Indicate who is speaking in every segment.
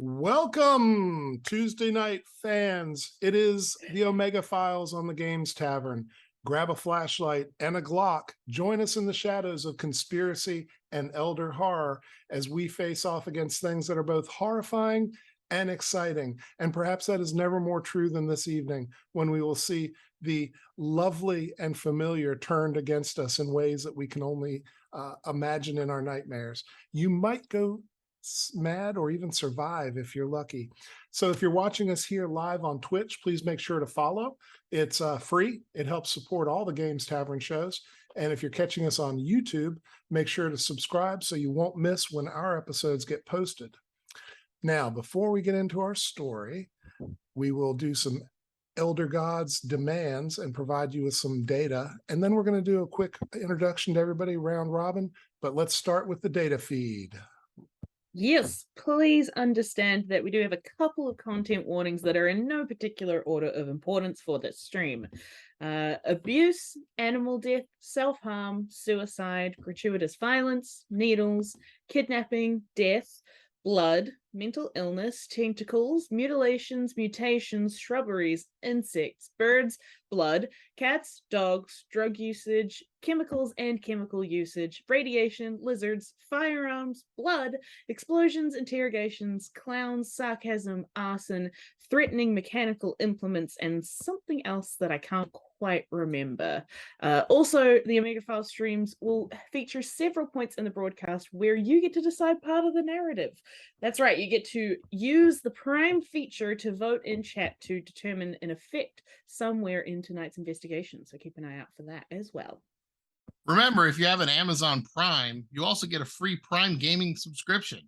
Speaker 1: Welcome, Tuesday night fans. It is the Omega Files on the Games Tavern. Grab a flashlight and a Glock. Join us in the shadows of conspiracy and elder horror as we face off against things that are both horrifying and exciting. And perhaps that is never more true than this evening, when we will see the lovely and familiar turned against us in ways that we can only imagine in our nightmares. You might go mad or even survive if you're lucky. So if you're watching us here live on Twitch, please make sure to follow. It's free. It helps support all the Games Tavern shows. And if you're catching us on YouTube, make sure to subscribe so you won't miss when our episodes get posted. Now, before we get into our story, we will do some Elder Gods demands and provide you with some data. And then we're going to do a quick introduction to everybody, round robin. But let's start with the data feed.
Speaker 2: Yes, please understand that we do have a couple of content warnings that are in no particular order of importance for this stream. Abuse, animal death, self-harm, suicide, gratuitous violence, needles, kidnapping, death, blood, mental illness, tentacles, mutilations, mutations, shrubberies, insects, birds, blood, cats, dogs, drug usage, chemicals and chemical usage, radiation, lizards, firearms, blood, explosions, interrogations, clowns, sarcasm, arson, threatening mechanical implements, and something else that I can't quite remember. Also, the Omega File streams will feature several points in the broadcast where you get to decide part of the narrative. That's right, you get to use the Prime feature to vote in chat to determine an effect somewhere in tonight's investigation. So keep an eye out for that as well.
Speaker 3: Remember, if you have an Amazon Prime, you also get a free Prime Gaming subscription.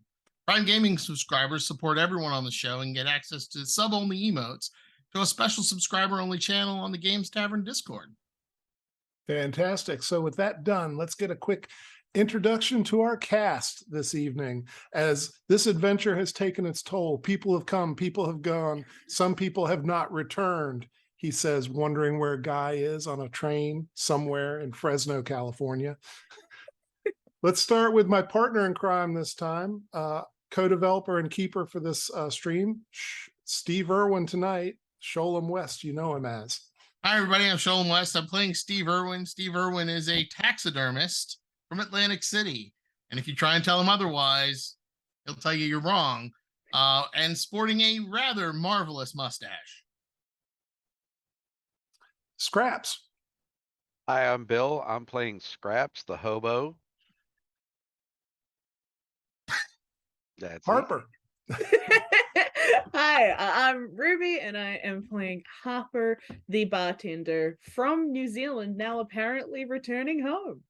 Speaker 3: Prime Gaming subscribers support everyone on the show and get access to sub-only emotes, to a special subscriber-only channel on the Games Tavern Discord.
Speaker 1: Fantastic. So with that done, let's get a quick introduction to our cast this evening. As this adventure has taken its toll, people have come, people have gone, some people have not returned, he says, wondering where Guy is on a train somewhere in Fresno, California. Let's start with my partner in crime this time, co-developer and keeper for this stream, Steve Irwin tonight. Sholem West, you know him as.
Speaker 3: Hi, everybody. I'm Sholem West. I'm playing Steve Irwin. Steve Irwin is a taxidermist from Atlantic City. And if you try and tell him otherwise, he'll tell you you're wrong. And sporting a rather marvelous mustache.
Speaker 1: Scraps.
Speaker 4: Hi, I'm Bill. I'm playing Scraps, the hobo. That's
Speaker 1: Harper.
Speaker 2: Hi, I'm Ruby, and I am playing Harper, the bartender from New Zealand, now apparently returning home.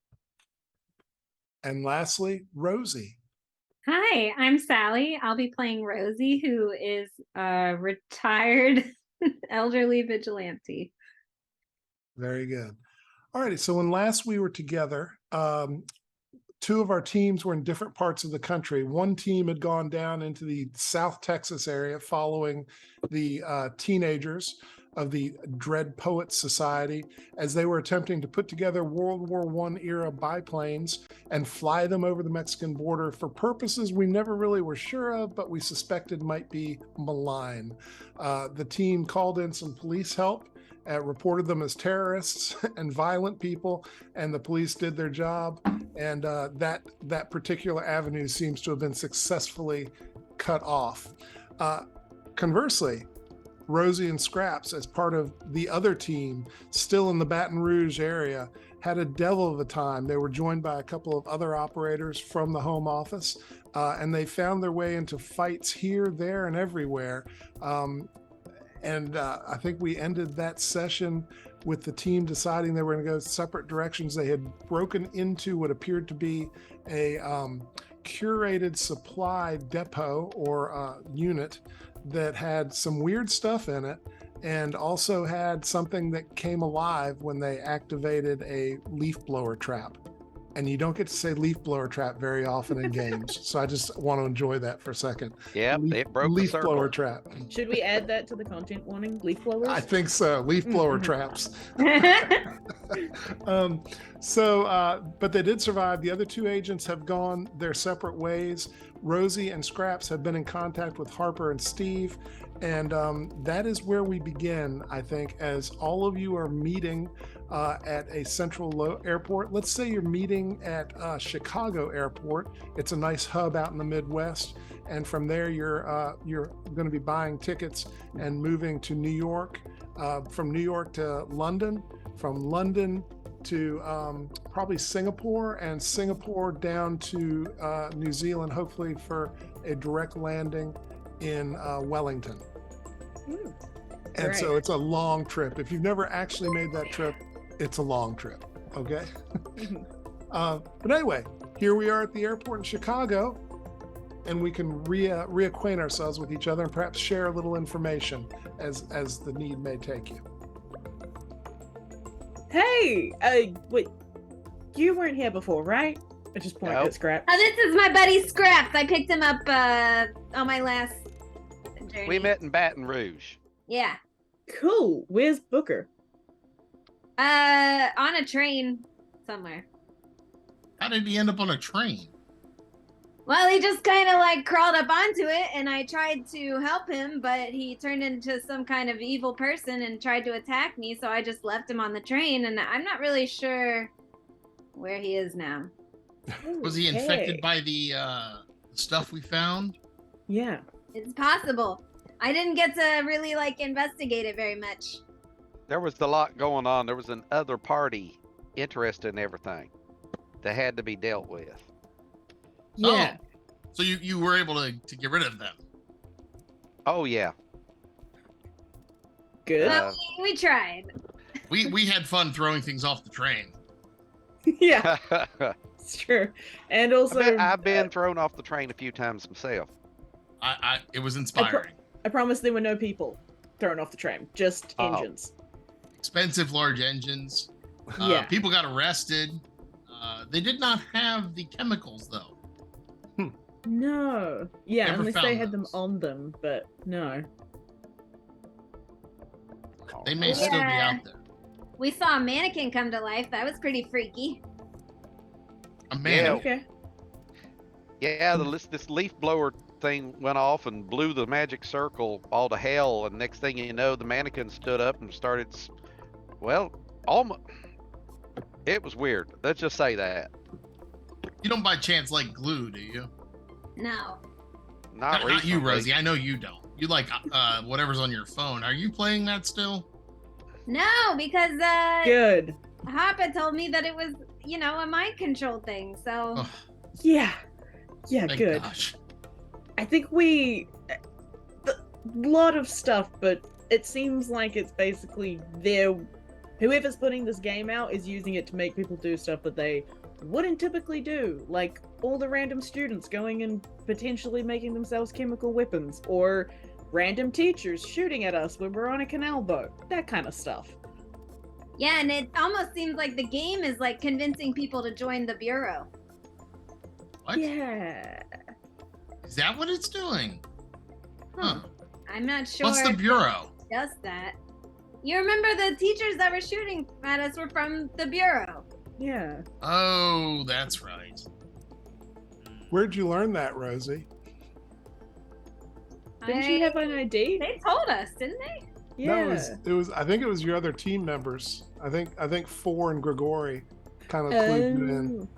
Speaker 1: And lastly, Rosie.
Speaker 5: Hi, I'm Sally. I'll be playing Rosie, who is a retired elderly vigilante.
Speaker 1: Very good. All righty. So when last we were together, two of our teams were in different parts of the country. One team had gone down into the South Texas area following the teenagers of the Dread Poets Society as they were attempting to put together World War I era biplanes and fly them over the Mexican border for purposes we never really were sure of, but we suspected might be malign. The team called in some police help, reported them as terrorists and violent people, and the police did their job. And that particular avenue seems to have been successfully cut off. Conversely, Rosie and Scraps, as part of the other team, still in the Baton Rouge area, had a devil of a time. They were joined by a couple of other operators from the home office, and they found their way into fights here, there, and everywhere. And I think we ended that session with the team deciding they were going to go separate directions. They had broken into what appeared to be a curated supply depot or unit that had some weird stuff in it, and also had something that came alive when they activated a leaf blower trap. And you don't get to say leaf blower trap very often in games. So I just want to enjoy that for a second.
Speaker 4: Yep, it broke the
Speaker 1: Leaf
Speaker 4: circle.
Speaker 1: blower trap.
Speaker 2: Should we add that to the content warning? Leaf blowers?
Speaker 1: I think so. Leaf blower
Speaker 2: Mhm.
Speaker 1: traps. But they did survive. The other two agents have gone their separate ways. Rosie and Scraps have been in contact with Harper and Steve. And that is where we begin, I think, as all of you are meeting at a central airport. Let's say you're meeting at Chicago Airport. It's a nice hub out in the Midwest. And from there, you're going to be buying tickets and moving to New York. From New York to London, from London to probably Singapore, and Singapore down to New Zealand, hopefully for a direct landing in Wellington.
Speaker 2: Ooh,
Speaker 1: And so
Speaker 2: right.
Speaker 1: it's a long trip. If you've never actually made that trip, it's a long trip. Okay. But anyway, here we are at the airport in Chicago, and we can reacquaint ourselves with each other and perhaps share a little information as the need may take you.
Speaker 2: Hey, wait, you weren't here before, right? I just pointed
Speaker 4: Nope.
Speaker 2: at Scrap.
Speaker 5: Oh, this is my buddy Scraps. I picked him up on my last journey.
Speaker 4: We met in Baton Rouge.
Speaker 5: Yeah.
Speaker 2: Cool. Where's Booker?
Speaker 5: On a train somewhere.
Speaker 3: How did he end up on a train?
Speaker 5: Well, he just kind of like crawled up onto it, and I tried to help him, but he turned into some kind of evil person and tried to attack me, so I just left him on the train, and I'm not really sure where he is now.
Speaker 3: Was he
Speaker 2: Okay.
Speaker 3: infected by the stuff we found?
Speaker 2: Yeah.
Speaker 5: It's possible. I didn't get to really like investigate it very much.
Speaker 4: There was a lot going on. There was an other party interested in everything that had to be dealt with.
Speaker 2: Yeah.
Speaker 3: Oh, so you were able to get rid of them.
Speaker 4: Oh yeah.
Speaker 2: Good.
Speaker 4: Uh,
Speaker 5: We tried.
Speaker 3: We had fun throwing things off the train.
Speaker 2: Yeah, it's true. And also,
Speaker 4: I've been thrown off the train a few times myself.
Speaker 3: It was inspiring.
Speaker 2: I promise there were no people thrown off the train, just
Speaker 4: Oh.
Speaker 2: engines.
Speaker 3: Expensive large engines.
Speaker 2: Yeah.
Speaker 3: People got arrested. They did not have the chemicals though.
Speaker 2: No. Yeah,
Speaker 3: Never
Speaker 2: unless they
Speaker 3: found
Speaker 2: had them
Speaker 3: those.
Speaker 2: on them, but no.
Speaker 3: They may still be
Speaker 5: Yeah.
Speaker 3: out there.
Speaker 5: We saw a mannequin come to life. That was pretty freaky.
Speaker 3: A man.
Speaker 4: Yeah.
Speaker 2: Okay.
Speaker 4: Yeah, this leaf blower thing went off and blew the magic circle all to hell, and next thing you know, the mannequin stood up and started. Almost. It was weird. Let's just say that.
Speaker 3: You don't by chance like glue, do you?
Speaker 5: No.
Speaker 4: Not
Speaker 3: Not you,
Speaker 4: recently.
Speaker 3: Rosie. I know you don't. You like whatever's on your phone. Are you playing that still?
Speaker 5: No, because
Speaker 2: Good.
Speaker 5: Hoppa told me that it was, a mind control thing. So
Speaker 3: Oh,
Speaker 2: Yeah. Yeah,
Speaker 3: thank
Speaker 2: good.
Speaker 3: gosh.
Speaker 2: I think a lot of stuff, but it seems like it's basically whoever's putting this game out is using it to make people do stuff that they wouldn't typically do, like all the random students going and potentially making themselves chemical weapons, or random teachers shooting at us when we're on a canal boat, that kind of stuff.
Speaker 5: yeah, and it almost seems like the game is like convincing people to join the bureau.
Speaker 3: What?
Speaker 2: Yeah.
Speaker 3: Is that what it's doing? Huh.
Speaker 5: I'm not sure.
Speaker 3: What's the
Speaker 5: if
Speaker 3: bureau?
Speaker 5: it does that? You remember the teachers that were shooting at us were from the bureau.
Speaker 2: Yeah.
Speaker 3: Oh, that's right.
Speaker 1: Where'd you learn that, Rosie?
Speaker 2: Didn't you have an ID?
Speaker 5: They told us, didn't they?
Speaker 2: Yeah.
Speaker 1: It was I think it was your other team members. I think Four and Grigori kind of clued you in.
Speaker 2: Oh.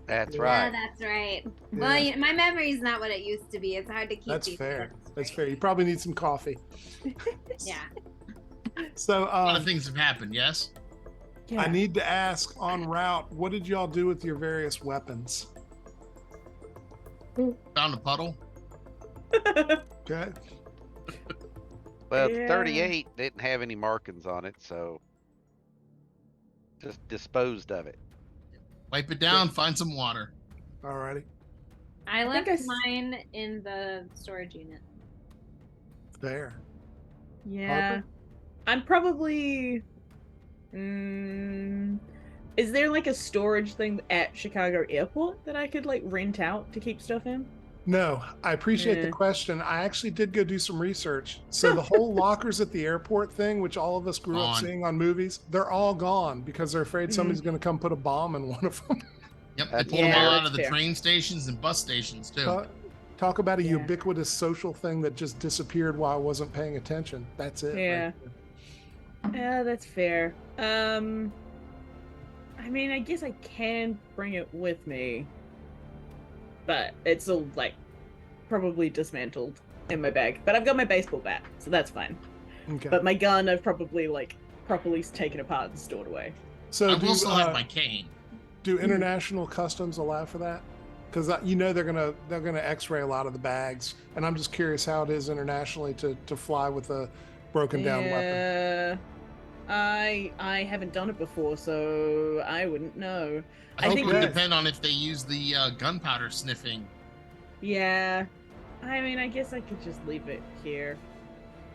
Speaker 4: That's
Speaker 1: Yeah.
Speaker 5: Yeah,
Speaker 4: right.
Speaker 5: that's right.
Speaker 1: Yeah.
Speaker 5: Well, my memory's not what it used to be. It's hard to keep.
Speaker 1: That's
Speaker 5: these
Speaker 1: fair.
Speaker 5: things
Speaker 1: That's
Speaker 5: straight.
Speaker 1: fair. You probably need some coffee.
Speaker 5: Yeah.
Speaker 1: So
Speaker 3: A lot of things have happened, yes?
Speaker 2: Yeah.
Speaker 1: I need to ask en route, what did y'all do with your various weapons?
Speaker 3: Found a puddle.
Speaker 1: Okay.
Speaker 4: Well,
Speaker 2: Yeah.
Speaker 4: 38 didn't have any markings on it, so just disposed of it.
Speaker 3: Wipe it down, find some water.
Speaker 1: Alrighty.
Speaker 5: I
Speaker 2: think
Speaker 5: left
Speaker 2: I s-
Speaker 5: mine in the storage unit.
Speaker 1: There.
Speaker 2: Yeah. I'm probably Is there like a storage thing at Chicago Airport that I could like rent out to keep stuff in?
Speaker 1: No, I appreciate the
Speaker 2: Yeah.
Speaker 1: question. I actually did go do some research. So the whole lockers at the airport thing, which all of us grew up
Speaker 3: Gone.
Speaker 1: seeing on movies, they're all gone because they're afraid somebody's going to come put a bomb in one of them.
Speaker 3: Yep, they
Speaker 4: That's
Speaker 3: pulled them all
Speaker 2: Yeah,
Speaker 3: out
Speaker 2: that's
Speaker 3: of the
Speaker 2: fair.
Speaker 3: train stations and bus stations too.
Speaker 1: Talk about a
Speaker 2: Yeah.
Speaker 1: ubiquitous social thing that just disappeared while I wasn't paying attention. That's it.
Speaker 2: Yeah.
Speaker 1: right there.
Speaker 2: Yeah, that's fair. I mean, I guess I can bring it with me, but it's all like probably dismantled in my bag. But I've got my baseball bat, so that's fine.
Speaker 1: Okay.
Speaker 2: But my gun, I've probably like properly taken apart and stored away.
Speaker 1: So
Speaker 3: I will still have my cane.
Speaker 1: do international customs allow for that? Because they're gonna X-ray a lot of the bags, and I'm just curious how it is internationally to fly with a broken down weapon.
Speaker 2: Yeah, I haven't done it before, so I wouldn't know.
Speaker 3: I think it would
Speaker 1: Okay.
Speaker 3: depend on if they use the gunpowder sniffing.
Speaker 2: Yeah, I mean, I guess I could just leave it here.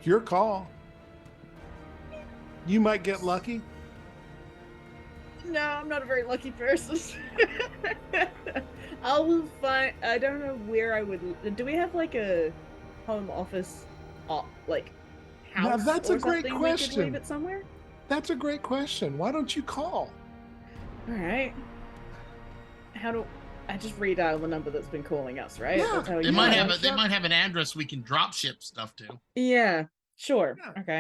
Speaker 1: Your call. You might get lucky.
Speaker 2: No, I'm not a very lucky person. I will find. I don't know where I would. Do we have like a home office, like house?
Speaker 1: that's
Speaker 2: or
Speaker 1: a great
Speaker 2: something we could
Speaker 1: question.
Speaker 2: leave it somewhere.
Speaker 1: That's a great question. Why don't you call?
Speaker 2: All right. How do I just redial the number that's been calling us? Right.
Speaker 1: Yeah,
Speaker 2: That's how
Speaker 3: They
Speaker 2: you
Speaker 3: might
Speaker 2: know.
Speaker 3: have they might have an address we can drop ship stuff to.
Speaker 2: Yeah. Sure.
Speaker 1: Yeah.
Speaker 2: Okay.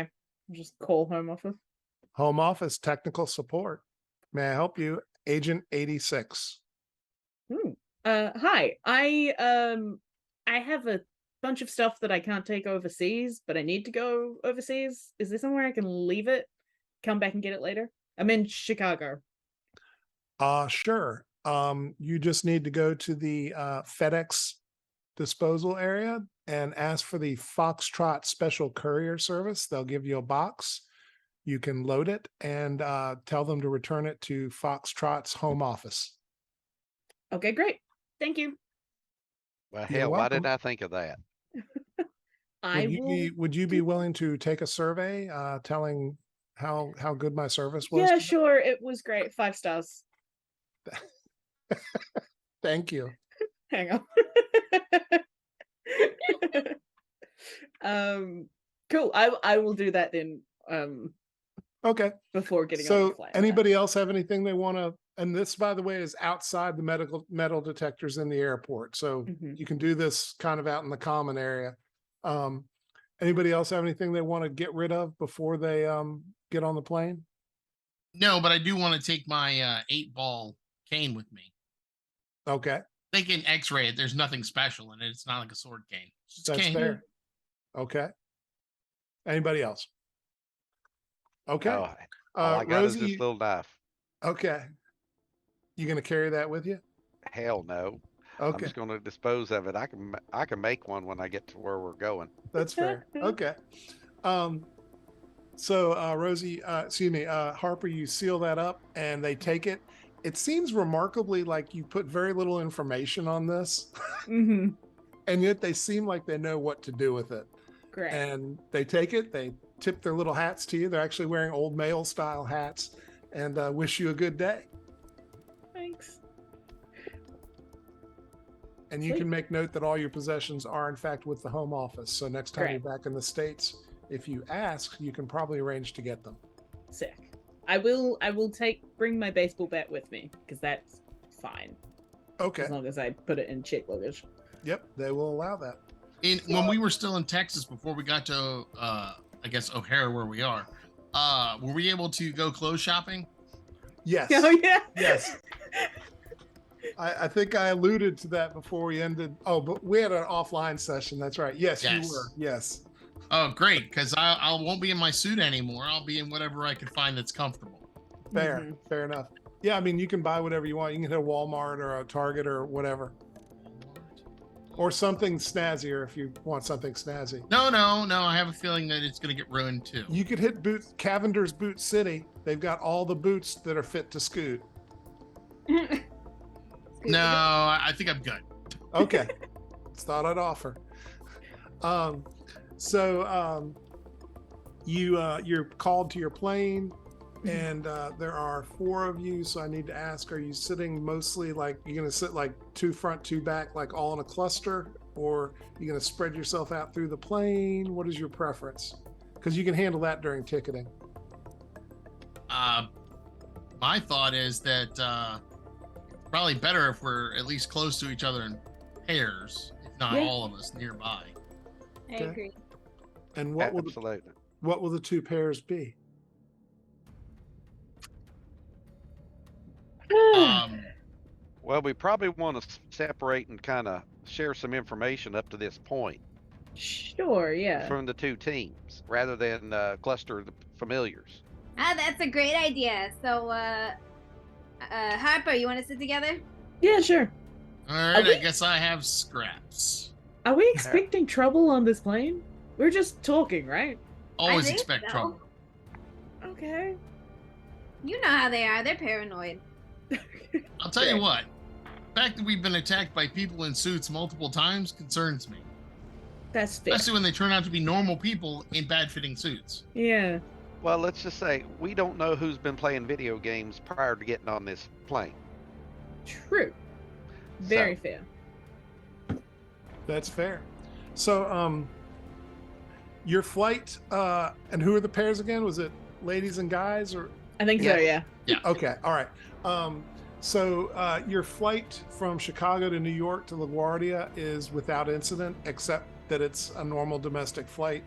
Speaker 2: I'll just call home office.
Speaker 1: Home office technical support. May I help you? Agent 86.
Speaker 2: Hi. I have a bunch of stuff that I can't take overseas, but I need to go overseas. Is there somewhere I can leave it? Come back and get it later? I'm in Chicago.
Speaker 1: Sure. You just need to go to the FedEx disposal area and ask for the Foxtrot Special Courier Service. They'll give you a box. You can load it and tell them to return it to Foxtrot's home office.
Speaker 2: Okay, great. Thank you.
Speaker 4: Well,
Speaker 1: You're
Speaker 4: hell, why
Speaker 1: welcome.
Speaker 4: didn't I think of that?
Speaker 1: Would you be willing to take a survey telling how good my service was?
Speaker 2: Yeah,
Speaker 1: today?
Speaker 2: sure. It was great. 5 stars.
Speaker 1: Thank you.
Speaker 2: Hang on. Cool. I will do that then.
Speaker 1: Okay.
Speaker 2: Before getting on
Speaker 1: So
Speaker 2: the flight.
Speaker 1: anybody else have anything they want to, and this, by the way, is outside the metal detectors in the airport. So
Speaker 2: Mhm.
Speaker 1: you can do this kind of out in the common area. Anybody else have anything they want to get rid of before they get on the plane?
Speaker 3: No, but I do want to take my 8-ball cane with me.
Speaker 1: Okay,
Speaker 3: They can X-ray it. There's nothing special in it. It's not like a sword cane. It's just a
Speaker 1: that's
Speaker 3: cane.
Speaker 1: fair. Okay. Anybody else? Okay.
Speaker 4: Oh, all I got is
Speaker 1: Rosie,
Speaker 4: this little knife.
Speaker 1: okay. You gonna carry that with you?
Speaker 4: Hell no. I'm
Speaker 1: Okay,
Speaker 4: just going to dispose of it. I can make one when I get to where we're going.
Speaker 1: that's fair. Okay. So Rosie, excuse me, Harper, you seal that up and they take it. It seems remarkably like you put very little information on this,
Speaker 2: Mhm.
Speaker 1: and yet they seem like they know what to do with it.
Speaker 2: Great.
Speaker 1: And they take it, they tip their little hats to you. They're actually wearing old male style hats, and wish you a good day.
Speaker 2: Thanks.
Speaker 1: And you
Speaker 2: Sweet.
Speaker 1: can make note that all your possessions are in fact with the home office. So next time you're back in the States, if you ask, you can probably arrange to get them.
Speaker 2: Sick. I will bring my baseball bat with me because that's fine
Speaker 1: Okay.
Speaker 2: as long as I put it in check luggage.
Speaker 1: Yep, they will allow that.
Speaker 3: When we were still in Texas before we got to I guess O'Hare where we are, were we able to go clothes shopping?
Speaker 1: Yes.
Speaker 2: Oh yeah.
Speaker 1: Yes. I think I alluded to that before we ended. Oh, but we had an offline session. That's right. Yes,
Speaker 3: Yes.
Speaker 1: you were. Yes.
Speaker 3: Oh, great, because I won't be in my suit anymore. I'll be in whatever I can find that's comfortable.
Speaker 1: Fair.
Speaker 2: Mhm.
Speaker 1: Fair enough. Yeah, I mean, you can buy whatever you want. You can hit a Walmart or a Target or whatever. Or something snazzier if you want something snazzy.
Speaker 3: No. I have a feeling that it's going to get ruined too.
Speaker 1: You could hit Cavender's Boot City. They've got all the boots that are fit to scoot.
Speaker 3: No, I think I'm good.
Speaker 1: Okay. Just thought I'd offer. You're called to your plane. and there are 4 of you. So I need to ask: are you sitting mostly like you're going to sit like 2 front, 2 back, like all in a cluster, or you're going to spread yourself out through the plane? What is your preference? Because you can handle that during ticketing.
Speaker 3: My thought is that probably better if we're at least close to each other in pairs, if not all of us nearby.
Speaker 5: I
Speaker 1: Okay.
Speaker 5: agree.
Speaker 1: And what will
Speaker 4: Absolutely.
Speaker 1: what will the 2 pairs be?
Speaker 4: Well, we probably want to separate and kind of share some information up to this point
Speaker 2: Sure, yeah.
Speaker 4: from the 2 teams rather than cluster the familiars.
Speaker 5: Ah, that's a great idea. So, Harper, you want to sit together?
Speaker 2: Yeah, sure.
Speaker 3: All right,
Speaker 2: we-
Speaker 3: I guess I have scraps.
Speaker 2: Are we expecting trouble on this plane? We're just talking, right?
Speaker 3: Always
Speaker 5: think
Speaker 3: expect
Speaker 5: so.
Speaker 3: trouble.
Speaker 2: Okay.
Speaker 5: You know how they are. They're paranoid.
Speaker 3: I'll tell you what. The fact that we've been attacked by people in suits multiple times concerns me,
Speaker 2: That's fair.
Speaker 3: especially when they turn out to be normal people in bad-fitting suits.
Speaker 2: Yeah.
Speaker 4: Well, let's just say we don't know who's been playing video games prior to getting on this plane.
Speaker 2: True. Very fair.
Speaker 1: That's fair. So, your flight, and who are the pairs again? Was it ladies and guys, or?
Speaker 2: I think so, yeah.
Speaker 1: Okay, all right. So your flight from Chicago to New York to LaGuardia is without incident, except that it's a normal domestic flight.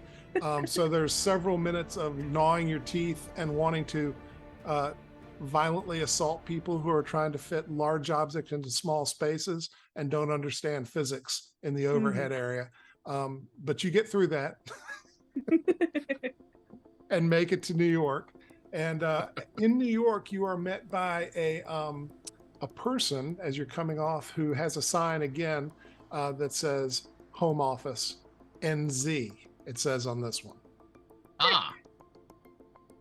Speaker 1: So there's several minutes of gnawing your teeth and wanting to violently assault people who are trying to fit large objects into small spaces and don't understand physics in the overhead area. But you get through that and make it to New York. And in New York, you are met by a person as you're coming off who has a sign again that says Home Office NZ. It says on this one.
Speaker 3: Ah.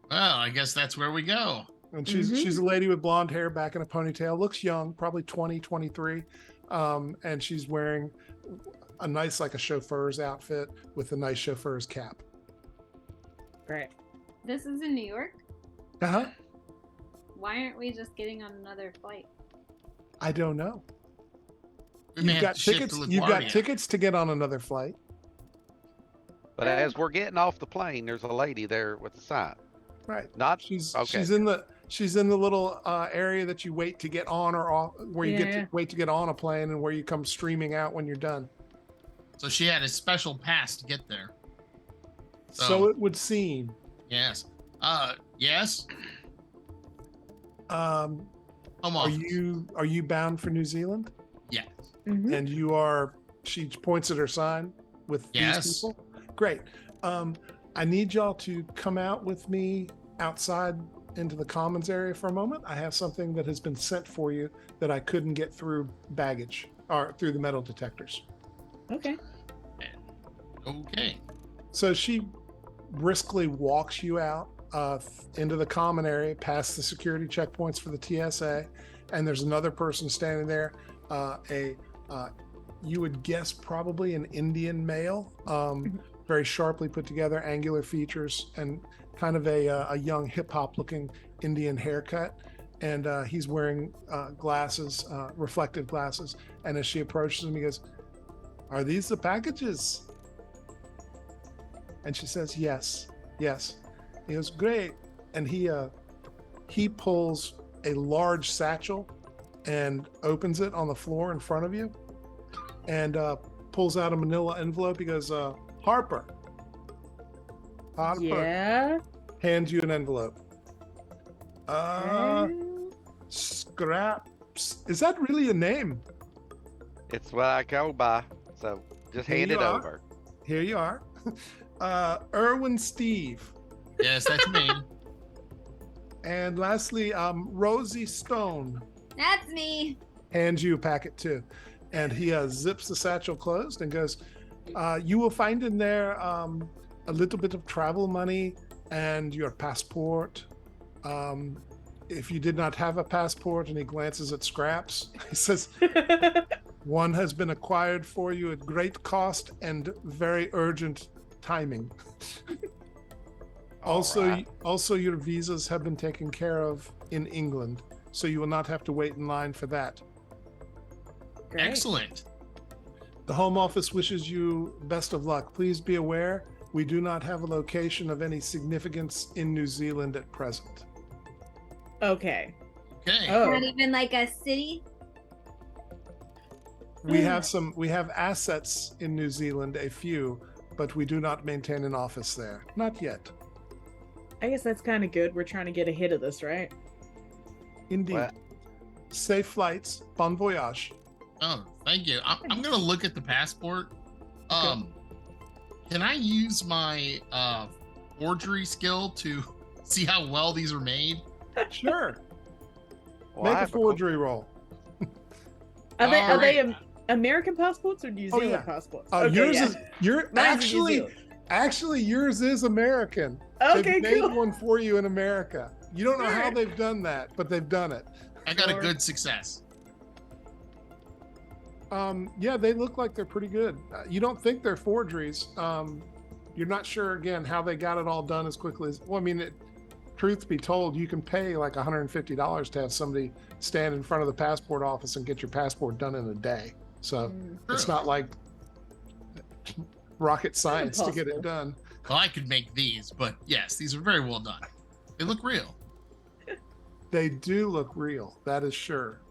Speaker 3: Well, I guess that's where we go.
Speaker 1: And she's a lady with blonde hair back in a ponytail, looks young, probably 20, 23. And she's wearing a nice, like a chauffeur's outfit with a nice chauffeur's cap.
Speaker 2: Great.
Speaker 5: This is in New York?
Speaker 1: Uh-huh.
Speaker 5: Why aren't we just getting on another flight?
Speaker 1: I don't know.
Speaker 3: We may
Speaker 1: You've
Speaker 3: have
Speaker 1: got
Speaker 3: to shift
Speaker 1: tickets.
Speaker 3: to
Speaker 1: You've got
Speaker 3: LaGuardia.
Speaker 1: tickets to get on another flight.
Speaker 4: But as we're getting off the plane, there's a lady there with a sign.
Speaker 1: Right.
Speaker 4: Not
Speaker 1: She's
Speaker 4: okay.
Speaker 1: she's in the little area that you wait to get on or off, where you get
Speaker 2: Yeah.
Speaker 1: to wait to get on a plane, and where you come streaming out when you're done.
Speaker 3: So she had a special pass to get there.
Speaker 1: So it would seem.
Speaker 3: Yes. Yes.
Speaker 1: Home
Speaker 3: office.
Speaker 1: Are you bound for New Zealand?
Speaker 3: Yes.
Speaker 2: Mhm.
Speaker 1: And you are. She points at her sign with
Speaker 3: Yes.
Speaker 1: these people. Great. I need y'all to come out with me outside into the commons area for a moment. I have something that has been sent for you that I couldn't get through baggage or through the metal detectors.
Speaker 2: Okay.
Speaker 3: Okay.
Speaker 1: So she briskly walks you out into the common area, past the security checkpoints for the TSA, and there's another person standing there, you would guess probably an Indian male, very sharply put together, angular features, and kind of a young hip hop looking Indian haircut. And he's wearing glasses, reflective glasses. And as she approaches him, he goes, "Are these the packages?" And she says, yes. He goes, "Great." And he pulls a large satchel and opens it on the floor in front of you and pulls out a manila envelope. He goes, Harper,
Speaker 2: Yeah.
Speaker 1: hands you an envelope. Scraps. Is that really a name?
Speaker 4: It's what I go by. So just
Speaker 1: Here
Speaker 4: hand
Speaker 1: you
Speaker 4: it
Speaker 1: are.
Speaker 4: over.
Speaker 1: Here you are. Erwin Steve.
Speaker 3: Yes, that's me.
Speaker 1: And lastly, Rosie Stone.
Speaker 5: That's me.
Speaker 1: Hands you a packet too. And he zips the satchel closed and goes, you will find in there a little bit of travel money and your passport. If you did not have a passport, and he glances at Scraps, he says, one has been acquired for you at great cost and very urgent timing. Also,
Speaker 4: Alright.
Speaker 1: your visas have been taken care of in England, so you will not have to wait in line for that.
Speaker 2: Great.
Speaker 3: Excellent.
Speaker 1: The Home Office wishes you best of luck. Please be aware, we do not have a location of any significance in New Zealand at present.
Speaker 2: Okay.
Speaker 3: Okay.
Speaker 2: Oh.
Speaker 5: Not even like a city.
Speaker 1: We have assets in New Zealand, a few, but we do not maintain an office there. Not yet.
Speaker 2: I guess that's kind of good. We're trying to get ahead of this, right?
Speaker 1: Indeed.
Speaker 4: Well-
Speaker 1: Safe flights. Bon voyage.
Speaker 3: Oh, thank you. I'm gonna look at the passport. Can I use my forgery skill to see how well these are made?
Speaker 1: Sure.
Speaker 4: Well, I
Speaker 1: Make a
Speaker 4: have
Speaker 1: forgery roll.
Speaker 2: Are they
Speaker 3: Alright.
Speaker 2: American passports or New
Speaker 1: Oh,
Speaker 2: Zealand
Speaker 1: yeah.
Speaker 2: passports?
Speaker 1: Yours
Speaker 2: yeah.
Speaker 1: is you're
Speaker 2: Mine's in New Zealand.
Speaker 1: actually yours is American.
Speaker 2: Okay,
Speaker 1: They've made
Speaker 2: cool.
Speaker 1: one for you in America. You don't know how
Speaker 2: Sure.
Speaker 1: they've done that, but they've done it.
Speaker 3: I got
Speaker 2: Sure.
Speaker 3: a good success.
Speaker 1: Yeah, they look like they're pretty good. You don't think they're forgeries. You're not sure again how they got it all done as quickly as. Well, I mean, truth be told, you can pay like $150 to have somebody stand in front of the passport office and get your passport done in a day. So it's
Speaker 3: True.
Speaker 1: not like rocket science to get it
Speaker 2: Impossible.
Speaker 1: done.
Speaker 3: Well, I could make these, but yes, these are very well done. They look real.
Speaker 1: They do look real. That is sure.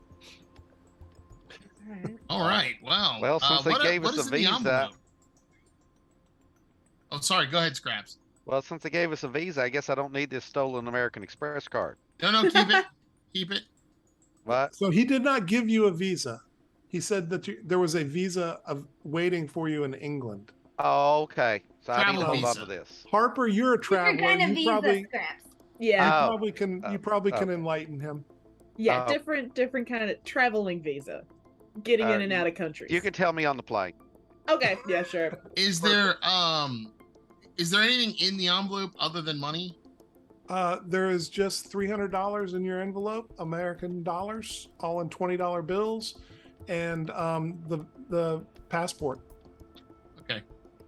Speaker 2: Alright.
Speaker 3: All right. Wow.
Speaker 4: Well, since they gave
Speaker 3: what
Speaker 4: us
Speaker 3: is
Speaker 4: a
Speaker 3: in the
Speaker 4: visa-
Speaker 3: envelope? Oh, sorry. Go ahead, Scraps.
Speaker 4: Well, since they gave us a visa, I guess I don't need this stolen American Express card.
Speaker 3: No, keep it. Keep it.
Speaker 4: What?
Speaker 1: So he did not give you a visa. He said that there was a visa of waiting for you in England.
Speaker 4: Oh, okay. So I need to
Speaker 3: Travel
Speaker 4: hold on
Speaker 3: visa.
Speaker 4: to this.
Speaker 1: Harper, you're a traveler.
Speaker 5: Different kind of
Speaker 1: You
Speaker 5: visa
Speaker 1: probably,
Speaker 5: scraps.
Speaker 2: Yeah.
Speaker 4: Oh.
Speaker 1: you probably can
Speaker 4: Oh.
Speaker 1: enlighten him.
Speaker 2: Yeah,
Speaker 4: Oh.
Speaker 2: different kind of traveling visa. Getting in and out of countries.
Speaker 4: You can tell me on the plane.
Speaker 2: Okay, yeah, sure.
Speaker 3: Is there anything in the envelope other than money?
Speaker 1: There is just $300 in your envelope, American dollars, all in $20 bills, and the passport.
Speaker 3: Okay.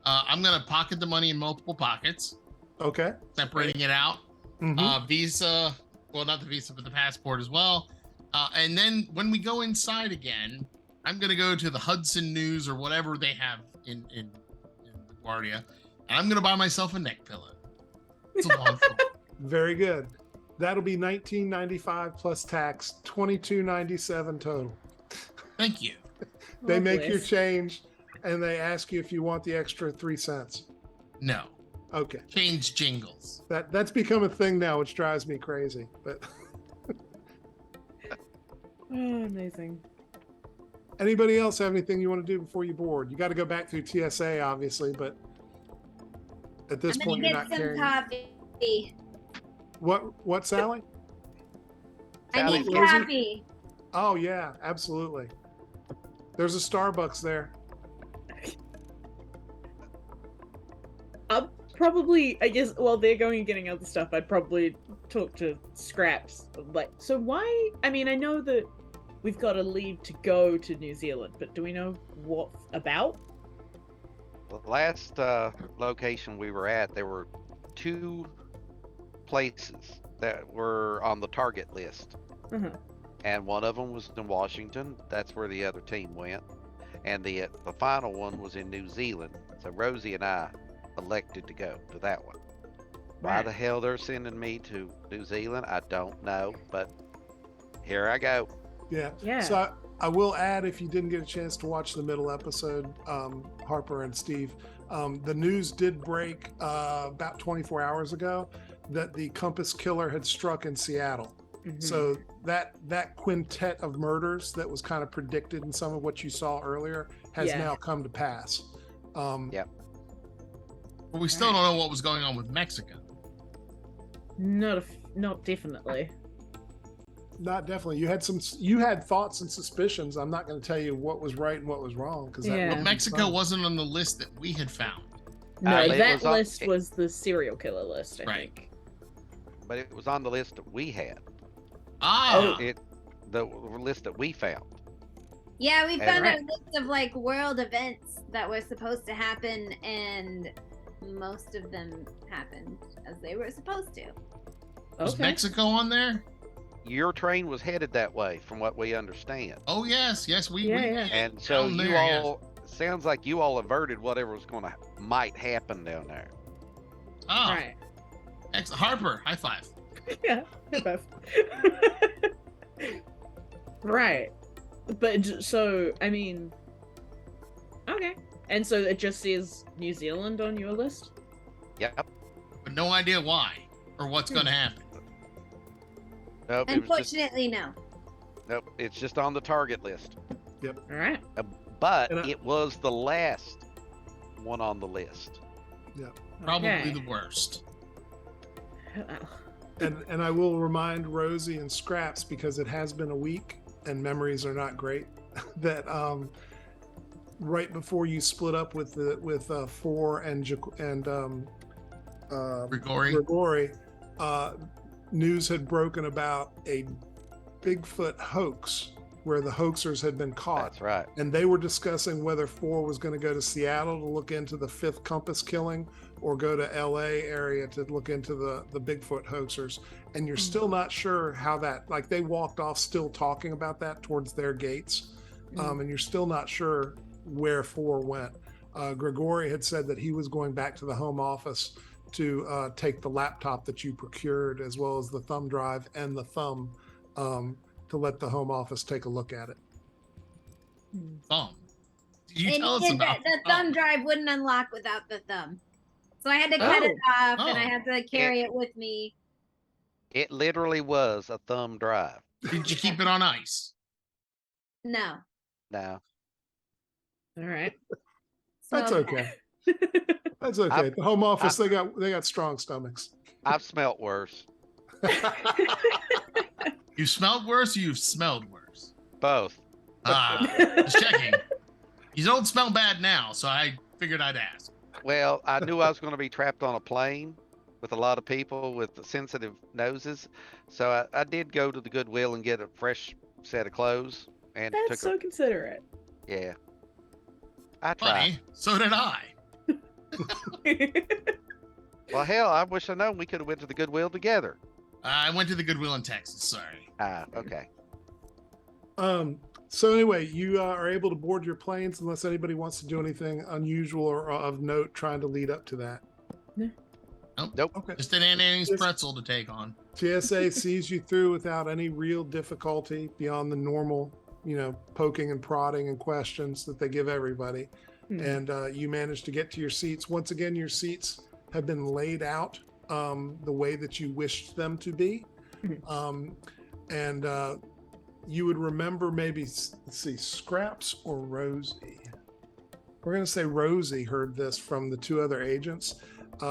Speaker 3: I'm gonna pocket the money in multiple pockets,
Speaker 1: Okay.
Speaker 3: separating it out.
Speaker 1: Mhm.
Speaker 3: Visa, well, not the visa, but the passport as well. And then when we go inside again, I'm gonna go to the Hudson News or whatever they have in LaGuardia, and I'm gonna buy myself a neck pillow. It's a long fall.
Speaker 1: Very good. That'll be $19.95 plus tax, $22.97 total.
Speaker 3: Thank you.
Speaker 1: They make your
Speaker 2: Lovely.
Speaker 1: change, and they ask you if you want the extra 3 cents.
Speaker 3: No,
Speaker 1: Okay,
Speaker 3: change jingles.
Speaker 1: that's become a thing now, which drives me crazy. But
Speaker 2: Oh, amazing.
Speaker 1: anybody else have anything you want to do before you board? You got to go back through TSA, obviously, but at this
Speaker 5: I'm
Speaker 1: point,
Speaker 5: gonna
Speaker 1: you're
Speaker 5: get
Speaker 1: not
Speaker 5: some
Speaker 1: carrying.
Speaker 5: coffee.
Speaker 1: What, Sally?
Speaker 5: I need
Speaker 1: Sally's-
Speaker 5: coffee.
Speaker 1: Oh yeah, absolutely. There's a Starbucks there.
Speaker 2: Probably, I guess, while they're going and getting other stuff, I'd probably talk to Scraps. Like, so why? I mean, I know that we've got to leave to go to New Zealand, but do we know what about?
Speaker 4: The last location we were at, there were 2 places that were on the target list.
Speaker 2: Uh-huh.
Speaker 4: And one of them was in Washington. That's where the other team went. And the final one was in New Zealand. So Rosie and I elected to go to that one. Why
Speaker 2: Right.
Speaker 4: the hell they're sending me to New Zealand, I don't know. But here I go.
Speaker 1: Yeah.
Speaker 2: Yeah.
Speaker 1: So I will add, if you didn't get a chance to watch the middle episode, Harper and Steve, the news did break about 24 hours ago that the Compass Killer had struck in Seattle.
Speaker 2: Mhm.
Speaker 1: So that quintet of murders that was kind of predicted in some of what you saw earlier has
Speaker 2: Yeah.
Speaker 1: now come to pass.
Speaker 4: Yeah.
Speaker 3: But we still don't know what was going on with Mexico.
Speaker 2: Not definitely.
Speaker 1: Not definitely. You had thoughts and suspicions. I'm not going to tell you what was right and what was wrong because
Speaker 2: Yeah.
Speaker 3: But Mexico wasn't on the list that we had found.
Speaker 2: No,
Speaker 4: it
Speaker 2: that
Speaker 4: was on-
Speaker 2: list was the serial killer list, I
Speaker 3: Right.
Speaker 2: think.
Speaker 4: But it was on the list that we had.
Speaker 3: Ah,
Speaker 4: The list that we found.
Speaker 5: Yeah, we
Speaker 4: And-
Speaker 5: found
Speaker 2: Right.
Speaker 5: a list of like world events that were supposed to happen, and most of them happened as they were supposed to.
Speaker 3: Was
Speaker 2: Okay.
Speaker 3: Mexico on there?
Speaker 4: Your train was headed that way, from what we understand.
Speaker 3: Oh yes, we
Speaker 2: Yeah,
Speaker 3: we
Speaker 2: yeah.
Speaker 3: made it
Speaker 4: And so
Speaker 3: down
Speaker 4: you
Speaker 3: there, yes.
Speaker 4: all sounds like you all averted whatever was going to might happen down there.
Speaker 3: Ah,
Speaker 2: Right.
Speaker 3: excellent. Harper, high five.
Speaker 2: Yeah. high five. Right. But so I mean, okay. And so it just says New Zealand on your list.
Speaker 4: Yep.
Speaker 3: But no idea why or what's going to happen.
Speaker 4: Nope. It was just,
Speaker 5: Unfortunately, no.
Speaker 4: nope. It's just on the target list.
Speaker 2: All right.
Speaker 4: But
Speaker 1: And I-
Speaker 4: it was the last one on the list.
Speaker 3: Probably
Speaker 2: Okay.
Speaker 3: the worst.
Speaker 1: And I will remind Rosie and Scraps, because it has been a week and memories are not great, that right before you split up with Four and
Speaker 3: Grigori.
Speaker 1: news had broken about a Bigfoot hoax where the hoaxers had been caught.
Speaker 4: That's right.
Speaker 1: And they were discussing whether Four was going to go to Seattle to look into the Fifth Compass killing or go to LA area to look into the Bigfoot hoaxers. And you're still not sure how that, like they walked off still talking about that towards their gates. And you're still not sure where Four went. Grigori had said that he was going back to the home office to take the laptop that you procured, as well as the thumb drive and the thumb, to let the home office take a look at it.
Speaker 3: Thumb. You
Speaker 5: And
Speaker 3: tell us about
Speaker 5: the thumb drive wouldn't unlock without the thumb. So I had to cut it off and I
Speaker 3: Oh.
Speaker 5: had to carry it with me.
Speaker 4: It literally was a thumb drive.
Speaker 3: Did you keep it on ice?
Speaker 5: No.
Speaker 4: Now,
Speaker 2: All right.
Speaker 1: That's
Speaker 5: So-
Speaker 1: okay. That's okay. At the home office, they got strong stomachs.
Speaker 4: I've smelt worse.
Speaker 3: You smelled worse or you smelled worse?
Speaker 4: Both.
Speaker 3: Ah, just checking. You don't smell bad now, so I figured I'd ask.
Speaker 4: Well, I knew I was going to be trapped on a plane with a lot of people with sensitive noses. So I did go to the Goodwill and get a fresh set of clothes. And
Speaker 2: That's
Speaker 4: took
Speaker 2: so considerate.
Speaker 4: yeah. I tried.
Speaker 3: Funny, so did I.
Speaker 4: Well, hell, I wish I known we could have went to the Goodwill together.
Speaker 3: I went to the Goodwill in Texas, sorry.
Speaker 4: Okay.
Speaker 1: So anyway, you are able to board your planes unless anybody wants to do anything unusual or of note trying to lead up to that.
Speaker 4: Nope.
Speaker 1: Okay.
Speaker 3: Just an Annie's
Speaker 1: Yes.
Speaker 3: pretzel to take on.
Speaker 1: TSA sees you through without any real difficulty beyond the normal, poking and prodding and questions that they give everybody. And you manage to get to your seats. Once again, your seats have been laid out the way that you wished them to be. And you would remember maybe, let's see, Scraps or Rosie. We're going to say Rosie heard this from the two other agents.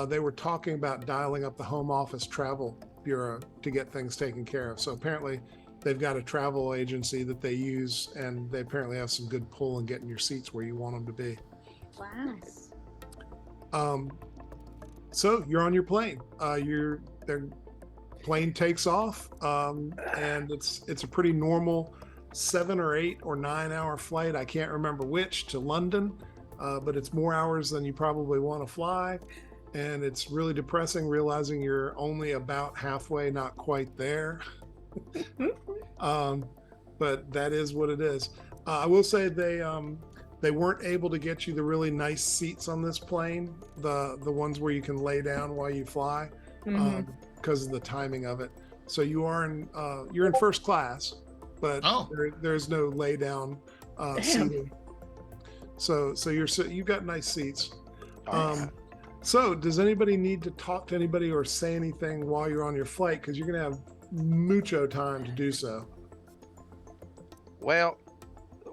Speaker 1: They were talking about dialing up the home office travel bureau to get things taken care of. So apparently they've got a travel agency that they use, and they apparently have some good pull in getting your seats where you want them to be.
Speaker 5: Wow.
Speaker 1: So you're on your plane. Their plane takes off, and it's a pretty normal 7 or 8 or 9 hour flight. I can't remember which, to London, but it's more hours than you probably want to fly. And it's really depressing realizing you're only about halfway, not quite there. But that is what it is. I will say they weren't able to get you the really nice seats on this plane, the ones where you can lay down while you fly, because of the timing of it. So you're in first class, but there's no lay down seating. So you've got nice seats. So does anybody need to talk to anybody or say anything while you're on your flight? Because you're going to have mucho time to do so.
Speaker 4: Well,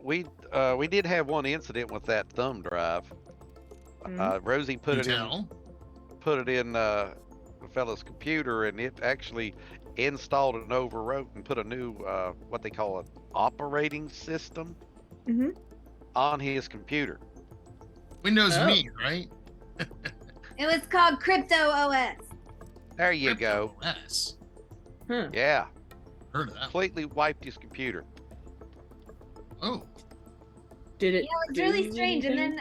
Speaker 4: we did have one incident with that thumb drive. Rosie put it in the fellow's computer, and it actually installed and overwrote and put a new what they call an operating system on his computer.
Speaker 3: Windows Me, right?
Speaker 5: It was called Crypto OS.
Speaker 4: There you go.
Speaker 3: Yes.
Speaker 4: Yeah.
Speaker 3: Heard of that.
Speaker 4: Completely wiped his computer.
Speaker 3: Oh.
Speaker 2: Did it?
Speaker 5: Yeah, it was really strange. And then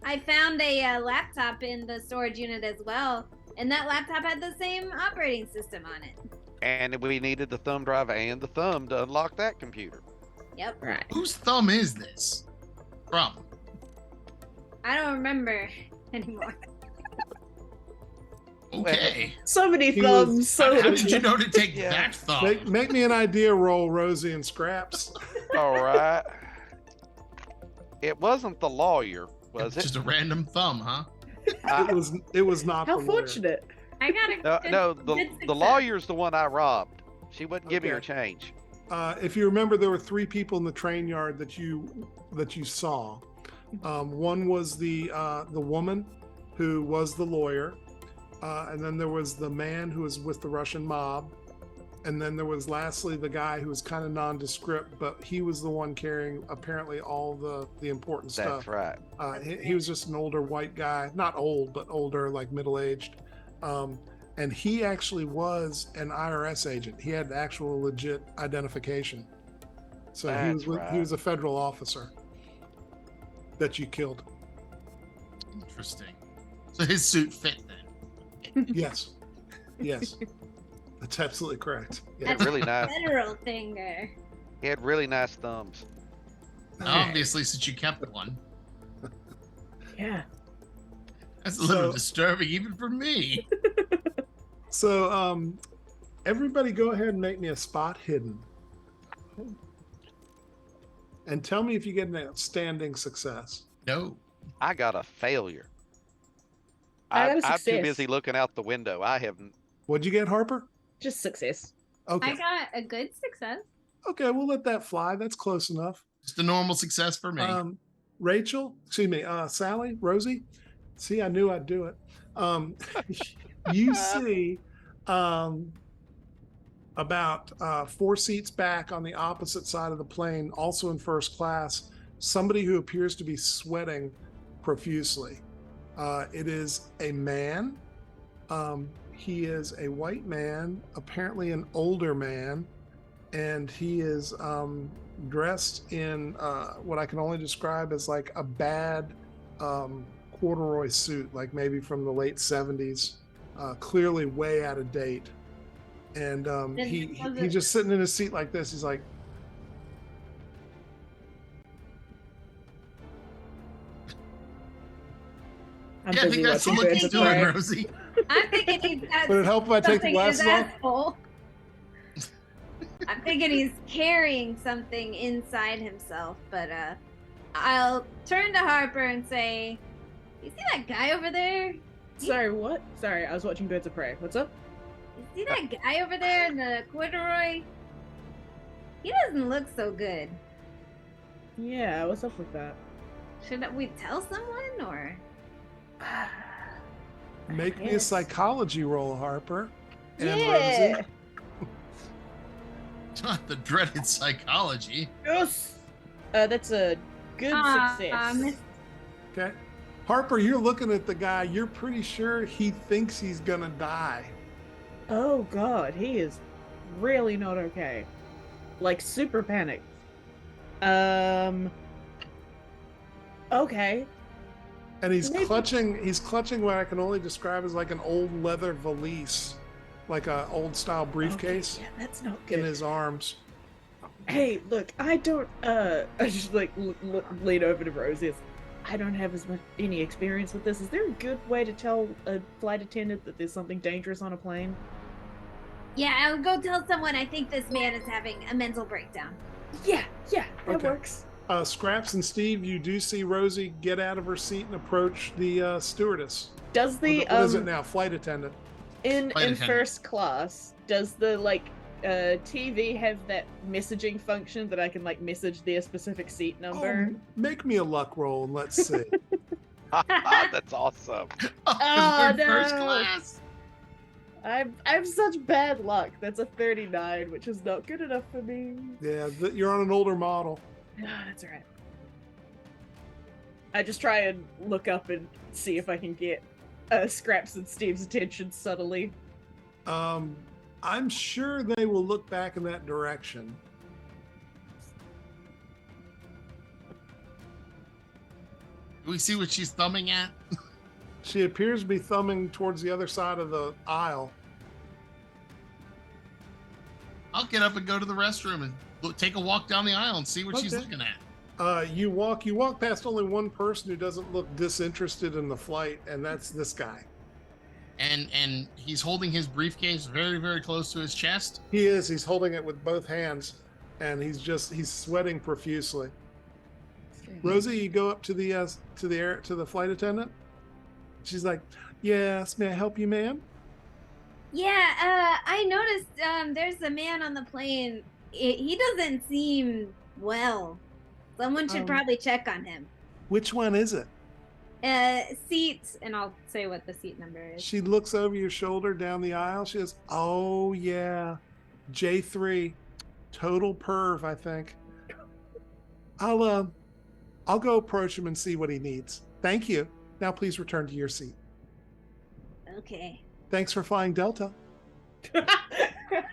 Speaker 5: I found a laptop in the storage unit as well, and that laptop had the same operating system on it.
Speaker 4: And we needed the thumb drive and the thumb to unlock that computer.
Speaker 5: Yep.
Speaker 2: Right.
Speaker 3: Whose thumb is this from?
Speaker 5: I don't remember anymore.
Speaker 3: Okay.
Speaker 2: So many
Speaker 1: He
Speaker 2: thumbs.
Speaker 1: was-
Speaker 2: So
Speaker 3: How
Speaker 2: many
Speaker 3: did you know to take
Speaker 4: Yeah.
Speaker 3: that thumb?
Speaker 1: Make me an idea roll, Rosie and Scraps.
Speaker 4: All right. It wasn't the lawyer, was it?
Speaker 3: Just a random thumb, huh?
Speaker 1: It was not
Speaker 2: How
Speaker 1: the lawyer.
Speaker 2: fortunate.
Speaker 5: I got a good,
Speaker 4: No,
Speaker 5: good
Speaker 4: the
Speaker 5: success.
Speaker 4: lawyer's the one I robbed. She wouldn't give me her
Speaker 1: Okay.
Speaker 4: change.
Speaker 1: If you remember, there were 3 people in the train yard that you saw. One was the woman who was the lawyer, and then there was the man who was with the Russian mob, and then there was lastly the guy who was kind of nondescript, but he was the one carrying apparently all the important
Speaker 4: That's
Speaker 1: stuff.
Speaker 4: right.
Speaker 1: He was just an older white guy, not old, but older, like middle-aged. And he actually was an IRS agent. He had actual legit identification. So
Speaker 4: That's
Speaker 1: he
Speaker 4: right.
Speaker 1: was a federal officer that you killed.
Speaker 3: Interesting. So his suit fit then.
Speaker 1: Yes. Yes. That's absolutely correct. Yeah.
Speaker 5: That's
Speaker 4: Really nice.
Speaker 5: federal finger.
Speaker 4: He had really nice thumbs.
Speaker 3: Obviously, since you kept one.
Speaker 2: Yeah.
Speaker 3: That's a little
Speaker 1: So-
Speaker 3: disturbing even for me.
Speaker 1: So everybody go ahead and make me a spot hidden. And tell me if you get an outstanding success.
Speaker 3: No.
Speaker 4: I got a failure.
Speaker 2: I got a
Speaker 4: I'm too
Speaker 2: success.
Speaker 4: busy looking out the window. I haven't.
Speaker 1: What'd you get, Harper?
Speaker 2: Just success.
Speaker 1: Okay.
Speaker 5: I got a good success.
Speaker 1: Okay, we'll let that fly. That's close enough.
Speaker 3: Just a normal success for me.
Speaker 1: Rachel, excuse me, Sally, Rosie. See, I knew I'd do it. You see about 4 seats back on the opposite side of the plane, also in first class, somebody who appears to be sweating profusely. It is a man. He is a white man, apparently an older man, and he is dressed in what I can only describe as like a bad corduroy suit, like maybe from the late 70s, clearly way out of date. And
Speaker 5: Then
Speaker 1: he's just sitting in his seat like this. He's like,
Speaker 2: I'm
Speaker 3: Yeah, I think
Speaker 2: busy
Speaker 3: that's the
Speaker 2: watching
Speaker 3: look
Speaker 2: Birds
Speaker 3: he's
Speaker 2: of
Speaker 3: doing,
Speaker 2: Prey.
Speaker 3: Rosie.
Speaker 5: I'm thinking he's got
Speaker 1: would it help if I take the
Speaker 5: something in his
Speaker 1: glasses off?
Speaker 5: asshole. I'm thinking he's carrying something inside himself, but I'll turn to Harper and say, "You see that guy over there?
Speaker 2: Sorry, what? Sorry, I was watching Birds of Prey. What's up?
Speaker 5: You see that guy over there in the corduroy? He doesn't look so good.
Speaker 2: Yeah, what's up with that?
Speaker 5: Should we tell someone or?"
Speaker 1: make me a
Speaker 2: Yes.
Speaker 1: psychology roll, Harper. And
Speaker 2: Yeah.
Speaker 1: Rosie.
Speaker 3: Not the dreaded psychology.
Speaker 2: Yes. That's a good success.
Speaker 5: Miss-
Speaker 1: Okay. Harper, you're looking at the guy. You're pretty sure he thinks he's going to die.
Speaker 2: Oh god, he is really not okay. Like super panicked. Okay.
Speaker 1: And he's
Speaker 2: Maybe-
Speaker 1: clutching what I can only describe as like an old leather valise, like a old style briefcase
Speaker 2: Okay, yeah, that's not
Speaker 1: in
Speaker 2: good.
Speaker 1: his arms.
Speaker 2: Hey, look, I don't I just like lean over to Rosie. I don't have as much any experience with this. Is there a good way to tell a flight attendant that there's something dangerous on a plane?
Speaker 5: Yeah, I'll go tell someone I think this man is having a mental breakdown.
Speaker 2: Yeah, that
Speaker 1: Okay.
Speaker 2: works.
Speaker 1: Scraps and Steve, you do see Rosie get out of her seat and approach the stewardess.
Speaker 2: Does the
Speaker 1: What is it now? Flight attendant.
Speaker 2: in
Speaker 3: Flight
Speaker 2: in
Speaker 3: attendant.
Speaker 2: first class, does the TV have that messaging function that I can like message their specific seat number?
Speaker 1: Oh, make me a luck roll and let's see.
Speaker 4: That's awesome.
Speaker 2: Oh,
Speaker 3: We're in first
Speaker 2: no.
Speaker 3: class.
Speaker 2: I have such bad luck. That's a 39, which is not good enough for me.
Speaker 1: Yeah, you're on an older model.
Speaker 2: No, that's alright. I just try and look up and see if I can get Scraps and Steve's attention subtly.
Speaker 1: I'm sure they will look back in that direction.
Speaker 3: Do we see what she's thumbing at?
Speaker 1: She appears to be thumbing towards the other side of the aisle.
Speaker 3: I'll get up and go to the restroom and take a walk down the aisle and see what she's
Speaker 1: Okay.
Speaker 3: looking at.
Speaker 1: You walk past only one person who doesn't look disinterested in the flight, and that's this guy.
Speaker 3: And he's holding his briefcase very, very close to his chest.
Speaker 1: He is. He's holding it with both hands, and he's sweating profusely. Rosie, you go up to the flight attendant. She's like, "Yes, may I help you, ma'am?"
Speaker 5: Yeah, I noticed there's a man on the plane. He doesn't seem well. Someone should probably check on him.
Speaker 1: Which one is it?
Speaker 5: Seats, and I'll say what the seat number is.
Speaker 1: She looks over your shoulder down the aisle. She goes, "Oh yeah, J3, total perv, I think. I'll go approach him and see what he needs. Thank you. Now please return to your seat.
Speaker 5: Okay.
Speaker 1: Thanks for flying Delta."
Speaker 5: I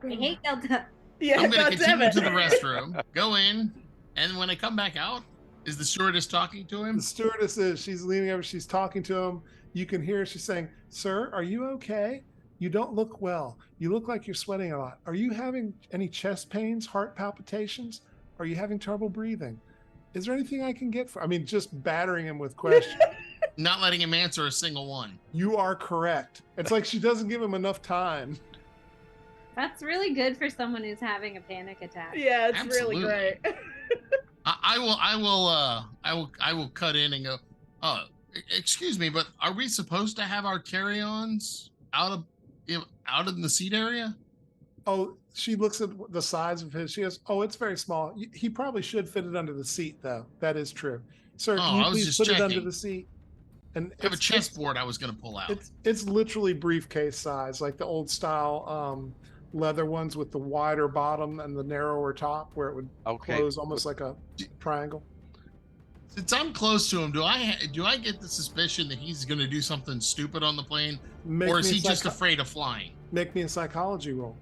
Speaker 5: hate Delta.
Speaker 2: Yeah,
Speaker 3: I'm going to
Speaker 2: goddamn
Speaker 3: continue
Speaker 2: it.
Speaker 3: to the restroom, go in, and when I come back out, is the stewardess talking to him?
Speaker 1: The stewardess she's leaning over, she's talking to him. You can hear she's saying, "Sir, are you okay? You don't look well. You look like you're sweating a lot. Are you having any chest pains, heart palpitations? Are you having trouble breathing? Is there anything I can get for?" I mean, just battering him with questions.
Speaker 3: Not letting him answer a single one.
Speaker 1: You are correct. It's like she doesn't give him enough time.
Speaker 5: That's really good for someone who's having a panic attack.
Speaker 2: Yeah, it's
Speaker 3: Absolutely.
Speaker 2: really great.
Speaker 3: I will cut in and go, excuse me, but are we supposed to have our carry-ons out in the seat area?
Speaker 1: Oh, she looks at the size of his. She goes, "Oh, it's very small. He probably should fit it under the seat, though. That is true. Sir,
Speaker 3: Oh,
Speaker 1: can you
Speaker 3: I was
Speaker 1: please
Speaker 3: just
Speaker 1: put it under
Speaker 3: checking.
Speaker 1: the seat?" And
Speaker 3: I have a
Speaker 1: it's-
Speaker 3: chessboard I was going to pull out.
Speaker 1: It's literally briefcase size, like the old style leather ones with the wider bottom and the narrower top, where it would
Speaker 4: Okay.
Speaker 1: close almost like a triangle.
Speaker 3: Since I'm close to him, do I get the suspicion that he's going to do something stupid on the plane,
Speaker 1: Make
Speaker 3: or is
Speaker 1: me
Speaker 3: he just
Speaker 1: psycho-
Speaker 3: afraid of flying?
Speaker 1: Make me a psychology roll.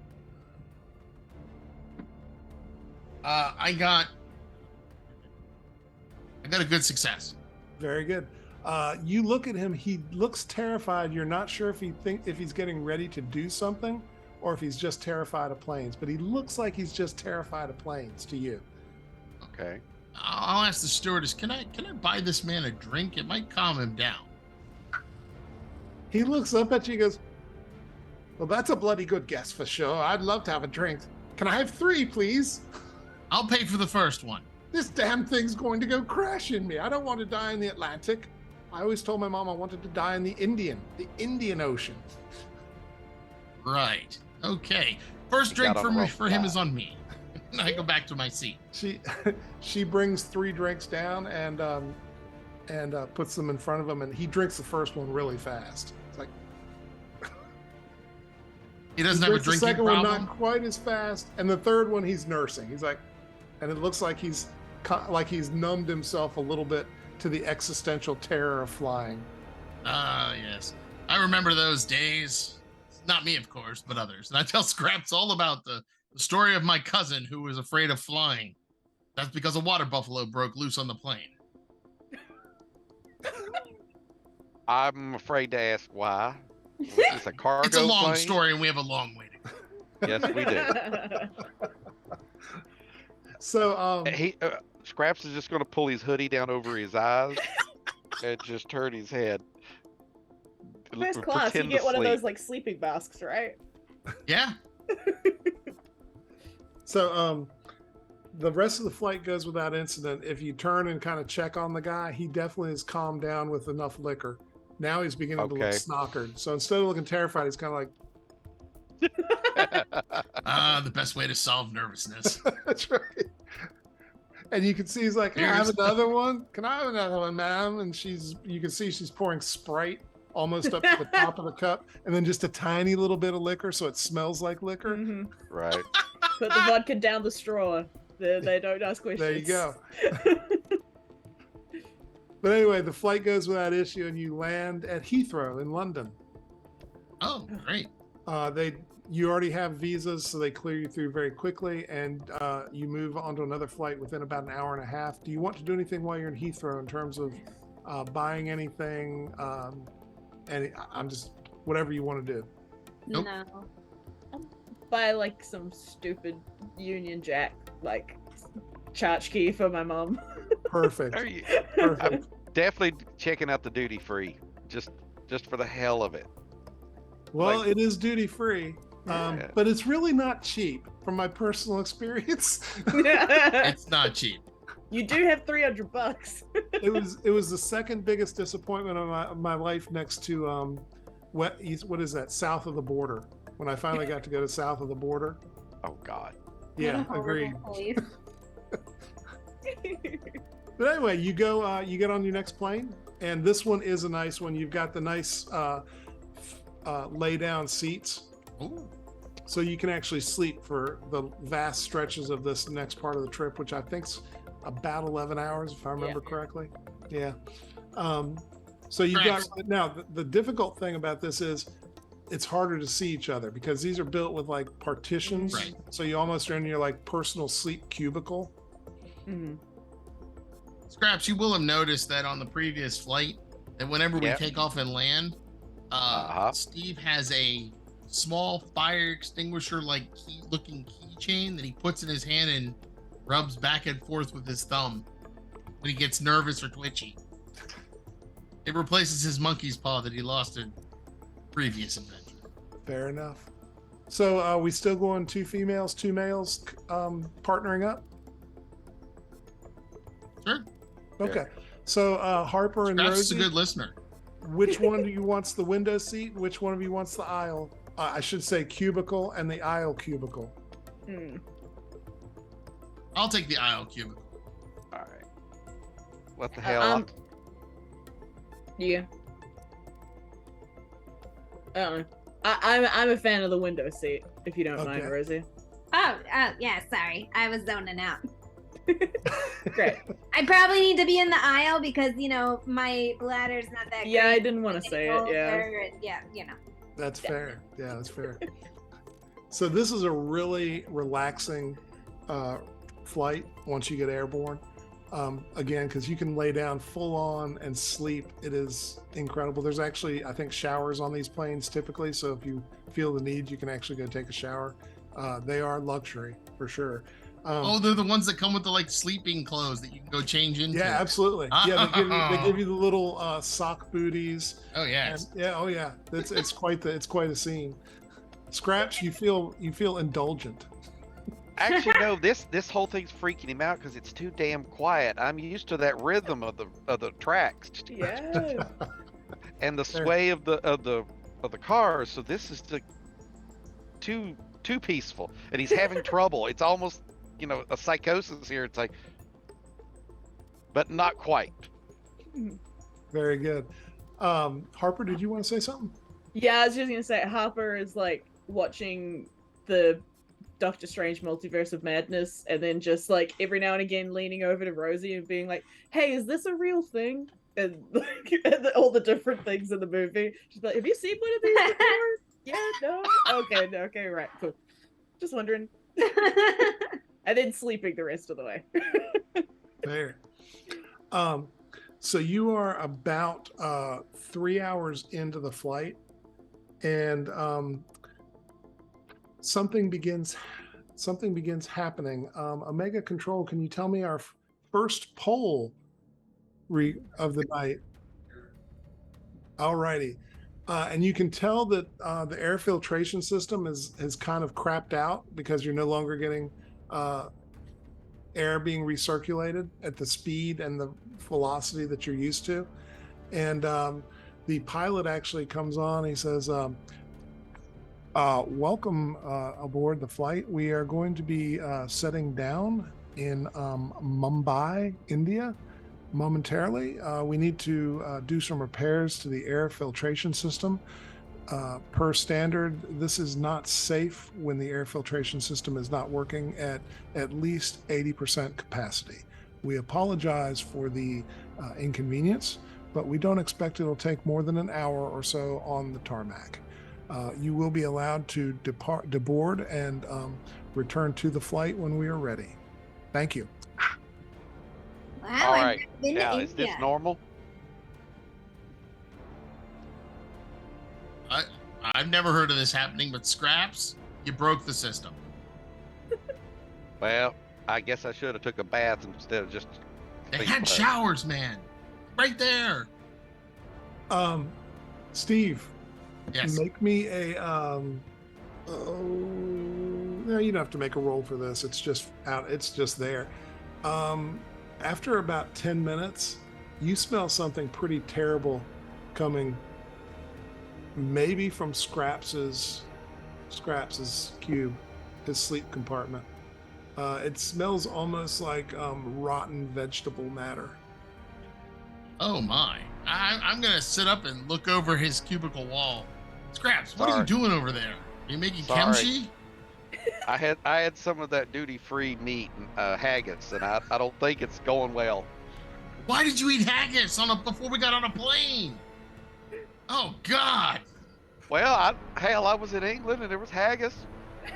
Speaker 3: I got a good success.
Speaker 1: Very good. You look at him. He looks terrified. You're not sure if he's getting ready to do something, or if he's just terrified of planes. But he looks like he's just terrified of planes to you.
Speaker 4: Okay.
Speaker 3: I'll ask the stewardess, can I buy this man a drink? It might calm him down.
Speaker 1: He looks up at you and goes, "Well, that's a bloody good guess for sure. I'd love to have a drink. Can I have 3, please?
Speaker 3: I'll pay for the first one.
Speaker 1: This damn thing's going to go crashing me. I don't want to die in the Atlantic. I always told my mom I wanted to die in the Indian Ocean."
Speaker 3: Right. Okay. First
Speaker 4: You
Speaker 3: drink
Speaker 4: got on the wrong
Speaker 3: for him
Speaker 4: guy.
Speaker 3: is on me. I go back to my seat.
Speaker 1: She brings 3 drinks down and puts them in front of him, and he drinks the first one really fast. It's like
Speaker 3: He doesn't
Speaker 1: he
Speaker 3: have a
Speaker 1: drinks the
Speaker 3: drinking
Speaker 1: second
Speaker 3: problem.
Speaker 1: one not quite as fast, and the third one he's nursing. He's like, and it looks like he's numbed himself a little bit to the existential terror of flying.
Speaker 3: Ah, yes. I remember those days. Not me, of course, but others. And I tell Scraps all about the story of my cousin who was afraid of flying. That's because a water buffalo broke loose on the plane.
Speaker 4: I'm afraid to ask why. Was this a cargo
Speaker 3: It's a long
Speaker 4: plane?
Speaker 3: story, and we have a long way to go.
Speaker 4: Yes, we do.
Speaker 1: So
Speaker 4: Scraps is just going to pull his hoodie down over his eyes and just turn his head.
Speaker 2: First class, you
Speaker 4: pretend to
Speaker 2: get one of
Speaker 4: sleep.
Speaker 2: those like sleeping masks, right?
Speaker 3: Yeah.
Speaker 1: the rest of the flight goes without incident. If you turn and kind of check on the guy, he definitely is calmed down with enough liquor. Now he's beginning to look
Speaker 4: Okay.
Speaker 1: snockered. So instead of looking terrified, he's kind of like,
Speaker 3: The best way to solve nervousness.
Speaker 1: "That's right." And you can see he's like, "Can I have
Speaker 3: Here's-
Speaker 1: another one? Can I have another one, ma'am?" And you can see she's pouring Sprite almost up to the top of the cup, and then just a tiny little bit of liquor, so it smells like liquor.
Speaker 2: Mhm.
Speaker 4: Right.
Speaker 2: Put the vodka down the straw. They don't ask questions.
Speaker 1: There you go. But anyway, the flight goes without issue, and you land at Heathrow in London.
Speaker 3: Oh, great.
Speaker 1: You already have visas, so they clear you through very quickly, and you move on to another flight within about an hour and a half. Do you want to do anything while you're in Heathrow in terms of buying anything? I'm just whatever you want to do.
Speaker 3: Nope.
Speaker 5: No.
Speaker 2: Buy like some stupid Union Jack like tchotchke for my mom.
Speaker 1: Perfect.
Speaker 4: Are you-
Speaker 1: Perfect.
Speaker 4: Definitely checking out the duty free, just for the hell of it.
Speaker 1: Well,
Speaker 4: like-
Speaker 1: it is duty free,
Speaker 4: Yeah.
Speaker 1: but it's really not cheap from my personal experience.
Speaker 3: It's not cheap.
Speaker 2: You do have $300.
Speaker 1: It was the second biggest disappointment of my life, next to what is that, south of the border, when I finally got to go to south of the border.
Speaker 4: Oh God.
Speaker 1: Yeah,
Speaker 5: What a
Speaker 1: agreed.
Speaker 5: horrible place.
Speaker 1: But anyway, you get on your next plane, and this one is a nice one. You've got the nice lay down seats,
Speaker 3: Ooh.
Speaker 1: so you can actually sleep for the vast stretches of this next part of the trip, which I think's about 11 hours, if I remember correctly. Yeah. So you got now the difficult thing about this is it's harder to see each other because these are built with like partitions.
Speaker 3: Right.
Speaker 1: So you almost are in your like personal sleep cubicle.
Speaker 2: Mhm.
Speaker 3: Scraps, you will have noticed that on the previous flight, that whenever we
Speaker 4: Yep.
Speaker 3: take off and land,
Speaker 4: Uh-huh.
Speaker 3: Steve has a small fire extinguisher like looking keychain that he puts in his hand and rubs back and forth with his thumb when he gets nervous or twitchy. It replaces his monkey's paw that he lost in previous adventure.
Speaker 1: Fair enough. So we still going 2 females, 2 males, partnering up?
Speaker 3: Sure.
Speaker 1: Okay. So Harper and
Speaker 3: Scraps is a
Speaker 1: Rosie,
Speaker 3: good listener.
Speaker 1: which one do you wants the window seat? Which one of you wants the aisle? I should say cubicle and the aisle cubicle.
Speaker 2: Mm.
Speaker 3: I'll take the aisle cubicle.
Speaker 4: All right. What the hell?
Speaker 2: Yeah. I don't know. I'm a fan of the window seat, if you don't mind,
Speaker 1: Okay.
Speaker 2: Rosie.
Speaker 5: Oh, yeah, sorry. I was zoning out.
Speaker 2: Great.
Speaker 5: I probably need to be in the aisle because, my bladder's not that
Speaker 2: Yeah, I
Speaker 5: great.
Speaker 2: didn't want to say it. Yeah.
Speaker 5: Yeah,
Speaker 1: That's fair. Yeah, that's fair. So this is a really relaxing flight once you get airborne. Again, because you can lay down full on and sleep. It is incredible. There's actually, I think, showers on these planes typically. So if you feel the need, you can actually go take a shower. They are luxury for sure.
Speaker 3: Oh, they're the ones that come with the like sleeping clothes that you can go change into.
Speaker 1: Yeah, absolutely. Yeah, they give you the little sock booties.
Speaker 3: Oh yes.
Speaker 1: And, yeah, oh yeah. It's quite a scene. Scraps, you feel indulgent.
Speaker 4: Actually, no. This whole thing's freaking him out because it's too damn quiet. I'm used to that rhythm of the tracks
Speaker 2: Yeah.
Speaker 4: and the
Speaker 1: Fair.
Speaker 4: sway of the cars. So this is too peaceful, and he's having trouble. It's almost a psychosis here. It's like, but not quite.
Speaker 1: Very good. Harper, did you want to say something?
Speaker 2: Yeah, I was just gonna say Hopper is like watching the Doctor Strange Multiverse of Madness, and then just like every now and again leaning over to Rosie and being like, "Hey, is this a real thing?" And like all the different things in the movie. She's like, "Have you seen one of these before?" Yeah, no. Okay, right, cool. Just wondering. And then sleeping the rest of the way.
Speaker 1: Fair. So you are about 3 hours into the flight, and something begins happening. Omega Control, can you tell me our first poll of the night? Alrighty. And you can tell that the air filtration system has kind of crapped out because you're no longer getting air being recirculated at the speed and the velocity that you're used to. And the pilot actually comes on. He says, welcome aboard the flight. We are going to be setting down in Mumbai, India momentarily. We need to do some repairs to the air filtration system. Per standard, this is not safe when the air filtration system is not working at least 80% capacity. We apologize for the inconvenience, but we don't expect it'll take more than an hour or so on the tarmac. You will be allowed to deboard and return to the flight when we are ready. Thank you.
Speaker 5: Wow,
Speaker 4: All
Speaker 5: I've
Speaker 4: right.
Speaker 5: never been to
Speaker 4: Now, is this
Speaker 5: India.
Speaker 4: normal?
Speaker 3: I've never heard of this happening, but Scraps, you broke the system.
Speaker 4: Well, I guess I should have took a bath instead of just.
Speaker 3: They
Speaker 4: being
Speaker 3: had
Speaker 4: put.
Speaker 3: showers, man. Right there.
Speaker 1: Steve,
Speaker 3: Yes.
Speaker 1: make me a no, you don't have to make a roll for this. It's just out. It's just there. After about 10 minutes, you smell something pretty terrible coming, maybe from Scraps's cube, his sleep compartment. It smells almost like rotten vegetable matter.
Speaker 3: Oh my. I'm gonna sit up and look over his cubicle wall. Scraps, what are you
Speaker 4: Sorry.
Speaker 3: doing over there? Are you making
Speaker 4: Sorry.
Speaker 3: kimchi?
Speaker 4: I had some of that duty-free meat and haggis, and I don't think it's going well.
Speaker 3: Why did you eat haggis before we got on a plane? Oh God.
Speaker 4: Well, I was in England and there was haggis.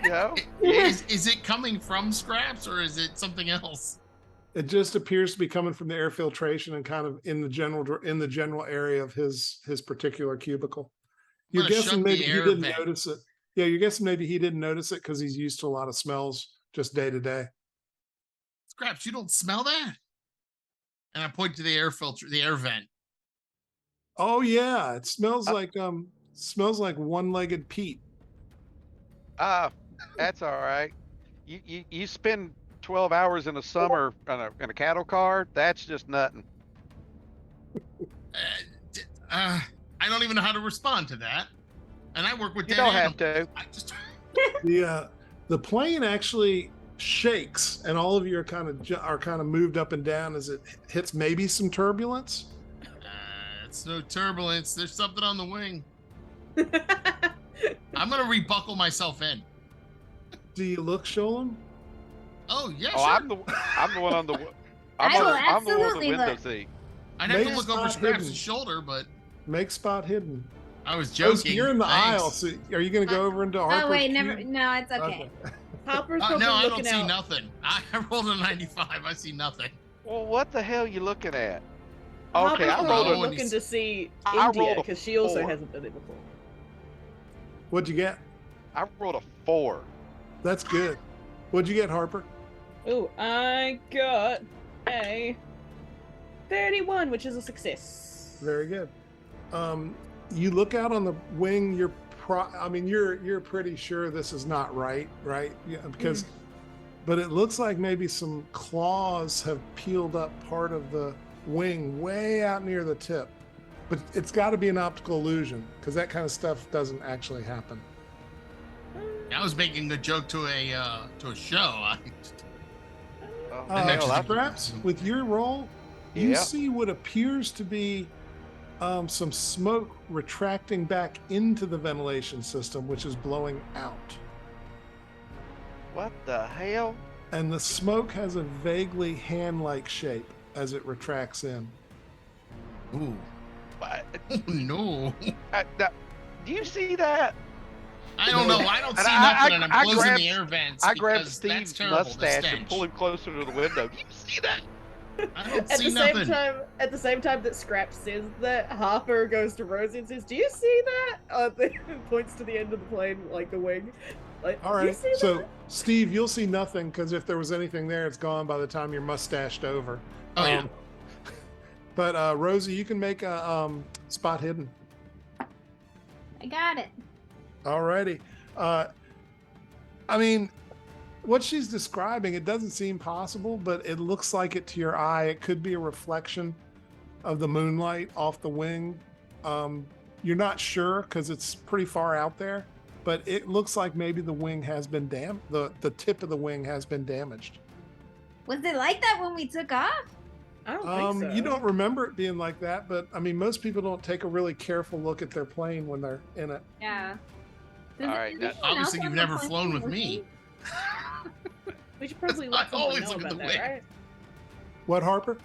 Speaker 4: You know,
Speaker 3: Is it coming from Scraps or is it something else?
Speaker 1: It just appears to be coming from the air filtration and kind of in the general area of his particular cubicle. You're
Speaker 3: gonna
Speaker 1: guessing
Speaker 3: shut the
Speaker 1: maybe he
Speaker 3: air
Speaker 1: didn't
Speaker 3: vent.
Speaker 1: notice it. Yeah, you're guessing maybe he didn't notice it because he's used to a lot of smells just day to day.
Speaker 3: Scraps, you don't smell that? And I point to the air filter, the air vent.
Speaker 1: Oh yeah, it smells like one-legged Pete.
Speaker 4: that's all right. You spend 12 hours in the summer in a cattle car. That's just nothing.
Speaker 3: I don't even know how to respond to that. And I work with
Speaker 4: You
Speaker 3: dead
Speaker 4: don't have
Speaker 3: animals.
Speaker 4: to.
Speaker 3: I just
Speaker 1: The plane actually shakes, and all of you are kind of moved up and down as it hits maybe some turbulence.
Speaker 3: it's no turbulence. There's something on the wing. I'm gonna rebuckle myself in.
Speaker 1: Do you look, Sholem?
Speaker 3: Oh yeah,
Speaker 4: Oh,
Speaker 3: sure.
Speaker 4: I'm the one on the.
Speaker 5: I will
Speaker 4: I'm the one on the
Speaker 5: absolutely
Speaker 4: window
Speaker 5: look.
Speaker 4: seat.
Speaker 3: I'd have to
Speaker 1: Make
Speaker 3: look over
Speaker 1: spot
Speaker 3: Scraps'
Speaker 1: hidden.
Speaker 3: shoulder, but
Speaker 1: Make spot hidden.
Speaker 3: I was
Speaker 1: Oh, so
Speaker 3: joking.
Speaker 1: you're in the
Speaker 3: Thanks.
Speaker 1: aisle. So are you going to go over into Harper's
Speaker 5: Oh wait, never.
Speaker 1: cube?
Speaker 5: No, it's okay.
Speaker 2: Hopper's probably
Speaker 3: No, I
Speaker 2: looking
Speaker 3: don't see
Speaker 2: out.
Speaker 3: nothing. I rolled a 95. I see nothing.
Speaker 4: Well, what the hell you looking at?
Speaker 2: Hopper's
Speaker 4: Okay, I
Speaker 2: probably
Speaker 4: rolled
Speaker 3: a-
Speaker 4: a.
Speaker 2: looking to see
Speaker 4: I
Speaker 2: India
Speaker 4: rolled a
Speaker 2: because she also
Speaker 4: 4.
Speaker 2: hasn't been there before.
Speaker 1: What'd you get?
Speaker 4: I rolled a 4.
Speaker 1: That's good. What'd you get, Harper?
Speaker 2: Oh, I got a 31, which is a success.
Speaker 1: Very good. You look out on the wing. You're pretty sure this is not right? Yeah, because, but it looks like maybe some claws have peeled up part of the wing way out near the tip. But it's got to be an optical illusion because that kind of stuff doesn't actually happen.
Speaker 3: I was making a joke to a show.
Speaker 4: Oh,
Speaker 3: next
Speaker 4: hell,
Speaker 3: is
Speaker 4: I-
Speaker 1: Perhaps with your roll, you
Speaker 4: Yeah.
Speaker 1: see what appears to be some smoke retracting back into the ventilation system, which is blowing out.
Speaker 4: What the hell?
Speaker 1: And the smoke has a vaguely hand-like shape as it retracts in.
Speaker 3: Ooh.
Speaker 4: What?
Speaker 3: Oh, no.
Speaker 4: Do you see that?
Speaker 3: I don't know. I don't see
Speaker 4: And I-
Speaker 3: nothing, and
Speaker 4: I
Speaker 3: I'm closing
Speaker 4: grabbed-
Speaker 3: the air vents.
Speaker 4: I grabbed
Speaker 3: because that's
Speaker 4: Steve's
Speaker 3: terrible, the
Speaker 4: mustache and
Speaker 3: stench.
Speaker 4: pulled him closer to the window. Do you see that?
Speaker 3: I don't
Speaker 2: At
Speaker 3: see
Speaker 2: the
Speaker 3: nothing.
Speaker 2: same time that Scrap says that, Harper goes to Rosie and says, "Do you see that?" Points to the end of the plane, like the wing. Like,
Speaker 1: All
Speaker 2: "Do you
Speaker 1: right,
Speaker 2: see
Speaker 1: so
Speaker 2: that?"
Speaker 1: Steve, you'll see nothing because if there was anything there, it's gone by the time you're mustached over.
Speaker 3: Oh, yeah.
Speaker 1: But Rosie, you can make a spot hidden.
Speaker 5: I got it.
Speaker 1: Alrighty. I mean, what she's describing, it doesn't seem possible, but it looks like it to your eye. It could be a reflection of the moonlight off the wing. You're not sure because it's pretty far out there, but it looks like maybe the wing has been the tip of the wing has been damaged.
Speaker 5: Was it like that when we took off?
Speaker 2: I don't think so.
Speaker 1: You don't remember it being like that, but I mean, most people don't take a really careful look at their plane when they're in it.
Speaker 5: Yeah.
Speaker 4: All right,
Speaker 5: anyone
Speaker 3: Obviously,
Speaker 5: else
Speaker 3: you've
Speaker 5: on
Speaker 3: never
Speaker 5: the plane
Speaker 3: flown with
Speaker 5: listen?
Speaker 3: me.
Speaker 2: We should probably
Speaker 3: I
Speaker 2: let someone
Speaker 3: always
Speaker 2: know
Speaker 3: look at
Speaker 2: about
Speaker 3: the
Speaker 2: that,
Speaker 3: wing.
Speaker 2: right?
Speaker 1: What, Harper?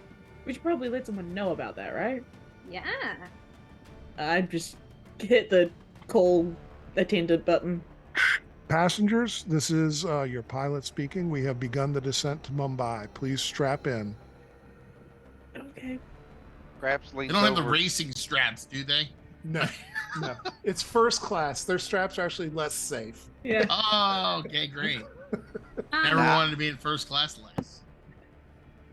Speaker 2: We should probably let someone know about that, right?
Speaker 5: Yeah.
Speaker 2: I just hit the call attendant button.
Speaker 1: Passengers, this is your pilot speaking. We have begun the descent to Mumbai. Please strap in.
Speaker 2: Okay.
Speaker 4: Craps
Speaker 3: They
Speaker 4: leans
Speaker 3: don't have the
Speaker 4: over.
Speaker 3: racing straps, do they?
Speaker 1: No, no. It's first class. Their straps are actually less safe.
Speaker 2: Yeah.
Speaker 3: Oh, okay, great. Never
Speaker 5: Um,
Speaker 3: wanted to be in first class less.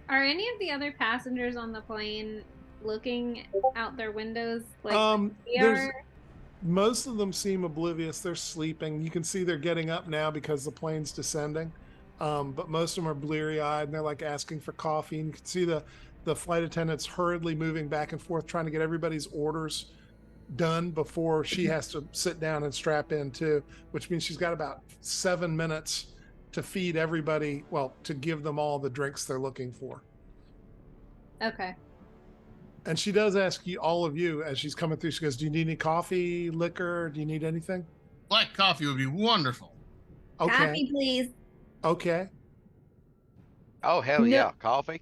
Speaker 5: are any of the other passengers on the plane looking out their windows like we
Speaker 1: There's
Speaker 5: are?
Speaker 1: most of them seem oblivious. They're sleeping. You can see they're getting up now because the plane's descending. But most of them are bleary-eyed and they're like asking for coffee. And you can see the flight attendants hurriedly moving back and forth, trying to get everybody's orders done before she has to sit down and strap in too, which means she's got about 7 minutes to feed everybody, well, to give them all the drinks they're looking for.
Speaker 5: Okay.
Speaker 1: And she does ask you, all of you, as she's coming through, she goes, do you need any coffee, liquor? Do you need anything?
Speaker 3: Black coffee would be wonderful.
Speaker 1: Okay.
Speaker 5: Coffee, please.
Speaker 1: Okay.
Speaker 4: Oh hell
Speaker 2: No.
Speaker 4: yeah, coffee.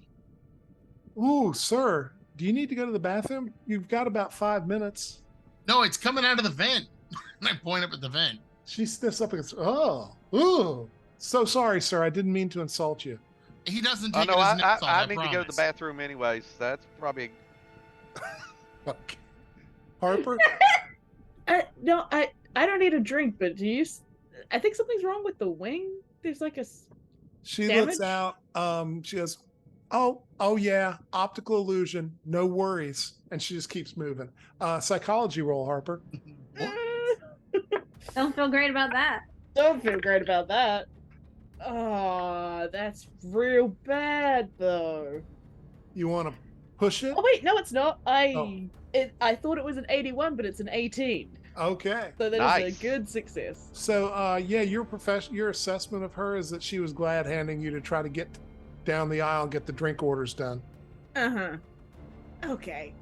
Speaker 1: Ooh, sir, do you need to go to the bathroom? You've got about 5 minutes.
Speaker 3: No, it's coming out of the vent. And I point up at the vent.
Speaker 1: She sniffs up and goes, oh, ooh. So sorry, sir. I didn't mean to insult you.
Speaker 3: He doesn't
Speaker 4: Oh
Speaker 3: take
Speaker 4: no,
Speaker 3: it as an insult,
Speaker 4: I need to go to the
Speaker 3: promise.
Speaker 4: bathroom anyways. That's probably.
Speaker 1: Okay. Harper?
Speaker 2: No, I don't need a drink, but do you? I think something's wrong with the wing. There's like a.
Speaker 1: She
Speaker 2: Damage?
Speaker 1: looks out. She goes, oh yeah, optical illusion. No worries. And she just keeps moving. Psychology roll, Harper.
Speaker 5: Don't feel great about that.
Speaker 2: Don't feel great about that. Oh, that's real bad though.
Speaker 1: You want to push it?
Speaker 2: Oh wait, no, it's not.
Speaker 1: Oh.
Speaker 2: I thought it was an 81, but it's an 18.
Speaker 1: Okay.
Speaker 2: So that is
Speaker 4: Nice.
Speaker 2: a good success.
Speaker 1: So, yeah, your assessment of her is that she was glad handing you to try to get down the aisle and get the drink orders done.
Speaker 2: Uh-huh. Okay.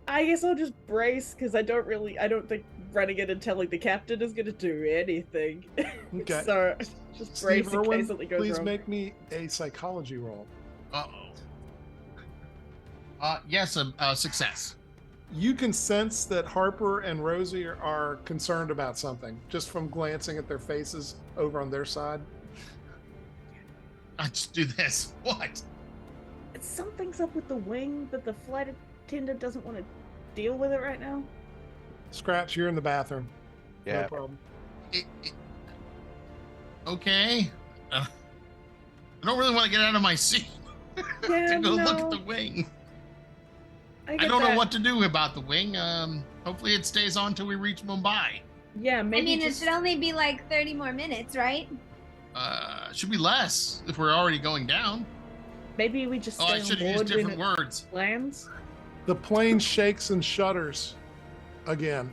Speaker 2: I guess I'll just brace because I don't think running in and telling the captain is gonna do anything.
Speaker 1: Okay.
Speaker 2: So just brace
Speaker 1: Steve
Speaker 2: in
Speaker 1: Irwin,
Speaker 2: case something goes
Speaker 1: please
Speaker 2: wrong.
Speaker 1: make me a psychology roll.
Speaker 3: Yes, a success.
Speaker 1: You can sense that Harper and Rosie are concerned about something just from glancing at their faces over on their side.
Speaker 3: I just do this. What?
Speaker 2: Something's up with the wing, but the flight attendant doesn't want to deal with it right now.
Speaker 1: Scraps, you're in the bathroom.
Speaker 4: Yeah.
Speaker 1: No problem.
Speaker 3: Okay. I don't really want to get out of my seat
Speaker 2: Yeah,
Speaker 3: to go look at
Speaker 2: no.
Speaker 3: the wing.
Speaker 2: I
Speaker 3: I don't know what to do about the wing. Hopefully it stays on till we reach Mumbai.
Speaker 2: Yeah, maybe
Speaker 5: I mean,
Speaker 2: just...
Speaker 5: it should only be like 30 more minutes, right?
Speaker 3: Should be less if we're already going down.
Speaker 2: maybe we just
Speaker 3: Oh,
Speaker 2: stay
Speaker 3: I
Speaker 2: on
Speaker 3: should have used
Speaker 2: board when
Speaker 3: different
Speaker 2: it
Speaker 3: words.
Speaker 2: lands.
Speaker 1: The plane shakes and shudders again.